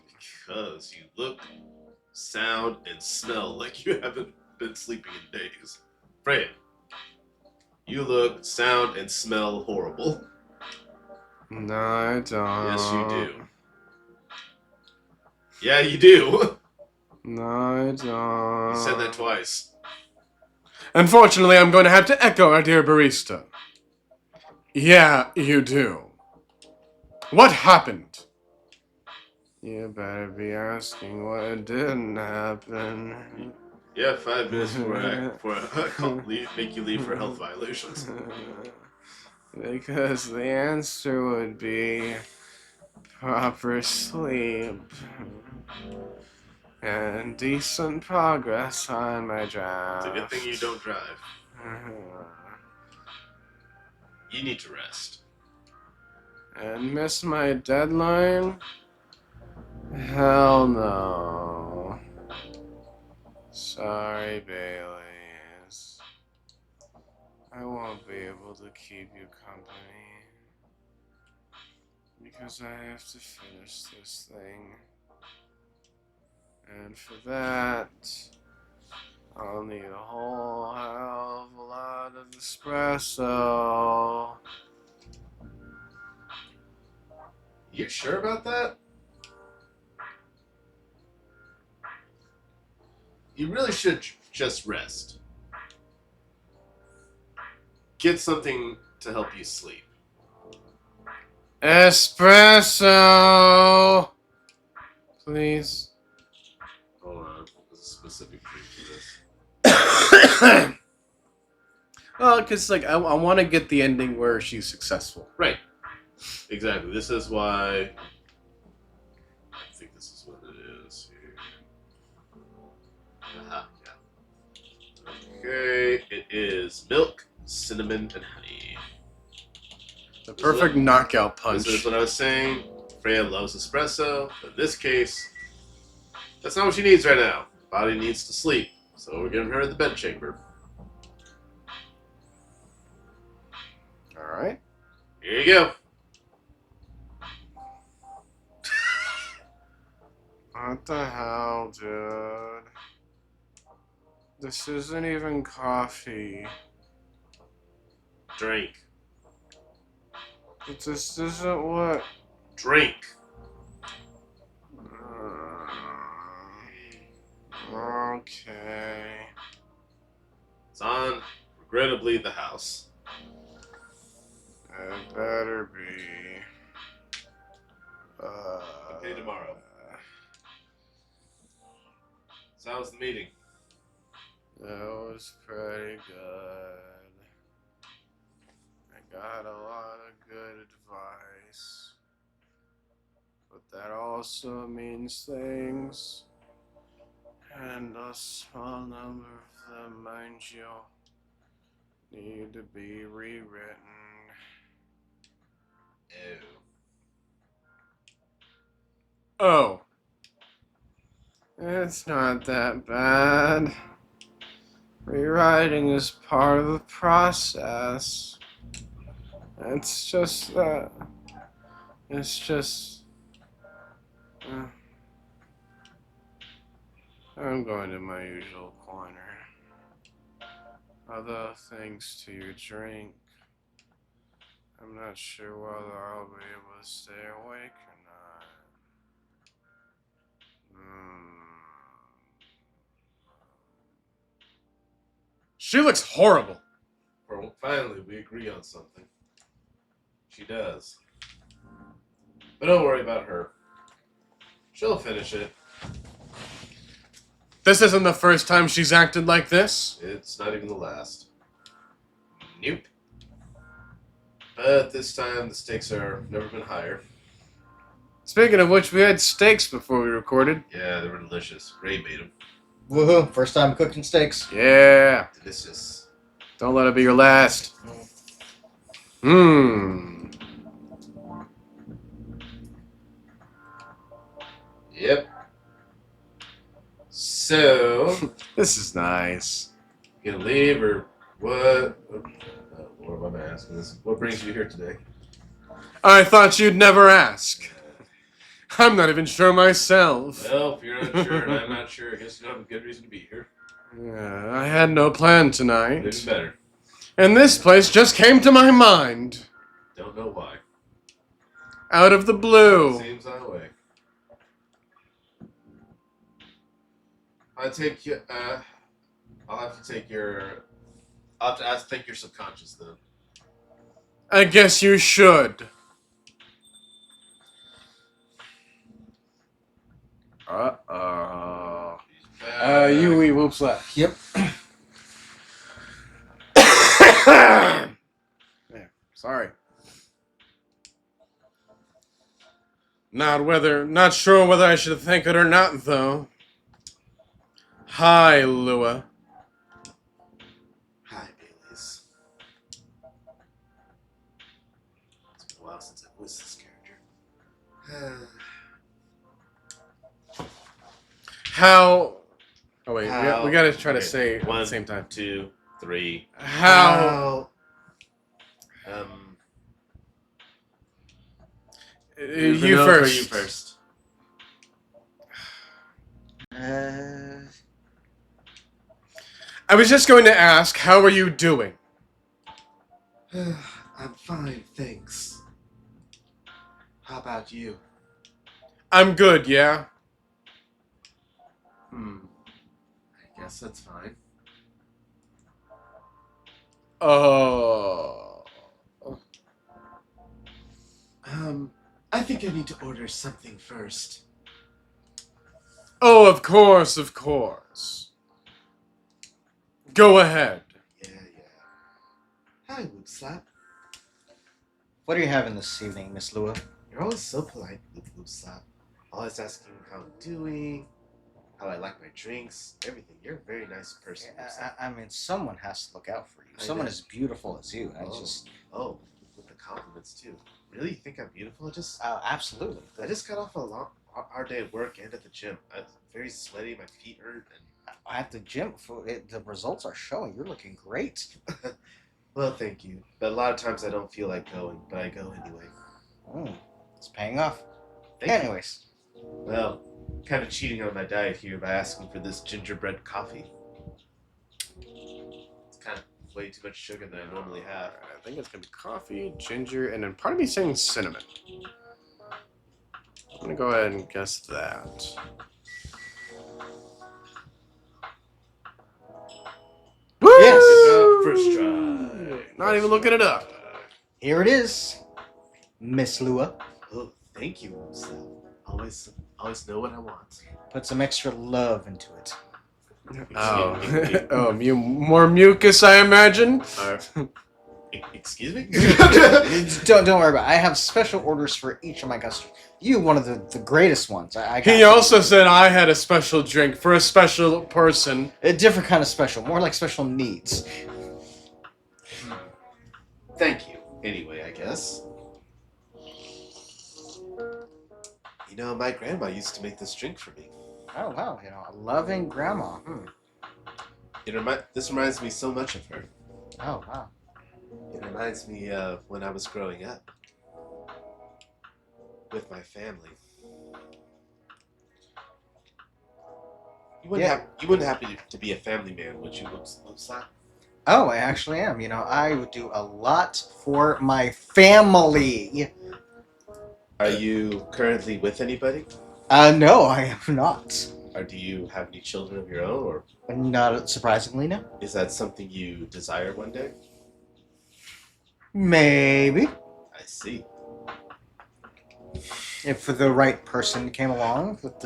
Speaker 3: Because you look, sound, and smell like you haven't been sleeping in days. Freya, you look, sound, and smell horrible.
Speaker 1: No, I don't.
Speaker 3: Yes, you do. Yeah, you do.
Speaker 1: No, I don't.
Speaker 3: You said that twice.
Speaker 1: Unfortunately, I'm going to have to echo our dear barista. Yeah, you do. What happened? You better be asking what didn't happen.
Speaker 3: You have 5 minutes make you leave for health violations.
Speaker 1: Because the answer would be proper sleep and decent progress on my job.
Speaker 3: It's a good thing you don't drive. You need to rest.
Speaker 1: And miss my deadline? Hell no. Sorry, Baileys. I won't be able to keep you company. Because I have to finish this thing. And for that, I'll need a whole hell of a lot of espresso.
Speaker 3: You sure about that? You really should just rest. Get something to help you sleep.
Speaker 1: Espresso! Please.
Speaker 3: Hold on. There's a specific drink for this.
Speaker 1: Well, because like I want to get the ending where she's successful.
Speaker 3: Right. Exactly. This is why. I think this is what it is here. Aha, yeah. Okay, it is milk, cinnamon, and honey.
Speaker 1: The perfect knockout punch.
Speaker 3: This is what I was saying. Freya loves espresso, but in this case, that's not what she needs right now. Body needs to sleep, so we're giving her the bedchamber.
Speaker 1: All right.
Speaker 3: Here you go.
Speaker 1: What the hell, dude? This isn't even coffee.
Speaker 3: Drink.
Speaker 1: This isn't what.
Speaker 3: Drink.
Speaker 1: Okay.
Speaker 3: It's on, regrettably, the house.
Speaker 1: It better be.
Speaker 3: Okay, tomorrow. So how was the meeting?
Speaker 1: That was pretty good. I got a lot of good advice. But that also means things. And a small number of them, mind you, need to be rewritten.
Speaker 3: Ew.
Speaker 1: Oh. It's not that bad. Rewriting is part of the process. It's just that. It's just. I'm going to my usual corner. Although, thanks to your drink, I'm not sure whether I'll be able to stay awake or not. She looks horrible.
Speaker 3: Or finally, we agree on something. She does. But don't worry about her. She'll finish it.
Speaker 1: This isn't the first time she's acted like this.
Speaker 3: It's not even the last. Nope. But this time the stakes are never been higher.
Speaker 5: Speaking of which, we had steaks before we recorded.
Speaker 3: Yeah, they were delicious. Ray made them.
Speaker 2: Woohoo! First time cooking steaks.
Speaker 5: Yeah.
Speaker 3: Delicious.
Speaker 5: Don't let it be your last. Mmm.
Speaker 3: Yep. So,
Speaker 5: This is nice.
Speaker 3: you gonna leave or what? What am I asking this? What brings you here today?
Speaker 5: I thought you'd never ask. I'm not even sure myself.
Speaker 3: Well, if you're not sure and I'm not sure, I guess you don't have a good reason to be here.
Speaker 5: Yeah, I had no plan
Speaker 3: Even
Speaker 5: tonight.
Speaker 3: better.
Speaker 5: And this place just came to my mind.
Speaker 3: Don't know why.
Speaker 5: Out of the blue.
Speaker 3: Seems that way. I'll take you. I'll have to take your. I'll have to think your subconscious then.
Speaker 5: I guess you should. Uh-oh. Yui whoops left.
Speaker 2: Yep.
Speaker 5: Yeah, sorry. Not sure whether I should thank it or not, though. Hi, Lua.
Speaker 3: Hi, Baileys. It's been a while since I voiced this character.
Speaker 5: How? Oh wait,
Speaker 3: How-
Speaker 5: we gotta try to
Speaker 3: okay,
Speaker 5: say it at the
Speaker 3: one,
Speaker 5: same time.
Speaker 3: 2, 3.
Speaker 5: How? You
Speaker 3: Vanilla,
Speaker 5: first.
Speaker 3: You first.
Speaker 5: I was just going to ask, how are you doing?
Speaker 3: I'm fine, thanks. How about you?
Speaker 5: I'm good, yeah.
Speaker 3: I guess that's fine.
Speaker 5: Oh.
Speaker 3: I think I need to order something first.
Speaker 5: Oh, of course, of course. Go ahead.
Speaker 3: Yeah. Hi, Whoop Slap.
Speaker 2: What are you having this evening, Miss Lua?
Speaker 3: You're always so polite, Whoop Slap. Always asking how I'm doing, how I like my drinks, everything. You're a very nice person. Whoop Slap.
Speaker 2: I mean, someone has to look out for you.
Speaker 3: I
Speaker 2: Someone
Speaker 3: know.
Speaker 2: as beautiful as you.
Speaker 3: Oh, with the compliments too. Really, you think I'm beautiful?
Speaker 2: Absolutely.
Speaker 3: I just got off a long, hard day at work and at the gym. I'm very sweaty. My feet hurt.
Speaker 2: At the gym, the results are showing. You're looking great.
Speaker 3: Well, thank you. But a lot of times I don't feel like going, but I go anyway.
Speaker 2: It's paying off.
Speaker 3: Thank you.
Speaker 2: Anyways,
Speaker 3: Well, kind of cheating on my diet here by asking for this gingerbread coffee. It's kind of way too much sugar than I normally have.
Speaker 5: I think it's gonna be coffee, ginger, and then part of me saying cinnamon. I'm gonna go ahead and guess that. Woo!
Speaker 2: Yes.
Speaker 3: Good job, first try.
Speaker 5: Not even looking it up.
Speaker 2: here it is, Miss Lua.
Speaker 3: Oh, thank you, Sal. Always know what I want.
Speaker 2: Put some extra love into it.
Speaker 5: Oh, oh, more mucus, I imagine.
Speaker 3: Excuse me?
Speaker 2: don't worry about it. I have special orders for each of my customers. You, one of the greatest ones. I got
Speaker 5: He also said I had a special drink for a special person.
Speaker 2: a different kind of special, more like special needs.
Speaker 3: Thank you. Anyway, I guess. You know, my grandma used to make this drink for me.
Speaker 2: Oh wow, a loving grandma.
Speaker 3: This reminds me so much of her.
Speaker 2: Oh wow.
Speaker 3: It reminds me of when I was growing up with my family. You wouldn't happy to be a family man, would you, Slap?
Speaker 2: Oh, I actually am. I would do a lot for my family.
Speaker 3: Are you currently with anybody?
Speaker 2: No, I am not.
Speaker 3: Or do you have any children of your own? Or
Speaker 2: Not surprisingly, no.
Speaker 3: is that something you desire one day?
Speaker 2: Maybe.
Speaker 3: I see.
Speaker 2: If the right person came along with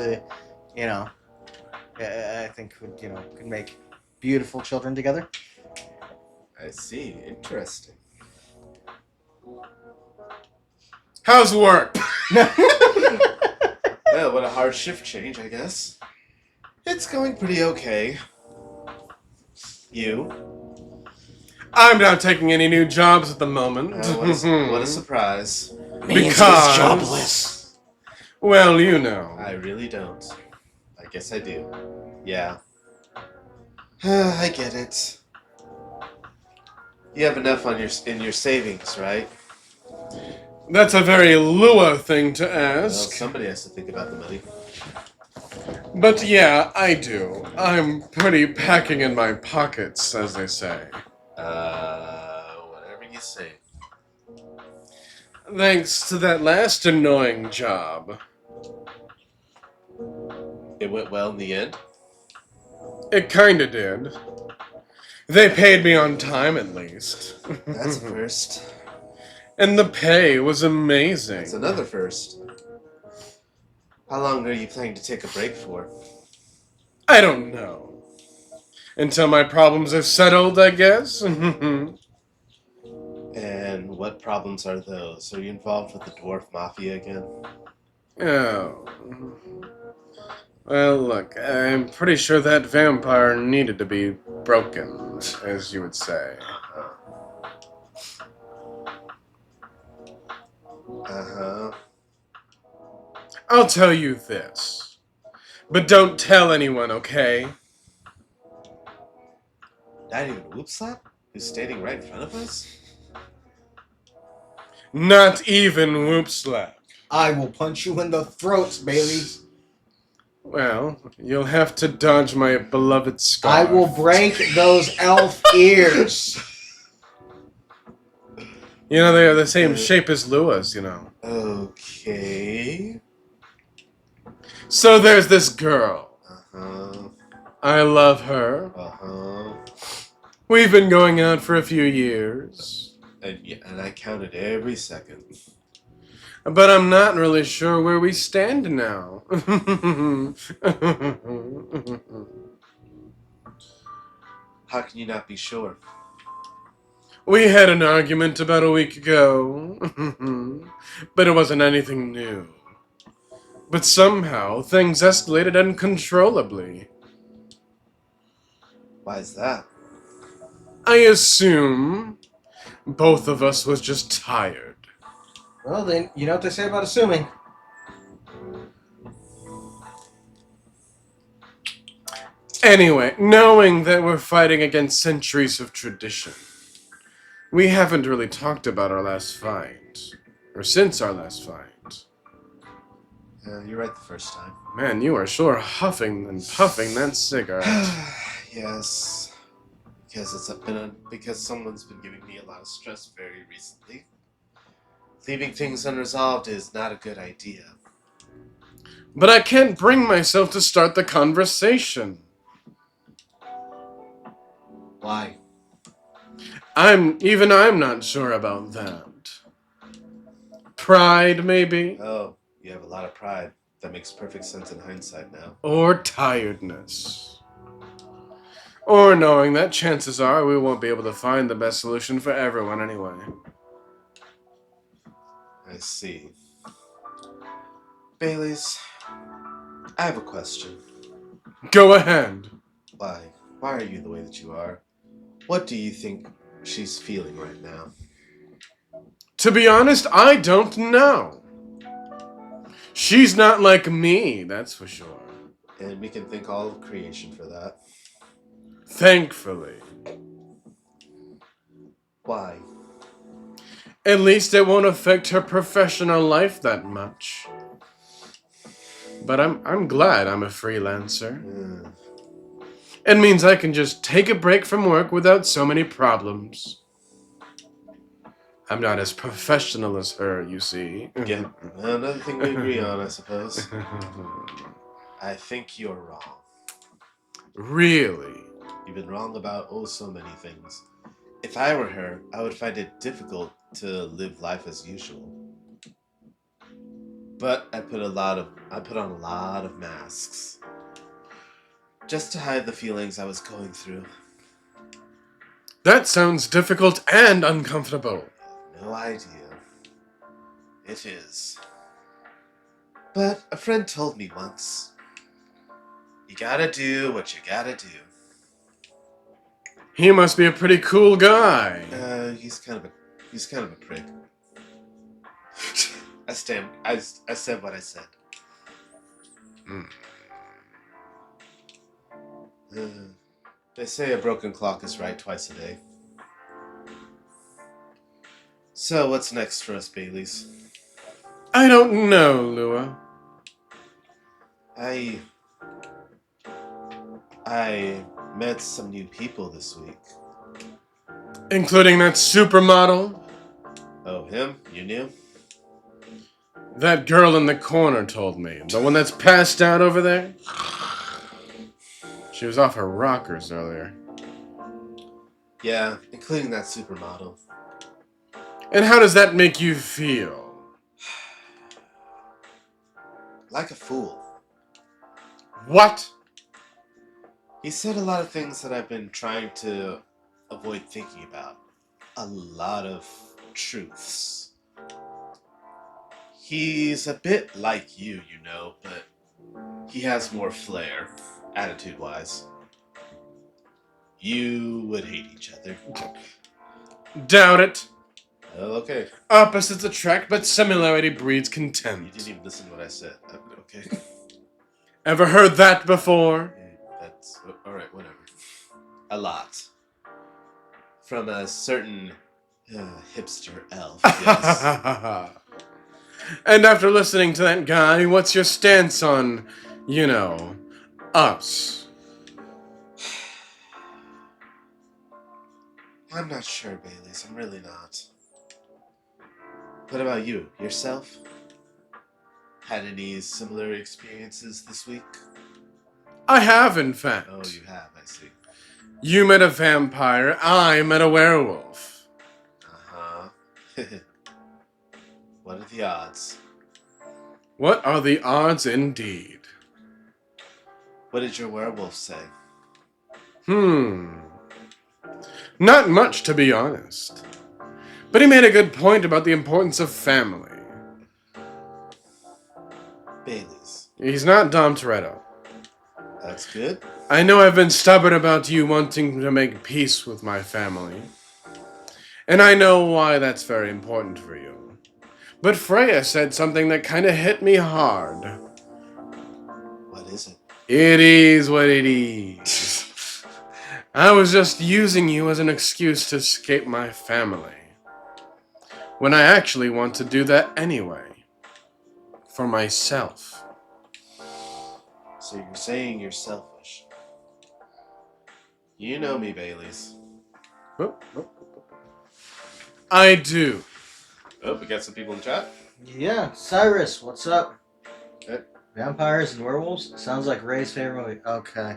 Speaker 2: I think could make beautiful children together.
Speaker 3: I see. Interesting.
Speaker 1: How's work?
Speaker 3: Yeah, what a hard shift change, I guess. It's going pretty okay. You?
Speaker 1: I'm not taking any new jobs at the moment.
Speaker 3: What a surprise.
Speaker 6: Means
Speaker 1: Because-
Speaker 6: he's jobless.
Speaker 1: Well, you know.
Speaker 3: I really don't. I guess I do. Yeah. I get it. You have enough in your savings, right?
Speaker 1: That's a very Lua thing to
Speaker 3: Well,
Speaker 1: ask.
Speaker 3: somebody has to think about the money.
Speaker 1: But yeah, I do. I'm pretty packing in my pockets, as they say.
Speaker 3: Whatever you say.
Speaker 1: Thanks to that last annoying job.
Speaker 3: It went well in the end.
Speaker 1: It kinda did. They paid me on time, at least.
Speaker 3: That's a first.
Speaker 1: And the pay was amazing.
Speaker 3: That's another first. How long are you planning to take a break for?
Speaker 1: I don't know. Until my problems are settled, I guess.
Speaker 3: And what problems are those? Are you involved with the dwarf mafia again?
Speaker 1: Oh. Well, look, I'm pretty sure that vampire needed to be broken, as you would say.
Speaker 3: Uh-huh.
Speaker 1: I'll tell you this. But don't tell anyone, okay?
Speaker 3: Not even Whoopslap? Who's standing right in front of us?
Speaker 1: Not even Whoopslap.
Speaker 2: I will punch you in the throat, Bailey.
Speaker 1: Well, you'll have to dodge my beloved scarf.
Speaker 2: I will break those elf ears.
Speaker 1: You know, they are the same shape as Lua's, you know.
Speaker 3: Okay.
Speaker 1: So there's this girl.
Speaker 3: Uh-huh.
Speaker 1: I love her.
Speaker 3: Uh-huh.
Speaker 1: We've been going out for a few years.
Speaker 3: And I counted every second.
Speaker 1: But I'm not really sure where we stand now.
Speaker 3: How can you not be sure?
Speaker 1: We had an argument about a week ago. But it wasn't anything new. But somehow, things escalated uncontrollably.
Speaker 3: Why is that?
Speaker 1: I assume both of us was just tired.
Speaker 2: Well, then, you know what they say about assuming.
Speaker 1: Anyway, knowing that we're fighting against centuries of tradition, we haven't really talked about our last fight. Or since our last fight.
Speaker 3: You're right the first time.
Speaker 1: Man, you are sure huffing and puffing that cigarette.
Speaker 3: Yes. Because someone's been giving me a lot of stress very recently. Leaving things unresolved is not a good idea.
Speaker 1: But I can't bring myself to start the conversation.
Speaker 3: Why?
Speaker 1: I'm not sure about that. Pride, maybe?
Speaker 3: Oh, you have a lot of pride. That makes perfect sense in hindsight now.
Speaker 1: Or tiredness. Or knowing that chances are we won't be able to find the best solution for everyone anyway.
Speaker 3: I see. Baileys, I have a question.
Speaker 1: Go ahead.
Speaker 3: Why? Why are you the way that you are? What do you think she's feeling right now?
Speaker 1: To be honest, I don't know. She's not like me, that's for sure.
Speaker 3: And we can thank all of creation for that.
Speaker 1: Thankfully.
Speaker 3: Why?
Speaker 1: At least it won't affect her professional life that much. But I'm glad I'm a freelancer.
Speaker 3: Hmm.
Speaker 1: It means I can just take a break from work without so many problems. I'm not as professional as her, you see.
Speaker 3: Yeah, another thing we agree on, I suppose. I think you're wrong.
Speaker 1: Really?
Speaker 3: You've been wrong about oh so many things. If I were her, I would find it difficult to live life as usual. But I put on a lot of masks. Just to hide the feelings I was going through.
Speaker 1: That sounds difficult and uncomfortable.
Speaker 3: No idea.
Speaker 7: it is. But a friend told me once, you gotta do what you gotta do.
Speaker 1: He must be a pretty cool guy.
Speaker 7: He's kind of a prick. I said what I said.
Speaker 1: Hmm.
Speaker 7: They say a broken clock is right twice a day. So what's next for us, Baileys?
Speaker 1: I don't know, Lua.
Speaker 7: I met some new people this week.
Speaker 1: Including that supermodel.
Speaker 7: Oh, him? You knew?
Speaker 1: That girl in the corner told me. The one that's passed out over there. She was off her rockers earlier.
Speaker 7: Yeah, including that supermodel.
Speaker 1: And how does that make you feel?
Speaker 7: Like a fool.
Speaker 1: What?
Speaker 7: He said a lot of things that I've been trying to avoid thinking about. A lot of truths. He's a bit like you know, but he has more flair, attitude-wise. You would hate each other.
Speaker 1: Doubt it.
Speaker 7: Well, okay.
Speaker 1: Opposites attract, but similarity breeds
Speaker 7: You
Speaker 1: contempt.
Speaker 7: didn't even listen to what I said. Okay.
Speaker 1: Ever heard that before?
Speaker 7: That's... Alright, whatever. A lot. From a certain hipster elf, yes.
Speaker 1: And after listening to that guy, what's your stance on, us?
Speaker 7: I'm not sure, Baileys. I'm really not. What about you? Yourself? Had any similar experiences this week?
Speaker 1: I have, in fact.
Speaker 7: Oh, you have, I see.
Speaker 1: You met a vampire, I met a werewolf.
Speaker 7: Uh-huh. What are the odds?
Speaker 1: What are the odds indeed?
Speaker 7: What did your werewolf say?
Speaker 1: Not much, to be honest. But he made a good point about the importance of family.
Speaker 7: Baileys.
Speaker 1: He's not Dom Toretto.
Speaker 7: That's good.
Speaker 1: I know I've been stubborn about you wanting to make peace with my family. And I know why that's very important for you. But Freya said something that kinda hit me hard.
Speaker 7: What is it?
Speaker 1: It is what it is. I was just using you as an excuse to escape my family. When I actually want to do that anyway. For myself.
Speaker 7: So you're saying you're selfish. You know me, Baileys.
Speaker 1: I do.
Speaker 3: Oh, we got some people in the chat.
Speaker 2: Yeah, Cyrus, what's up?
Speaker 3: Okay.
Speaker 2: Vampires and werewolves? Sounds like Ray's favorite movie. Okay.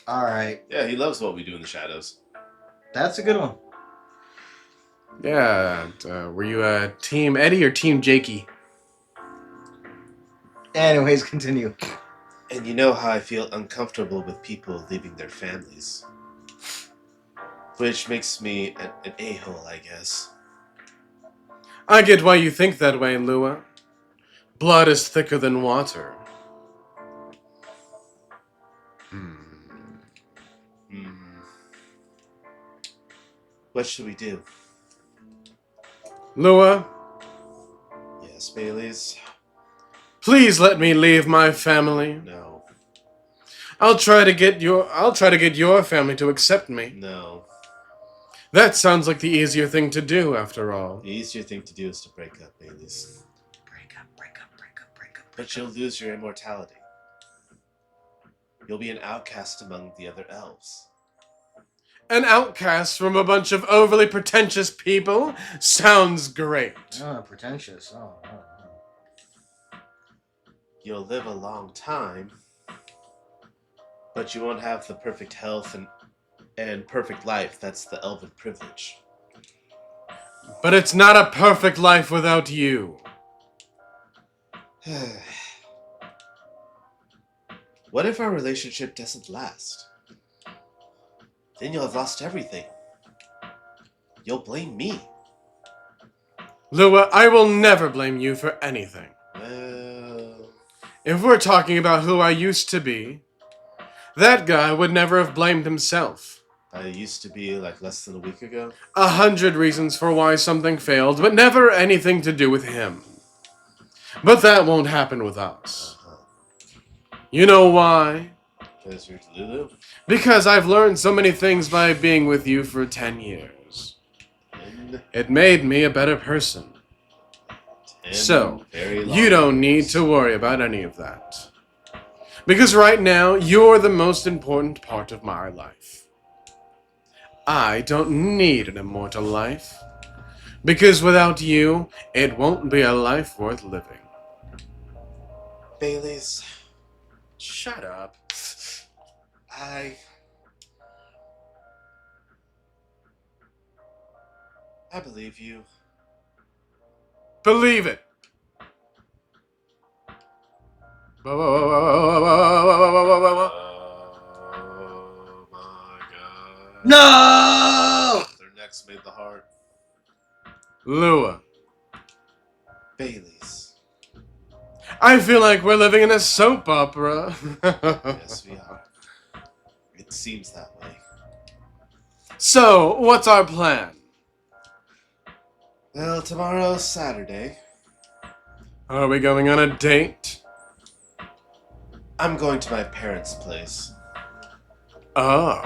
Speaker 2: Alright.
Speaker 3: Yeah, he loves what we do in the shadows.
Speaker 2: That's a good one.
Speaker 1: Yeah, were you Team Eddie or Team Jakey?
Speaker 2: Anyways, continue.
Speaker 7: And you know how I feel uncomfortable with people leaving their families. Which makes me an a-hole, I guess.
Speaker 1: I get why you think that way, Lua. Blood is thicker than water.
Speaker 7: What should we do?
Speaker 1: Lua,
Speaker 7: Yes, Baileys?
Speaker 1: please let me leave my family.
Speaker 7: No.
Speaker 1: I'll try to get your family to accept me.
Speaker 7: No.
Speaker 1: That sounds like the easier thing to do, after all.
Speaker 7: The easier thing to do is to break up, Baileys.
Speaker 6: Break up.
Speaker 7: But you'll lose your immortality. You'll be an outcast among the other elves.
Speaker 1: An outcast from a bunch of overly pretentious people sounds great.
Speaker 2: Oh, pretentious. Oh.
Speaker 7: You'll live a long time, but you won't have the perfect health and perfect life. That's the elven privilege.
Speaker 1: But it's not a perfect life without you.
Speaker 7: What if our relationship doesn't last? Then you'll have lost everything. You'll blame me.
Speaker 1: Lua, I will never blame you for anything.
Speaker 7: Well,
Speaker 1: If we're talking about who I used to be, that guy would never have blamed himself.
Speaker 7: I used to be like less than a week ago.
Speaker 1: 100 reasons for why something failed, but never anything to do with him. But that won't happen with us. You know why?
Speaker 7: Because you're Lulu.
Speaker 1: Because I've learned so many things by being with you for 10 years.
Speaker 7: And
Speaker 1: It made me a better person.
Speaker 7: 10
Speaker 1: So,
Speaker 7: very long
Speaker 1: you don't need
Speaker 7: years.
Speaker 1: to worry about any of that. Because right now, you're the most important part of my life. I don't need an immortal life. Because without you, it won't be a life worth living.
Speaker 7: Bailey's.
Speaker 1: Shut up.
Speaker 7: I believe you.
Speaker 1: Believe it.
Speaker 7: Oh my god.
Speaker 2: No!
Speaker 7: Their necks made the heart.
Speaker 1: Lua,
Speaker 7: Bailey's.
Speaker 1: I feel like we're living in a soap opera.
Speaker 7: Yes, we are. It seems that way.
Speaker 1: So, what's our plan?
Speaker 7: Well, tomorrow's Saturday.
Speaker 1: Are we going on a date?
Speaker 7: I'm going to my parents' place.
Speaker 1: Oh.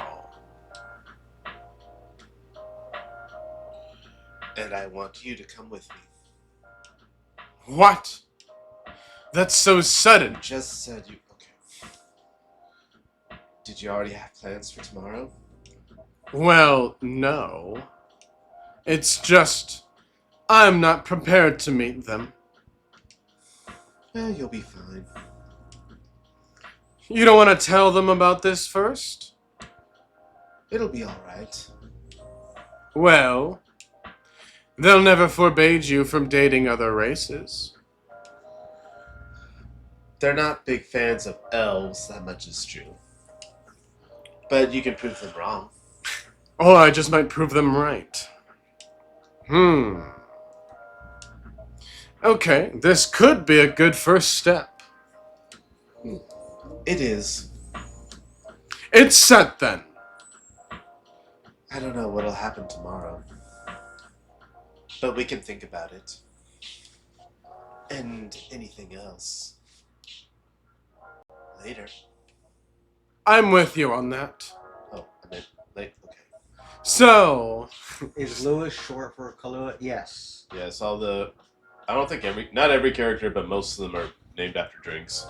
Speaker 7: And I want you to come with me.
Speaker 1: What? That's so sudden.
Speaker 7: Just said you. Okay. Did you already have plans for tomorrow?
Speaker 1: Well, no. It's just, I'm not prepared to meet them.
Speaker 7: Well, you'll be fine.
Speaker 1: You don't want to tell them about this first?
Speaker 7: It'll be alright.
Speaker 1: Well, they'll never forbade you from dating other races.
Speaker 7: They're not big fans of elves, that much is true. But you can prove them wrong.
Speaker 1: Or I just might prove them right. Okay, this could be a good first step.
Speaker 7: It is.
Speaker 1: It's set then.
Speaker 7: I don't know what'll happen tomorrow. But we can think about it. And anything else. Later.
Speaker 1: I'm with you on that.
Speaker 7: Oh, I meant late. Okay.
Speaker 1: So,
Speaker 2: Is Lewis short for Kahlua? Yes.
Speaker 3: Yes, all the. I don't think not every character, but most of them are named after drinks.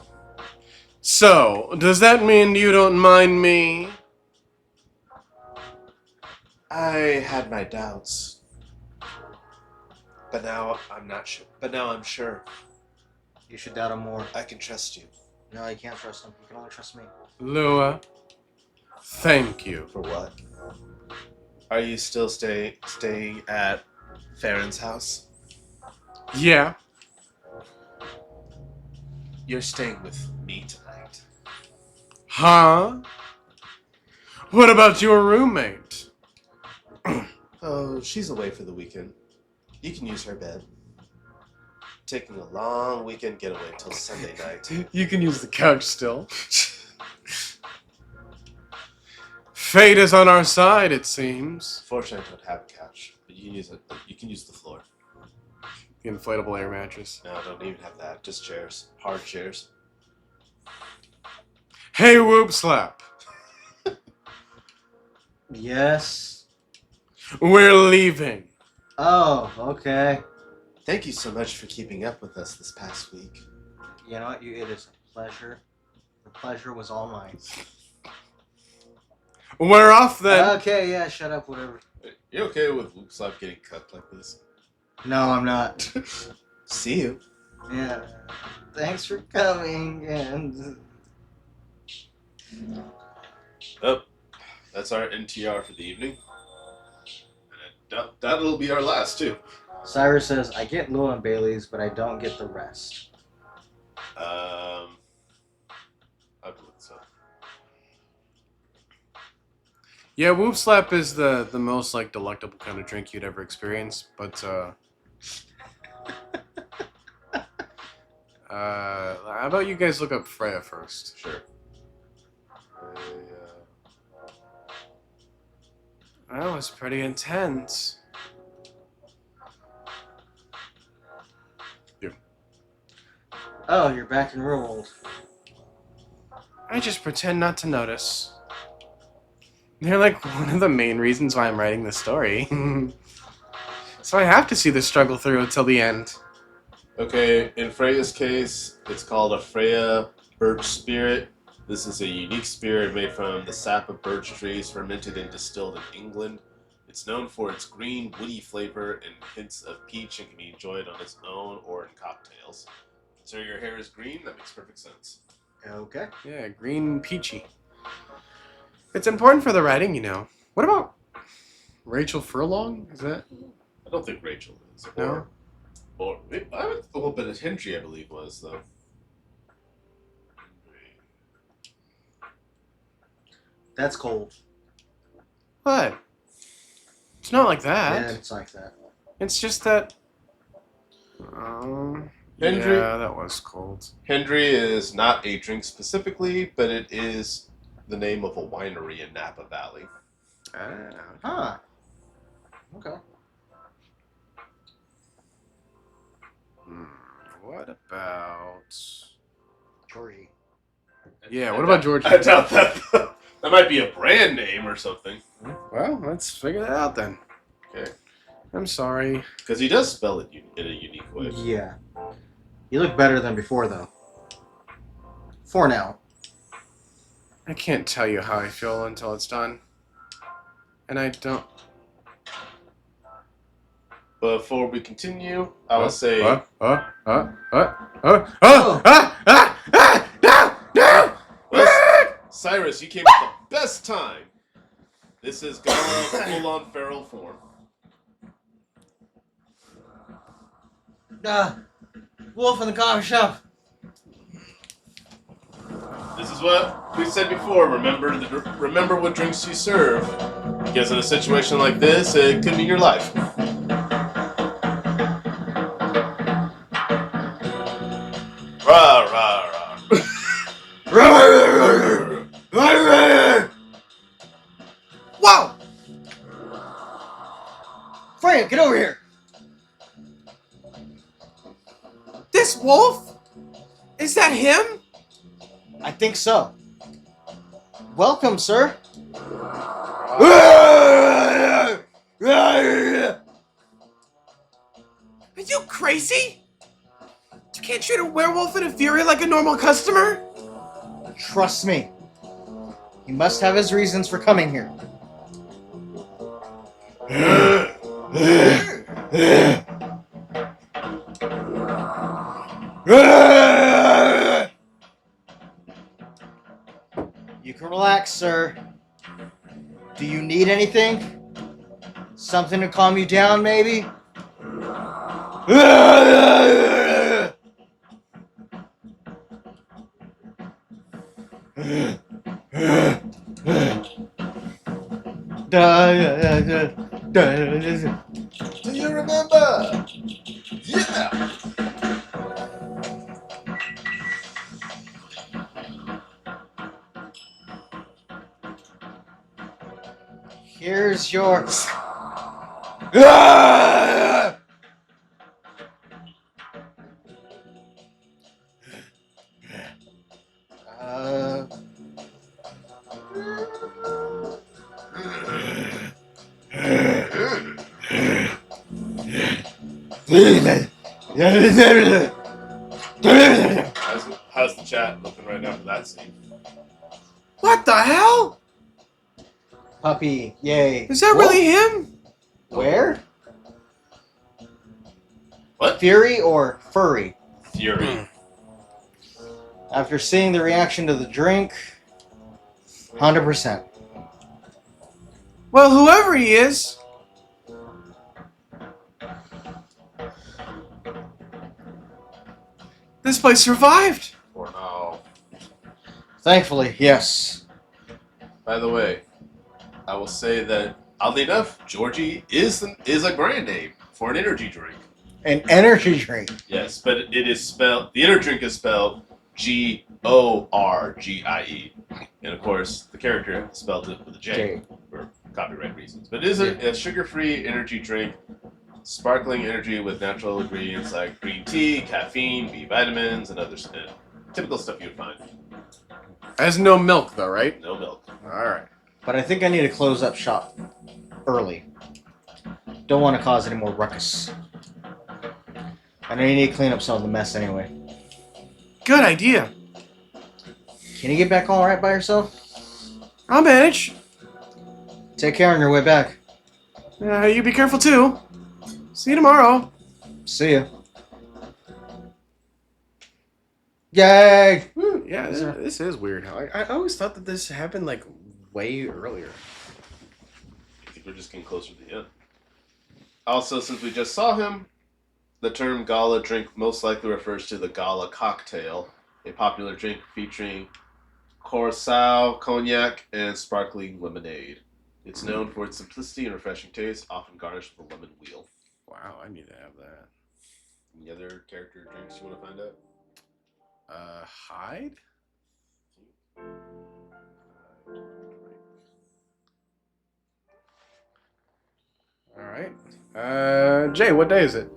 Speaker 1: does that mean you don't mind me?
Speaker 7: I had my doubts. But now I'm not sure. But now I'm sure.
Speaker 2: You should doubt him more.
Speaker 7: I can trust you.
Speaker 2: No, you can't trust him. You can only trust me.
Speaker 1: Lua, thank you.
Speaker 7: For what? Are you still staying at Farron's house?
Speaker 1: Yeah,
Speaker 7: You're staying with me tonight.
Speaker 1: huh? What about your roommate?
Speaker 7: Oh, she's away for the weekend. You can use her bed. Taking a long weekend getaway till Sunday night.
Speaker 1: You can use the couch still. Fate is on our side, it seems.
Speaker 7: Fortunately, I don't have a couch, but you can use it. You can use the floor.
Speaker 1: The inflatable air mattress.
Speaker 7: No, I don't even have that. Just chairs, hard chairs.
Speaker 1: Hey, Whoop Slap.
Speaker 2: Yes.
Speaker 1: We're leaving.
Speaker 2: Oh, okay.
Speaker 7: Thank you so much for keeping up with us this past week.
Speaker 2: You know what? It is a pleasure. The pleasure was all mine.
Speaker 1: We're off then.
Speaker 2: Okay, yeah, shut up, whatever.
Speaker 3: You okay with Luke Slap getting cut like this?
Speaker 2: No, I'm not.
Speaker 7: See you.
Speaker 2: Yeah. Thanks for coming, and
Speaker 3: Oh, that's our NTR for the evening. And that'll be our last, too.
Speaker 2: Cyrus says, I get Lou and Bailey's, but I don't get the rest.
Speaker 3: I believe so.
Speaker 1: Yeah, Whoop Slap is the most like delectable kind of drink you'd ever experience, but How about you guys look up Freya first?
Speaker 3: Sure.
Speaker 1: That was pretty intense.
Speaker 2: Oh, you're back in real world.
Speaker 1: I just pretend not to notice. They're like one of the main reasons why I'm writing the story. So I have to see the struggle through until the end.
Speaker 3: Okay, in Freya's case, it's called a Freya Birch Spirit. This is a unique spirit made from the sap of birch trees, fermented and distilled in England. It's known for its green, woody flavor and hints of peach and can be enjoyed on its own or in cocktails. So your hair is green? That makes perfect sense.
Speaker 2: Okay.
Speaker 1: Yeah, green peachy. It's important for the writing, you know. What about Rachel Furlong? Is that?
Speaker 3: I don't think Rachel is.
Speaker 1: No?
Speaker 3: Or I would a little bit of Hendry, I believe, was, though.
Speaker 2: That's cold.
Speaker 1: What? It's not like that.
Speaker 2: Yeah, it's like that.
Speaker 1: It's just that.
Speaker 3: Hendry?
Speaker 1: Yeah, that was cold.
Speaker 3: Hendry is not a drink specifically, but it is the name of a winery in Napa Valley.
Speaker 2: Huh. Okay.
Speaker 1: What about?
Speaker 2: Georgie.
Speaker 1: Yeah, what about Georgia?
Speaker 3: I doubt that. That might be a brand name or something.
Speaker 1: Well, let's figure that out then.
Speaker 3: Okay.
Speaker 1: I'm sorry.
Speaker 3: Because he does spell it in a unique way.
Speaker 2: Yeah. You look better than before, though. For now.
Speaker 1: I can't tell you how I feel until it's done. And I don't.
Speaker 3: Before we continue, I will say...
Speaker 1: No!
Speaker 3: Cyrus, you came at the best time. This is Gala full-on feral form.
Speaker 2: Wolf in the coffee shop.
Speaker 3: This is what we said before. Remember what drinks you serve. Because in a situation like this, it could mean your life. Rah, rah, rah.
Speaker 2: Whoa! Freya, get over here.
Speaker 5: This wolf? Is that him?
Speaker 2: I think so. Welcome, sir.
Speaker 5: Are you crazy? You can't treat a werewolf and a fury like a normal customer?
Speaker 2: Trust me. He must have his reasons for coming here. You can relax, sir. Do you need anything? Something to calm you down, maybe?
Speaker 3: Do you remember? Yeah!
Speaker 2: Here's your...
Speaker 3: How's the chat looking right now for that scene?
Speaker 5: What the hell?
Speaker 2: Puppy, yay.
Speaker 5: Is that really him?
Speaker 2: Where?
Speaker 3: What?
Speaker 2: Fury or furry?
Speaker 3: Fury.
Speaker 2: After seeing the reaction to the drink, 100%.
Speaker 5: Well, whoever he is. This place survived.
Speaker 3: For now.
Speaker 2: Thankfully, yes.
Speaker 3: By the way, I will say that, oddly enough, Georgie is a brand name for an energy drink.
Speaker 2: An energy drink.
Speaker 3: Yes, but it is spelled. The inner drink is spelled Gorgie, and of course the character spelled it with a J
Speaker 2: J.
Speaker 3: for copyright reasons. But it is a sugar-free energy drink, sparkling energy with natural ingredients like green tea, caffeine, B vitamins, and other typical stuff you'd find.
Speaker 1: Has no milk though, right?
Speaker 3: No milk.
Speaker 1: All right.
Speaker 2: But I think I need to close up shop early. Don't want to cause any more ruckus. And I need to clean up some of the mess anyway.
Speaker 5: Good idea.
Speaker 2: Can you get back all right by yourself?
Speaker 5: I'll manage.
Speaker 2: Take care on your way back.
Speaker 5: You be careful too. See you tomorrow.
Speaker 2: See ya. Yay!
Speaker 1: Yeah, this is weird. I always thought that this happened like way earlier.
Speaker 3: I think we're just getting closer to the end. Also, since we just saw him, the term gala drink most likely refers to the gala cocktail, a popular drink featuring Curaçao, cognac, and sparkling lemonade. It's known for its simplicity and refreshing taste, often garnished with a lemon wheel.
Speaker 1: Wow, I need to have that.
Speaker 3: Any other character drinks you want to find out?
Speaker 1: Hyde? All right. Jay, what day is it?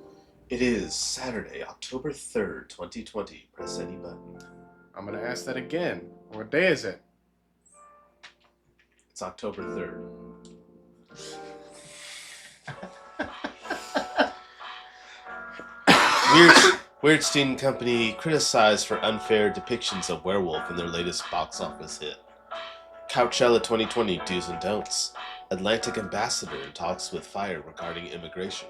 Speaker 3: It is Saturday, October 3rd, 2020. Press any button.
Speaker 1: I'm gonna ask that again. What day is it?
Speaker 3: It's October 3rd. Weirdstein Company criticized for unfair depictions of werewolf in their latest box office hit. Coachella 2020 do's and don'ts. Atlantic ambassador in talks with Fire regarding immigration.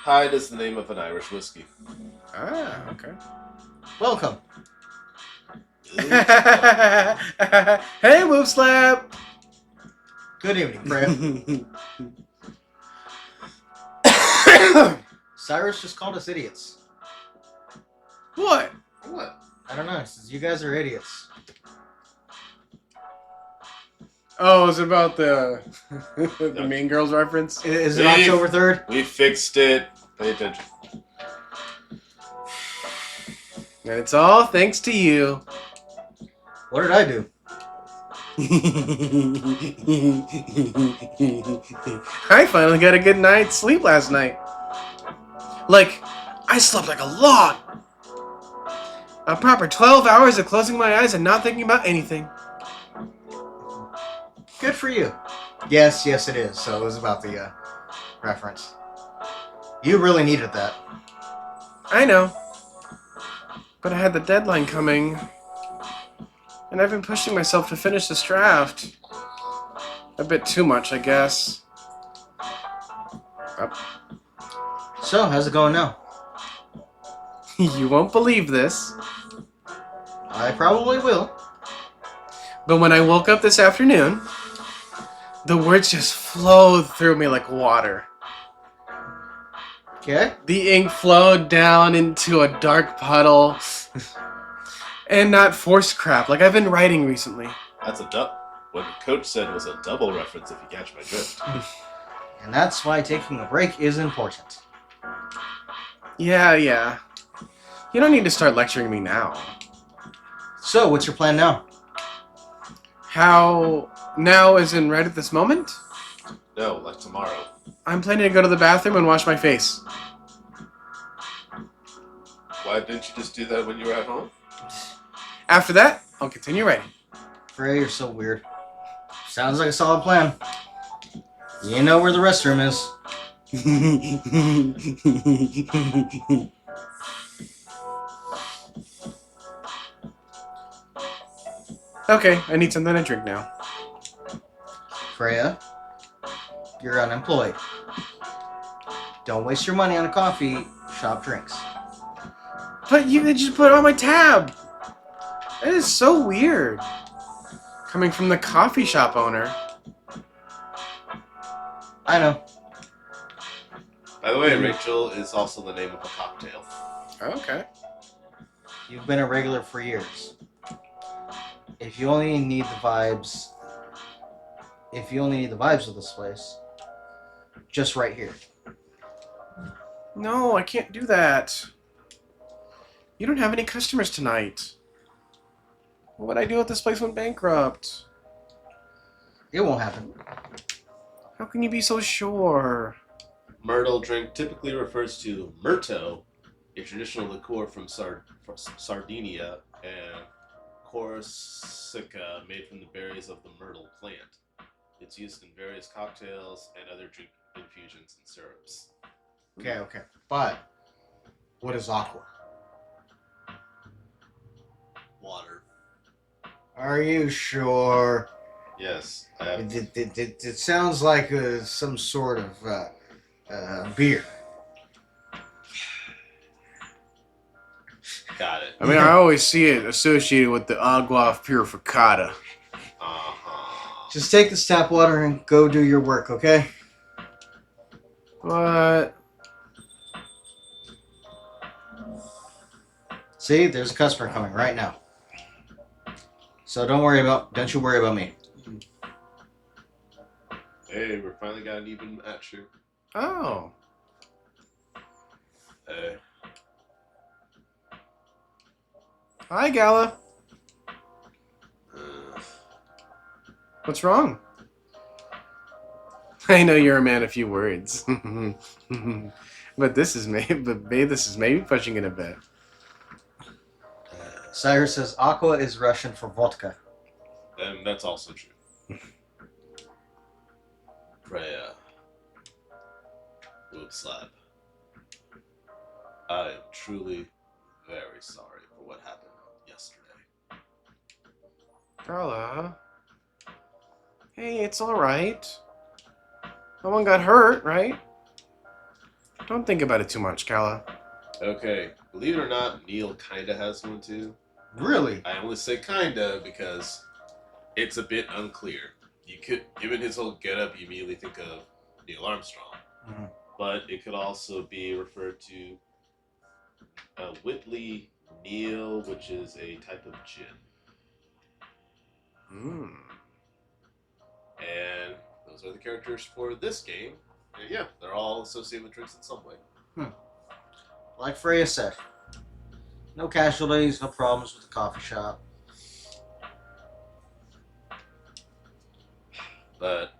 Speaker 3: Hyde is the name of an Irish whiskey.
Speaker 1: Ah, okay.
Speaker 2: Welcome.
Speaker 5: Hey, Move Slap.
Speaker 2: Good evening, Fred. Cyrus just called us idiots.
Speaker 5: What?
Speaker 3: What?
Speaker 2: I don't know. He says you guys are idiots.
Speaker 1: Oh, is it about the the Mean Girls reference?
Speaker 2: Is it
Speaker 3: Leave.
Speaker 2: October 3rd?
Speaker 3: We fixed it. Pay attention.
Speaker 5: And it's all thanks to you.
Speaker 2: What did I do?
Speaker 5: I finally got a good night's sleep last night. Like, I slept like a log. A proper 12 hours of closing my eyes and not thinking about anything.
Speaker 2: Good for you. Yes, it is. So it was about the reference. You really needed that.
Speaker 5: I know. But I had the deadline coming. And I've been pushing myself to finish this draft. A bit too much, I guess.
Speaker 2: So, how's it going now?
Speaker 5: You won't believe this.
Speaker 2: I probably will.
Speaker 5: But when I woke up this afternoon, the words just flowed through me like water.
Speaker 2: Okay.
Speaker 5: The ink flowed down into a dark puddle. And not forced crap like I've been writing recently.
Speaker 3: That's what the coach said was a double reference if you catch my drift.
Speaker 2: And that's why taking a break is important.
Speaker 5: Yeah. You don't need to start lecturing me now.
Speaker 2: So, what's your plan now?
Speaker 5: How now as in right at this moment?
Speaker 3: No, like tomorrow.
Speaker 5: I'm planning to go to the bathroom and wash my face.
Speaker 3: Why didn't you just do that when you were at home?
Speaker 5: After that, I'll continue writing.
Speaker 2: Frey, you're so weird. Sounds like a solid plan. You know where the restroom is.
Speaker 5: Okay, I need something to drink now.
Speaker 2: Freya, you're unemployed. Don't waste your money on a coffee shop drinks.
Speaker 5: But you could just put it on my tab. That is so weird. Coming from the coffee shop owner.
Speaker 2: I know.
Speaker 3: By the way, Rachel is also the name of a cocktail.
Speaker 1: Okay.
Speaker 2: You've been a regular for years. If you only need the vibes of this place, just right here.
Speaker 5: No, I can't do that. You don't have any customers tonight. What would I do if this place went bankrupt?
Speaker 2: It won't happen.
Speaker 5: How can you be so sure?
Speaker 3: Myrtle drink typically refers to Myrto, a traditional liqueur from Sardinia, and Corsica, made from the berries of the myrtle plant. It's used in various cocktails and other drink infusions and syrups.
Speaker 2: Okay. But what is aqua?
Speaker 3: Water.
Speaker 2: Are you sure?
Speaker 3: Yes, I have.
Speaker 2: It sounds like some sort of beer.
Speaker 3: Got it.
Speaker 5: I mean, I always see it associated with the agua purificada.
Speaker 3: Uh-huh.
Speaker 2: Just take this tap water and go do your work, okay?
Speaker 5: What?
Speaker 2: See, there's a customer coming right now. So don't you worry about me.
Speaker 3: Hey, we finally got an even match here.
Speaker 5: Oh.
Speaker 3: Hey.
Speaker 5: Hi, Gala. What's wrong? I know you're a man of few words. but this is maybe pushing it a bit.
Speaker 2: Cyrus says aqua is Russian for vodka.
Speaker 3: And that's also true. Freya. Boob slap. I am truly very sorry for what happened yesterday.
Speaker 5: Carla. Hey, it's alright. No one got hurt, right? Don't think about it too much, Carla.
Speaker 3: Okay, believe it or not, Neil kinda has one too.
Speaker 2: Really?
Speaker 3: I only say kinda because it's a bit unclear. You could, given his whole getup, you immediately think of Neil Armstrong.
Speaker 2: Mhm.
Speaker 3: But it could also be referred to Whitley Neal, which is a type of gin. And those are the characters for this game. And yeah, they're all associated with drinks in some way.
Speaker 2: Like Freya said, no casualties, no problems with the coffee shop.
Speaker 3: But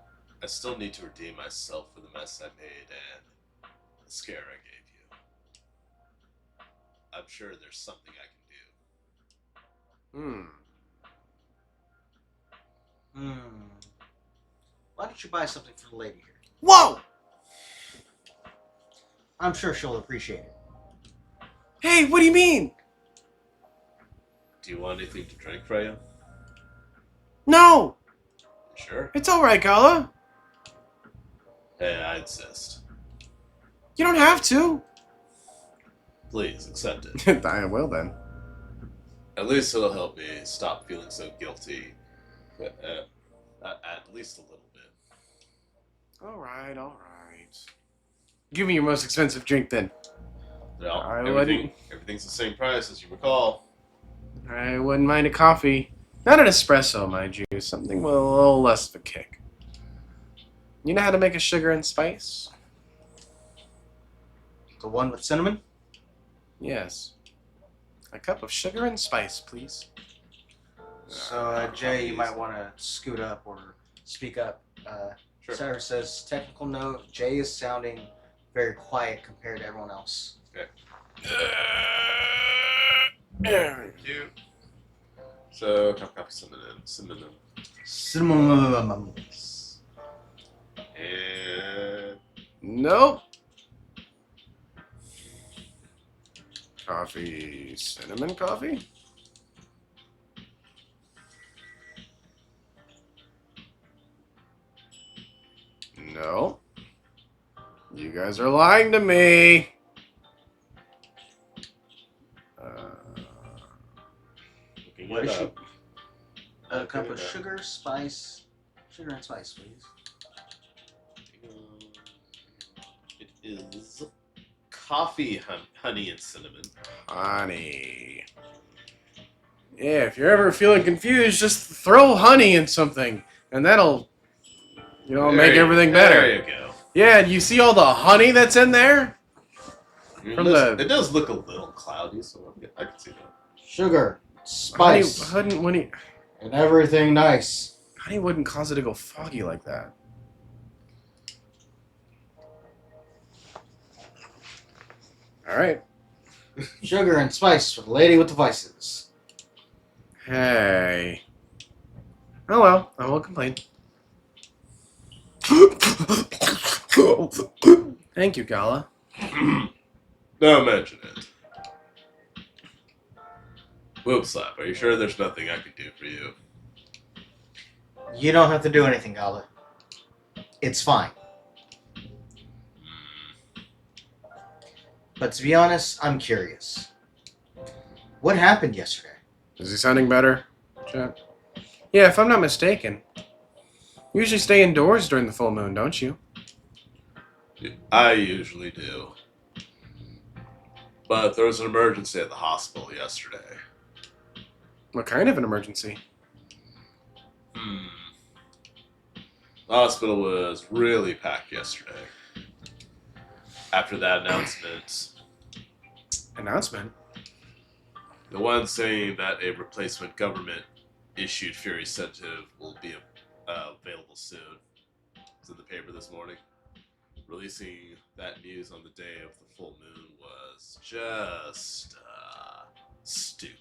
Speaker 3: I still need to redeem myself for the mess I made and the scare I gave you. I'm sure there's something I can do.
Speaker 2: Why don't you buy something for the lady here?
Speaker 5: Whoa!
Speaker 2: I'm sure she'll appreciate it.
Speaker 5: Hey, what do you mean?
Speaker 3: Do you want anything to drink, Freya?
Speaker 5: No!
Speaker 3: You sure?
Speaker 5: It's alright, Carla.
Speaker 3: Hey, I insist.
Speaker 5: You don't have to.
Speaker 3: Please, accept it.
Speaker 5: I will then.
Speaker 3: At least it'll help me stop feeling so guilty. At least a little bit.
Speaker 5: Alright. Give me your most expensive drink then.
Speaker 3: Well,
Speaker 5: I
Speaker 3: everything's the same price as you recall.
Speaker 5: I wouldn't mind a coffee. Not an espresso, mind you. Something with a little less of a kick. You know how to make a sugar and spice?
Speaker 2: The one with cinnamon?
Speaker 5: Yes. A cup of sugar and spice, please.
Speaker 2: So, Jay, you might want to scoot up or speak up.
Speaker 3: Sure.
Speaker 2: Cyrus says, technical note, Jay is sounding very quiet compared to everyone else.
Speaker 3: Thank you. So, copy cinnamon.
Speaker 2: Cinnamon.
Speaker 3: And
Speaker 5: Nope. Coffee. Cinnamon coffee? No. You guys are lying to me.
Speaker 3: looking
Speaker 2: What
Speaker 3: it
Speaker 2: is she?
Speaker 3: up.
Speaker 2: A cup of
Speaker 3: Okay.
Speaker 2: sugar and spice, please.
Speaker 3: It is coffee, honey, and cinnamon.
Speaker 5: Honey. Yeah, if you're ever feeling confused, just throw honey in something, and that'll, make everything better.
Speaker 3: There you go.
Speaker 5: Yeah, do you see all the honey that's in there? From the-
Speaker 3: It does look a little cloudy, so I can see that.
Speaker 2: Sugar, spice,
Speaker 5: Honey
Speaker 2: and everything nice.
Speaker 5: wouldn't cause it to go foggy like that. All right.
Speaker 2: Sugar and spice for the lady with the vices.
Speaker 5: Hey. Oh well, I won't complain. Thank you, Gala.
Speaker 3: Don't mention it. Whoop slap, are you sure there's nothing I can do for you?
Speaker 2: You don't have to do anything, Gala. It's fine. But to be honest, I'm curious. What happened yesterday?
Speaker 5: Is he sounding better, Chet? Yeah, if I'm not mistaken. You usually stay indoors during the full moon, don't you?
Speaker 3: I usually do. But there was an emergency at the hospital yesterday.
Speaker 5: What kind of an emergency?
Speaker 3: The hospital was really packed yesterday. After that announcement,
Speaker 5: Announcement?
Speaker 3: the one saying that a replacement government issued Fury sedative will be available soon. It's in the paper this morning. Releasing that news on the day of the full moon was just stupid.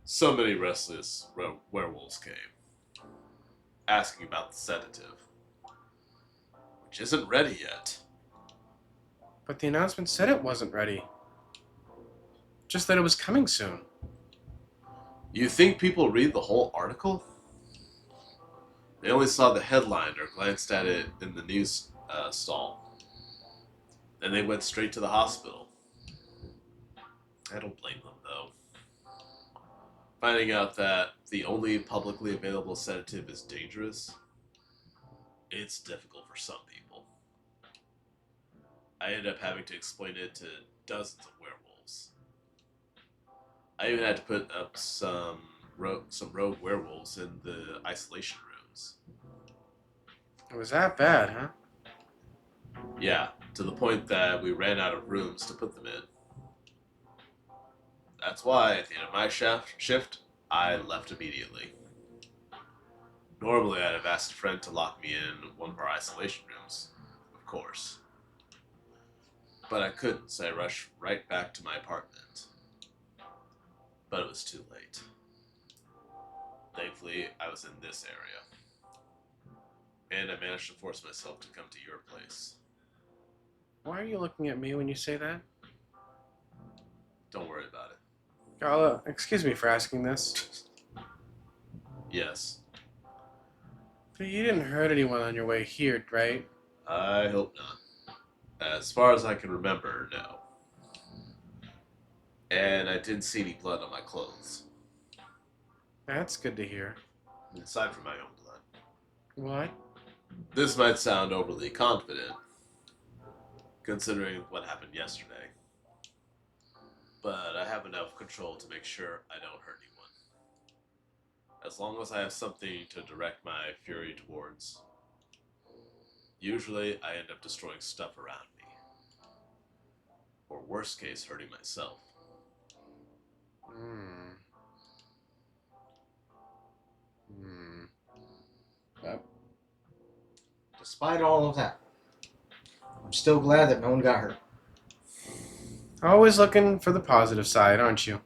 Speaker 3: So many restless werewolves came, asking about the sedative, which isn't ready yet.
Speaker 5: But the announcement said it wasn't ready. Just that it was coming soon.
Speaker 3: You think people read the whole article? They only saw the headline or glanced at it in the news stall. Then they went straight to the hospital. I don't blame them, though. Finding out that the only publicly available sedative is dangerous, it's difficult for some people. I ended up having to explain it to dozens of werewolves. I even had to put up some rogue werewolves in the isolation rooms.
Speaker 5: It was that bad, huh?
Speaker 3: Yeah, to the point that we ran out of rooms to put them in. That's why, at the end of my shift, I left immediately. Normally, I'd have asked a friend to lock me in one of our isolation rooms, of course. But I couldn't, so I rushed right back to my apartment. But it was too late. Thankfully, I was in this area. And I managed to force myself to come to your place.
Speaker 5: Why are you looking at me when you say that?
Speaker 3: Don't worry about it.
Speaker 5: Gala, excuse me for asking this.
Speaker 3: Yes,
Speaker 5: But you didn't hurt anyone on your way here, right?
Speaker 3: I hope not. As far as I can remember, no. And I didn't see any blood on my clothes,
Speaker 5: That's good to hear.
Speaker 3: aside from my own blood.
Speaker 5: What?
Speaker 3: This might sound overly confident, considering what happened yesterday. But I have enough control to make sure I don't hurt anyone. As long as I have something to direct my fury towards. Usually, I end up destroying stuff around me. Or worst case, hurting myself.
Speaker 5: Yep.
Speaker 2: Despite all of that, I'm still glad that no one got hurt.
Speaker 5: Always looking for the positive side, aren't you?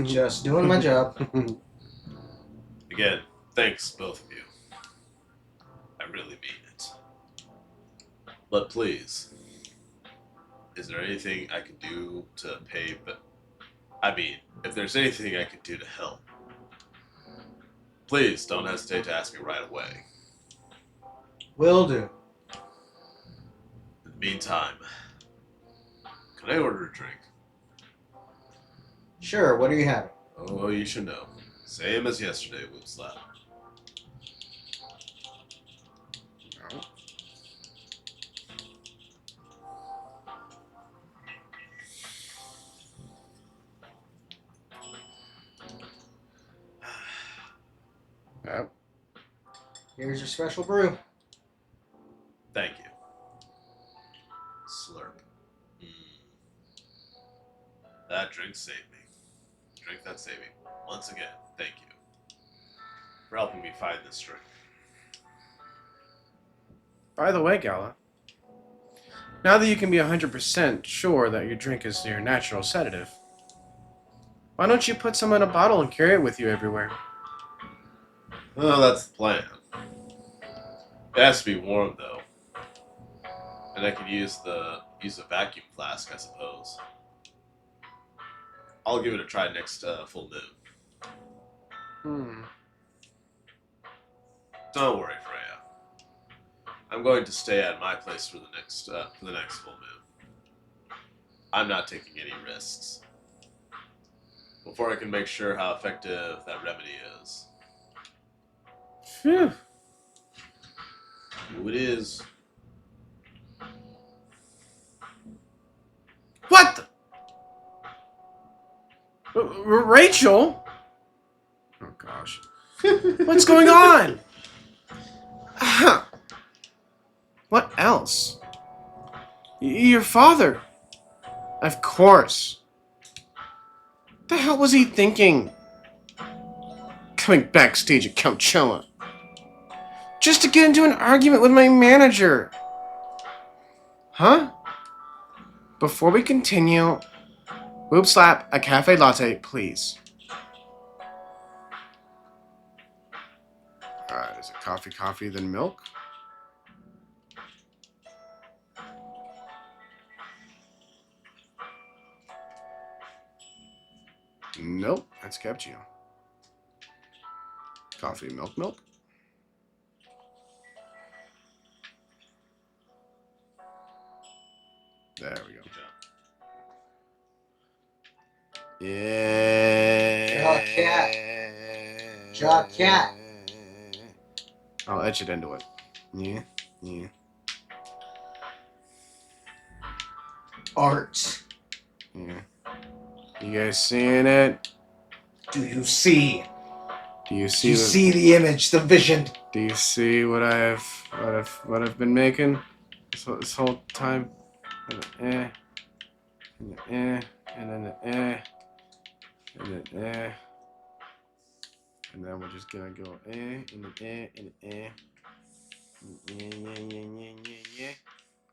Speaker 2: Just doing my job.
Speaker 3: Again, thanks, both of you. I really mean it. But please, is there anything I can do to pay? But I mean, if there's anything I can do to help, please don't hesitate to ask me right away.
Speaker 2: Will do.
Speaker 3: In the meantime, can I order a drink?
Speaker 2: Sure, what are you having?
Speaker 3: Oh, you should know. Same as yesterday, Whoop Slap.
Speaker 5: Yep.
Speaker 2: Here's your special brew.
Speaker 3: Thank you. Slurp. That drink saved me. Drink that saved me. Once again, thank you for helping me find this drink.
Speaker 5: By the way, Gala, now that you can be 100% sure that your drink is your natural sedative, why don't you put some in a bottle and carry it with you everywhere?
Speaker 3: Well, that's the plan. It has to be warm though, and I could use a vacuum flask, I suppose. I'll give it a try next full moon. Don't worry, Freya. I'm going to stay at my place for the next full moon. I'm not taking any risks. Before I can make sure how effective that remedy is.
Speaker 5: Phew.
Speaker 3: Ooh, it is.
Speaker 5: What the? Rachel? Oh gosh. What's going on? What else? Your father. Of course. What the hell was he thinking? Coming backstage at Coachella. Just to get into an argument with my manager. Huh? Before we continue, Boob Slap a cafe latte, please. Is it coffee, then milk? Nope, that's cappuccino. Coffee, milk. There we go. Yeah.
Speaker 2: Jaw cat.
Speaker 5: I'll etch it into it. Yeah.
Speaker 2: Art.
Speaker 5: Yeah. You guys seeing it?
Speaker 2: Do you see?
Speaker 5: Do you
Speaker 2: Do
Speaker 5: see?
Speaker 2: you see the image, the vision?
Speaker 5: Do you see what I've been making this whole time? And then and then we're just gonna go and then yeah.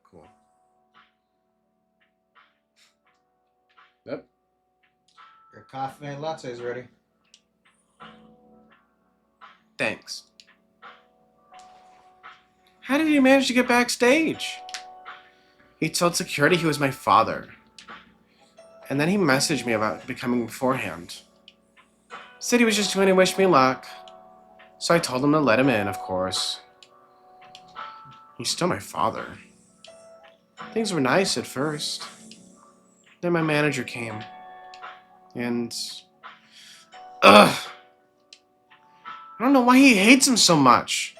Speaker 5: Cool. Yep.
Speaker 2: Your coffee and latte is ready.
Speaker 5: Thanks. How did he manage to get backstage? He told security he was my father. And then he messaged me about becoming beforehand. Said he was just trying to wish me luck. So I told him to let him in, of course. He's still my father. Things were nice at first. Then my manager came. And... I don't know why he hates him so much.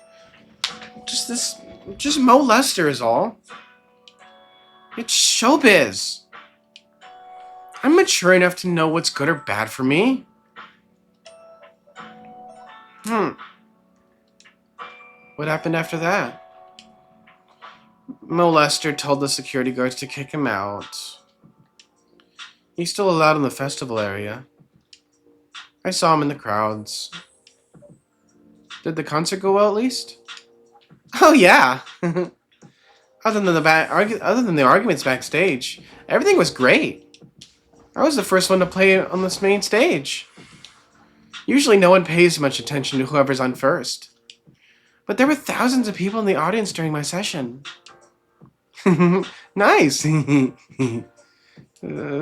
Speaker 5: Just Mo Lester is all. It's showbiz. I'm mature enough to know what's good or bad for me. What happened after that? Mo Lester told the security guards to kick him out. He's still allowed in the festival area. I saw him in the crowds. Did the concert go well at least? Oh yeah. Other than the arguments backstage, everything was great. I was the first one to play on this main stage. Usually no one pays much attention to whoever's on first. But there were thousands of people in the audience during my session. Nice.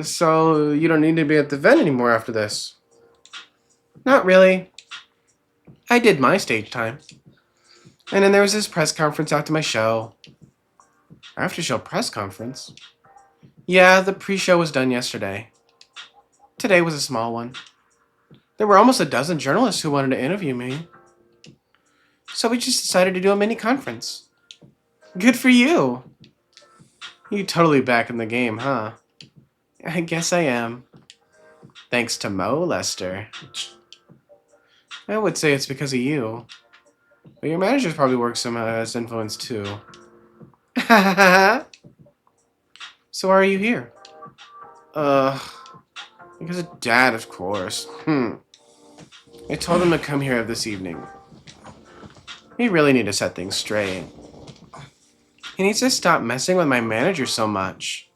Speaker 5: So you don't need to be at the event anymore after this? Not really. I did my stage time. And then there was this press conference after my show. After show press conference? Yeah, the pre-show was done yesterday. Today was a small one. There were almost a dozen journalists who wanted to interview me. So we just decided to do a mini conference. Good for you. You totally back in the game, huh? I guess I am. Thanks to Mo Lester. I would say it's because of you. But your manager's probably worked some as influence too. So why are you here? Because of Dad, of course. I told him to come here this evening. We really need to set things straight. He needs to stop messing with my manager so much.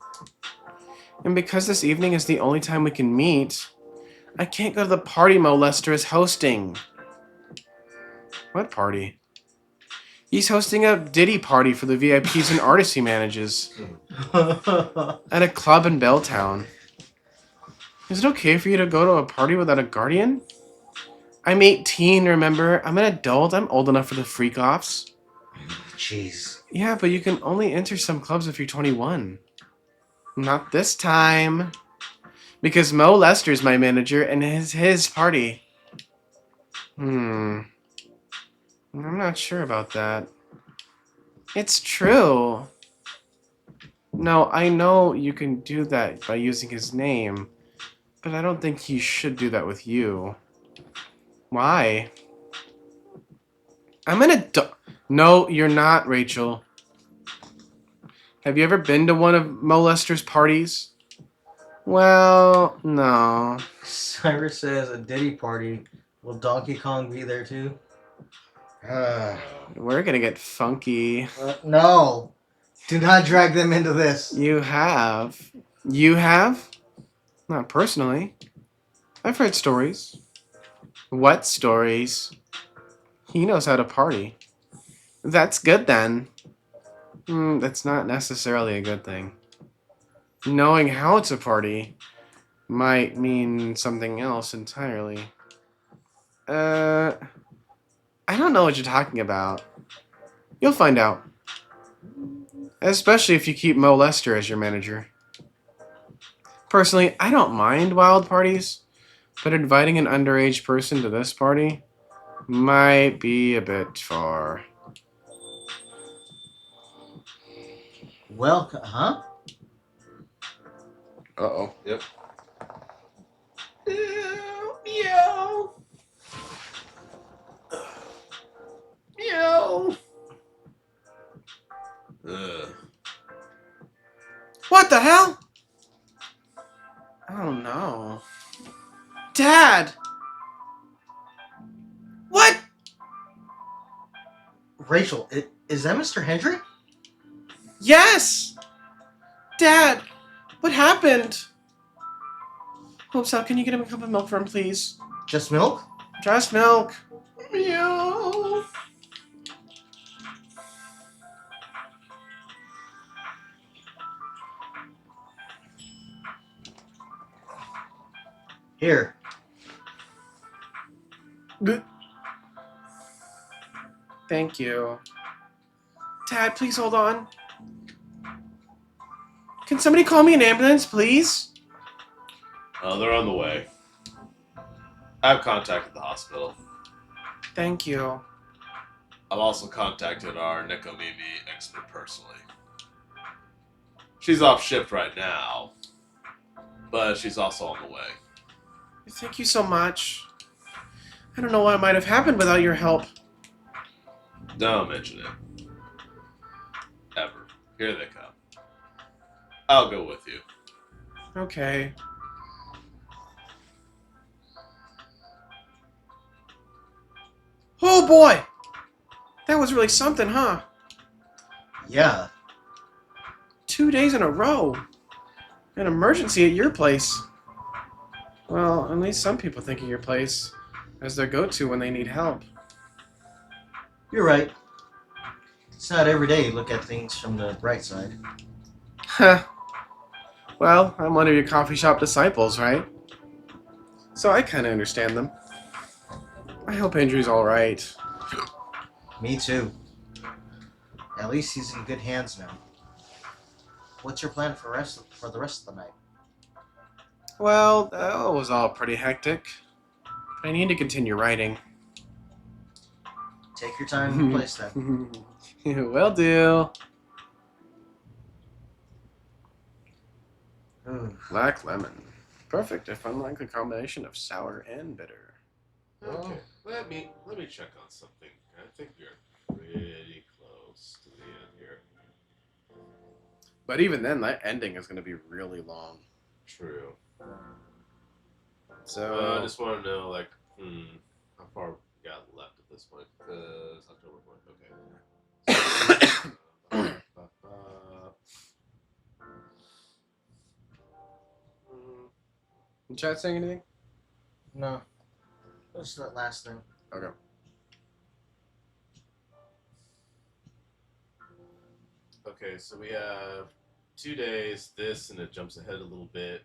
Speaker 5: And because this evening is the only time we can meet, I can't go to the party Mo Lester is hosting. What party? He's hosting a Diddy party for the VIPs and artists he manages at a club in Belltown. Is it okay for you to go to a party without a guardian? I'm 18, remember? I'm an adult. I'm old enough for the freak-offs.
Speaker 2: Jeez.
Speaker 5: Yeah, but you can only enter some clubs if you're 21. Not this time. Because Mo Lester's my manager and it's his party. I'm not sure about that. It's true. No, I know you can do that by using his name, but I don't think he should do that with you. Why? I'm an adult. No, you're not, Rachel. Have you ever been to one of Mo Lester's parties? Well, no.
Speaker 2: Cyrus says a Diddy party. Will Donkey Kong be there too?
Speaker 5: We're gonna get funky.
Speaker 2: No. Do not drag them into this.
Speaker 5: You have? You have? Not personally. I've heard stories. What stories? He knows how to party. That's good then. That's not necessarily a good thing. Knowing how to party might mean something else entirely. I don't know what you're talking about. You'll find out. Especially if you keep Mo Lester as your manager. Personally, I don't mind wild parties, but inviting an underage person to this party might be a bit far.
Speaker 2: Well, huh?
Speaker 1: Uh-oh.
Speaker 3: Yep.
Speaker 5: Meow. Meow.
Speaker 3: Ugh.
Speaker 5: What the hell? Oh no. Dad! What?
Speaker 2: Rachel, is that Mr. Hendrick?
Speaker 5: Yes! Dad! What happened? Hope so. Can you get him a cup of milk for him, please?
Speaker 2: Just milk?
Speaker 5: Just milk. Meow.
Speaker 2: Here.
Speaker 5: Thank you. Dad, please hold on. Can somebody call me an ambulance, please?
Speaker 3: They're on the way. I've contacted the hospital.
Speaker 5: Thank you.
Speaker 3: I've also contacted our Nekomimi expert personally. She's off shift right now, but she's also on the way.
Speaker 5: Thank you so much. I don't know what might have happened without your help.
Speaker 3: Don't mention it. Ever. Here they come. I'll go with you.
Speaker 5: Okay. Oh boy! That was really something, huh?
Speaker 2: Yeah.
Speaker 5: 2 days in a row. An emergency at your place. Well, at least some people think of your place as their go-to when they need help.
Speaker 2: You're right. It's not every day you look at things from the bright side.
Speaker 5: Huh. Well, I'm one of your coffee shop disciples, right? So I kind of understand them. I hope Andrew's alright.
Speaker 2: Me too. At least he's in good hands now. What's your plan for the rest of the night?
Speaker 5: Well, that was all pretty hectic. But I need to continue writing.
Speaker 2: Take your time and place them.
Speaker 5: Will do. Black lemon. Perfect if unlike a combination of sour and bitter.
Speaker 3: Okay. Let me check on something. I think we're pretty close to the end here.
Speaker 1: But even then, that ending is going to be really long.
Speaker 3: True.
Speaker 1: So
Speaker 3: I just want to know, like, how far we got left at this point? Because October 4th. Okay.
Speaker 1: chat saying anything?
Speaker 2: No. What's that last thing?
Speaker 1: Okay.
Speaker 3: Okay, so we have 2 days, this, and it jumps ahead a little bit.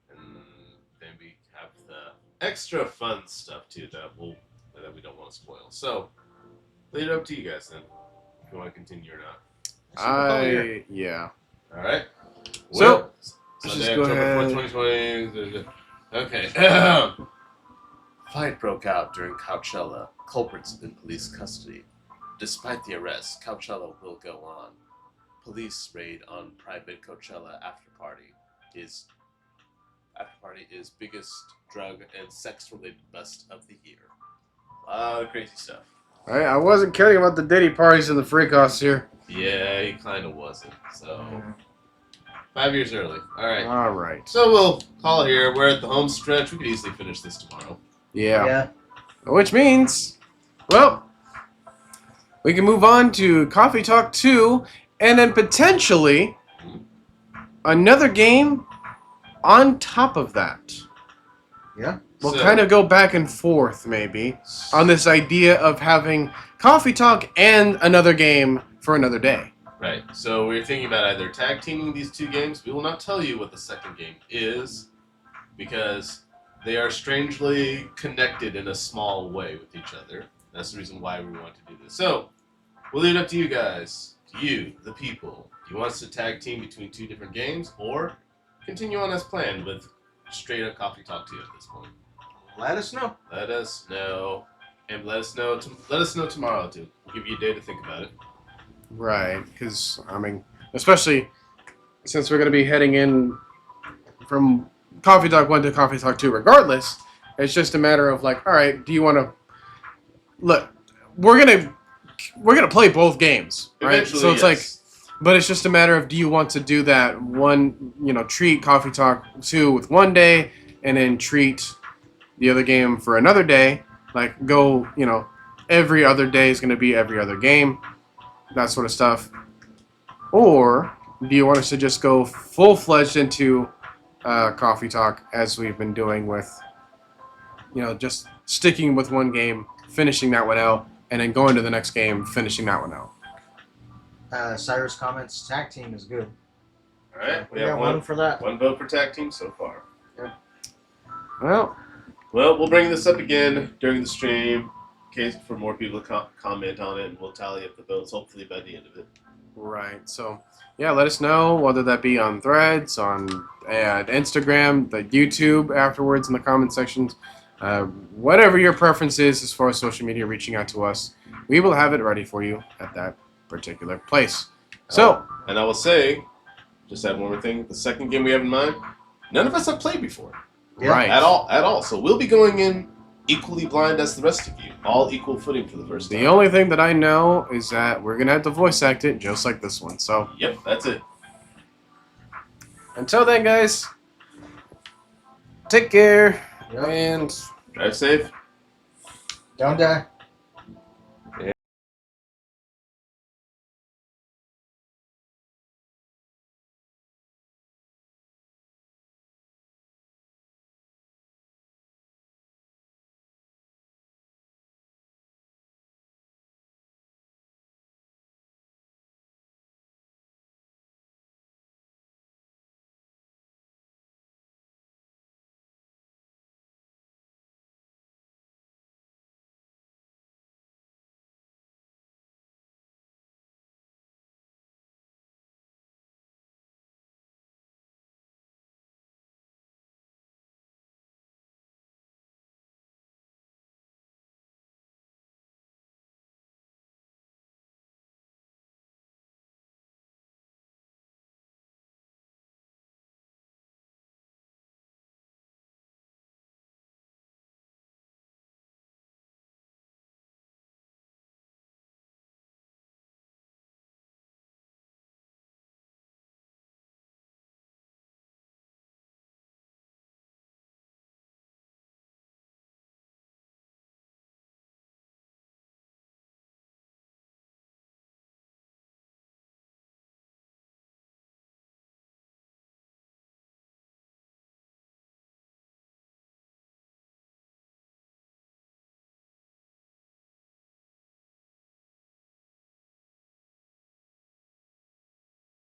Speaker 3: And then we have the extra fun stuff, too, that we don't want to spoil. So, leave it up to you guys, then, if you want to continue or not.
Speaker 1: Yeah.
Speaker 3: Alright.
Speaker 1: So, let's
Speaker 3: Sunday,
Speaker 1: just go
Speaker 3: October
Speaker 1: ahead.
Speaker 3: 4th, 2020. Okay. Fight broke out during Coachella. Culprits in police custody. Despite the arrest, Coachella will go on. Police raid on private Coachella after party is biggest drug and sex related bust of the year. A lot of crazy stuff.
Speaker 1: I wasn't kidding about the Diddy parties and the freak-offs here.
Speaker 3: Yeah, he kind of wasn't. So 5 years early. All right.
Speaker 1: All right.
Speaker 3: So we'll call it here. We're at the home stretch. We could easily finish this tomorrow.
Speaker 1: Yeah. Which means, well, we can move on to Coffee Talk 2, and then potentially another game on top of that.
Speaker 2: Yeah.
Speaker 1: We'll
Speaker 3: So-
Speaker 1: kind of go back and forth, maybe, on this idea of having Coffee Talk and another game for another day.
Speaker 3: Right. So we're thinking about either tag teaming these two games. We will not tell you what the second game is because they are strangely connected in a small way with each other. That's the reason why we want to do this. So we'll leave it up to you guys, to you, the people. Do you want us to tag team between two different games or continue on as planned with straight up Coffee Talk 2 at this point?
Speaker 2: Let us know.
Speaker 3: Let us know. And let us know tomorrow too. We'll give you a day to think about it.
Speaker 1: Right, because, I mean, especially since we're going to be heading in from Coffee Talk 1 to Coffee Talk 2 regardless, it's just a matter of like, all right, do you want to... Look, we're gonna play both games, right?
Speaker 3: Eventually,
Speaker 1: So it's
Speaker 3: yes.
Speaker 1: like, but it's just a matter of do you want to do that one, treat Coffee Talk 2 with one day and then treat the other game for another day, like go, every other day is going to be every other game, that sort of stuff. Or do you want us to just go full-fledged into Coffee Talk as we've been doing with, just sticking with one game, finishing that one out, and then going to the next game, finishing that one out.
Speaker 2: Cyrus comments, tag team is good.
Speaker 3: All right.
Speaker 2: We got one for that.
Speaker 3: One vote for tag team so far.
Speaker 1: Well,
Speaker 3: Well, we'll bring this up again during the stream, in case for more people to comment on it, and we'll tally up the votes hopefully by the end of it.
Speaker 1: right. So, yeah, let us know, whether that be on Threads, on Instagram, the YouTube afterwards in the comment sections. Whatever your preference is as far as social media reaching out to us, we will have it ready for you at that particular place. So,
Speaker 3: And I will say, just add one more thing, the second game we have in mind, none of us have played before.
Speaker 2: Yeah.
Speaker 1: right.
Speaker 3: At all. So we'll be going in equally blind as the rest of you. All equal footing for the first time.
Speaker 1: The only thing that I know is that we're going to have to voice act it just like this one. So,
Speaker 3: Yep, that's it.
Speaker 1: until then, guys, take care
Speaker 2: Yep.
Speaker 1: and
Speaker 3: Drive safe.
Speaker 2: Don't die.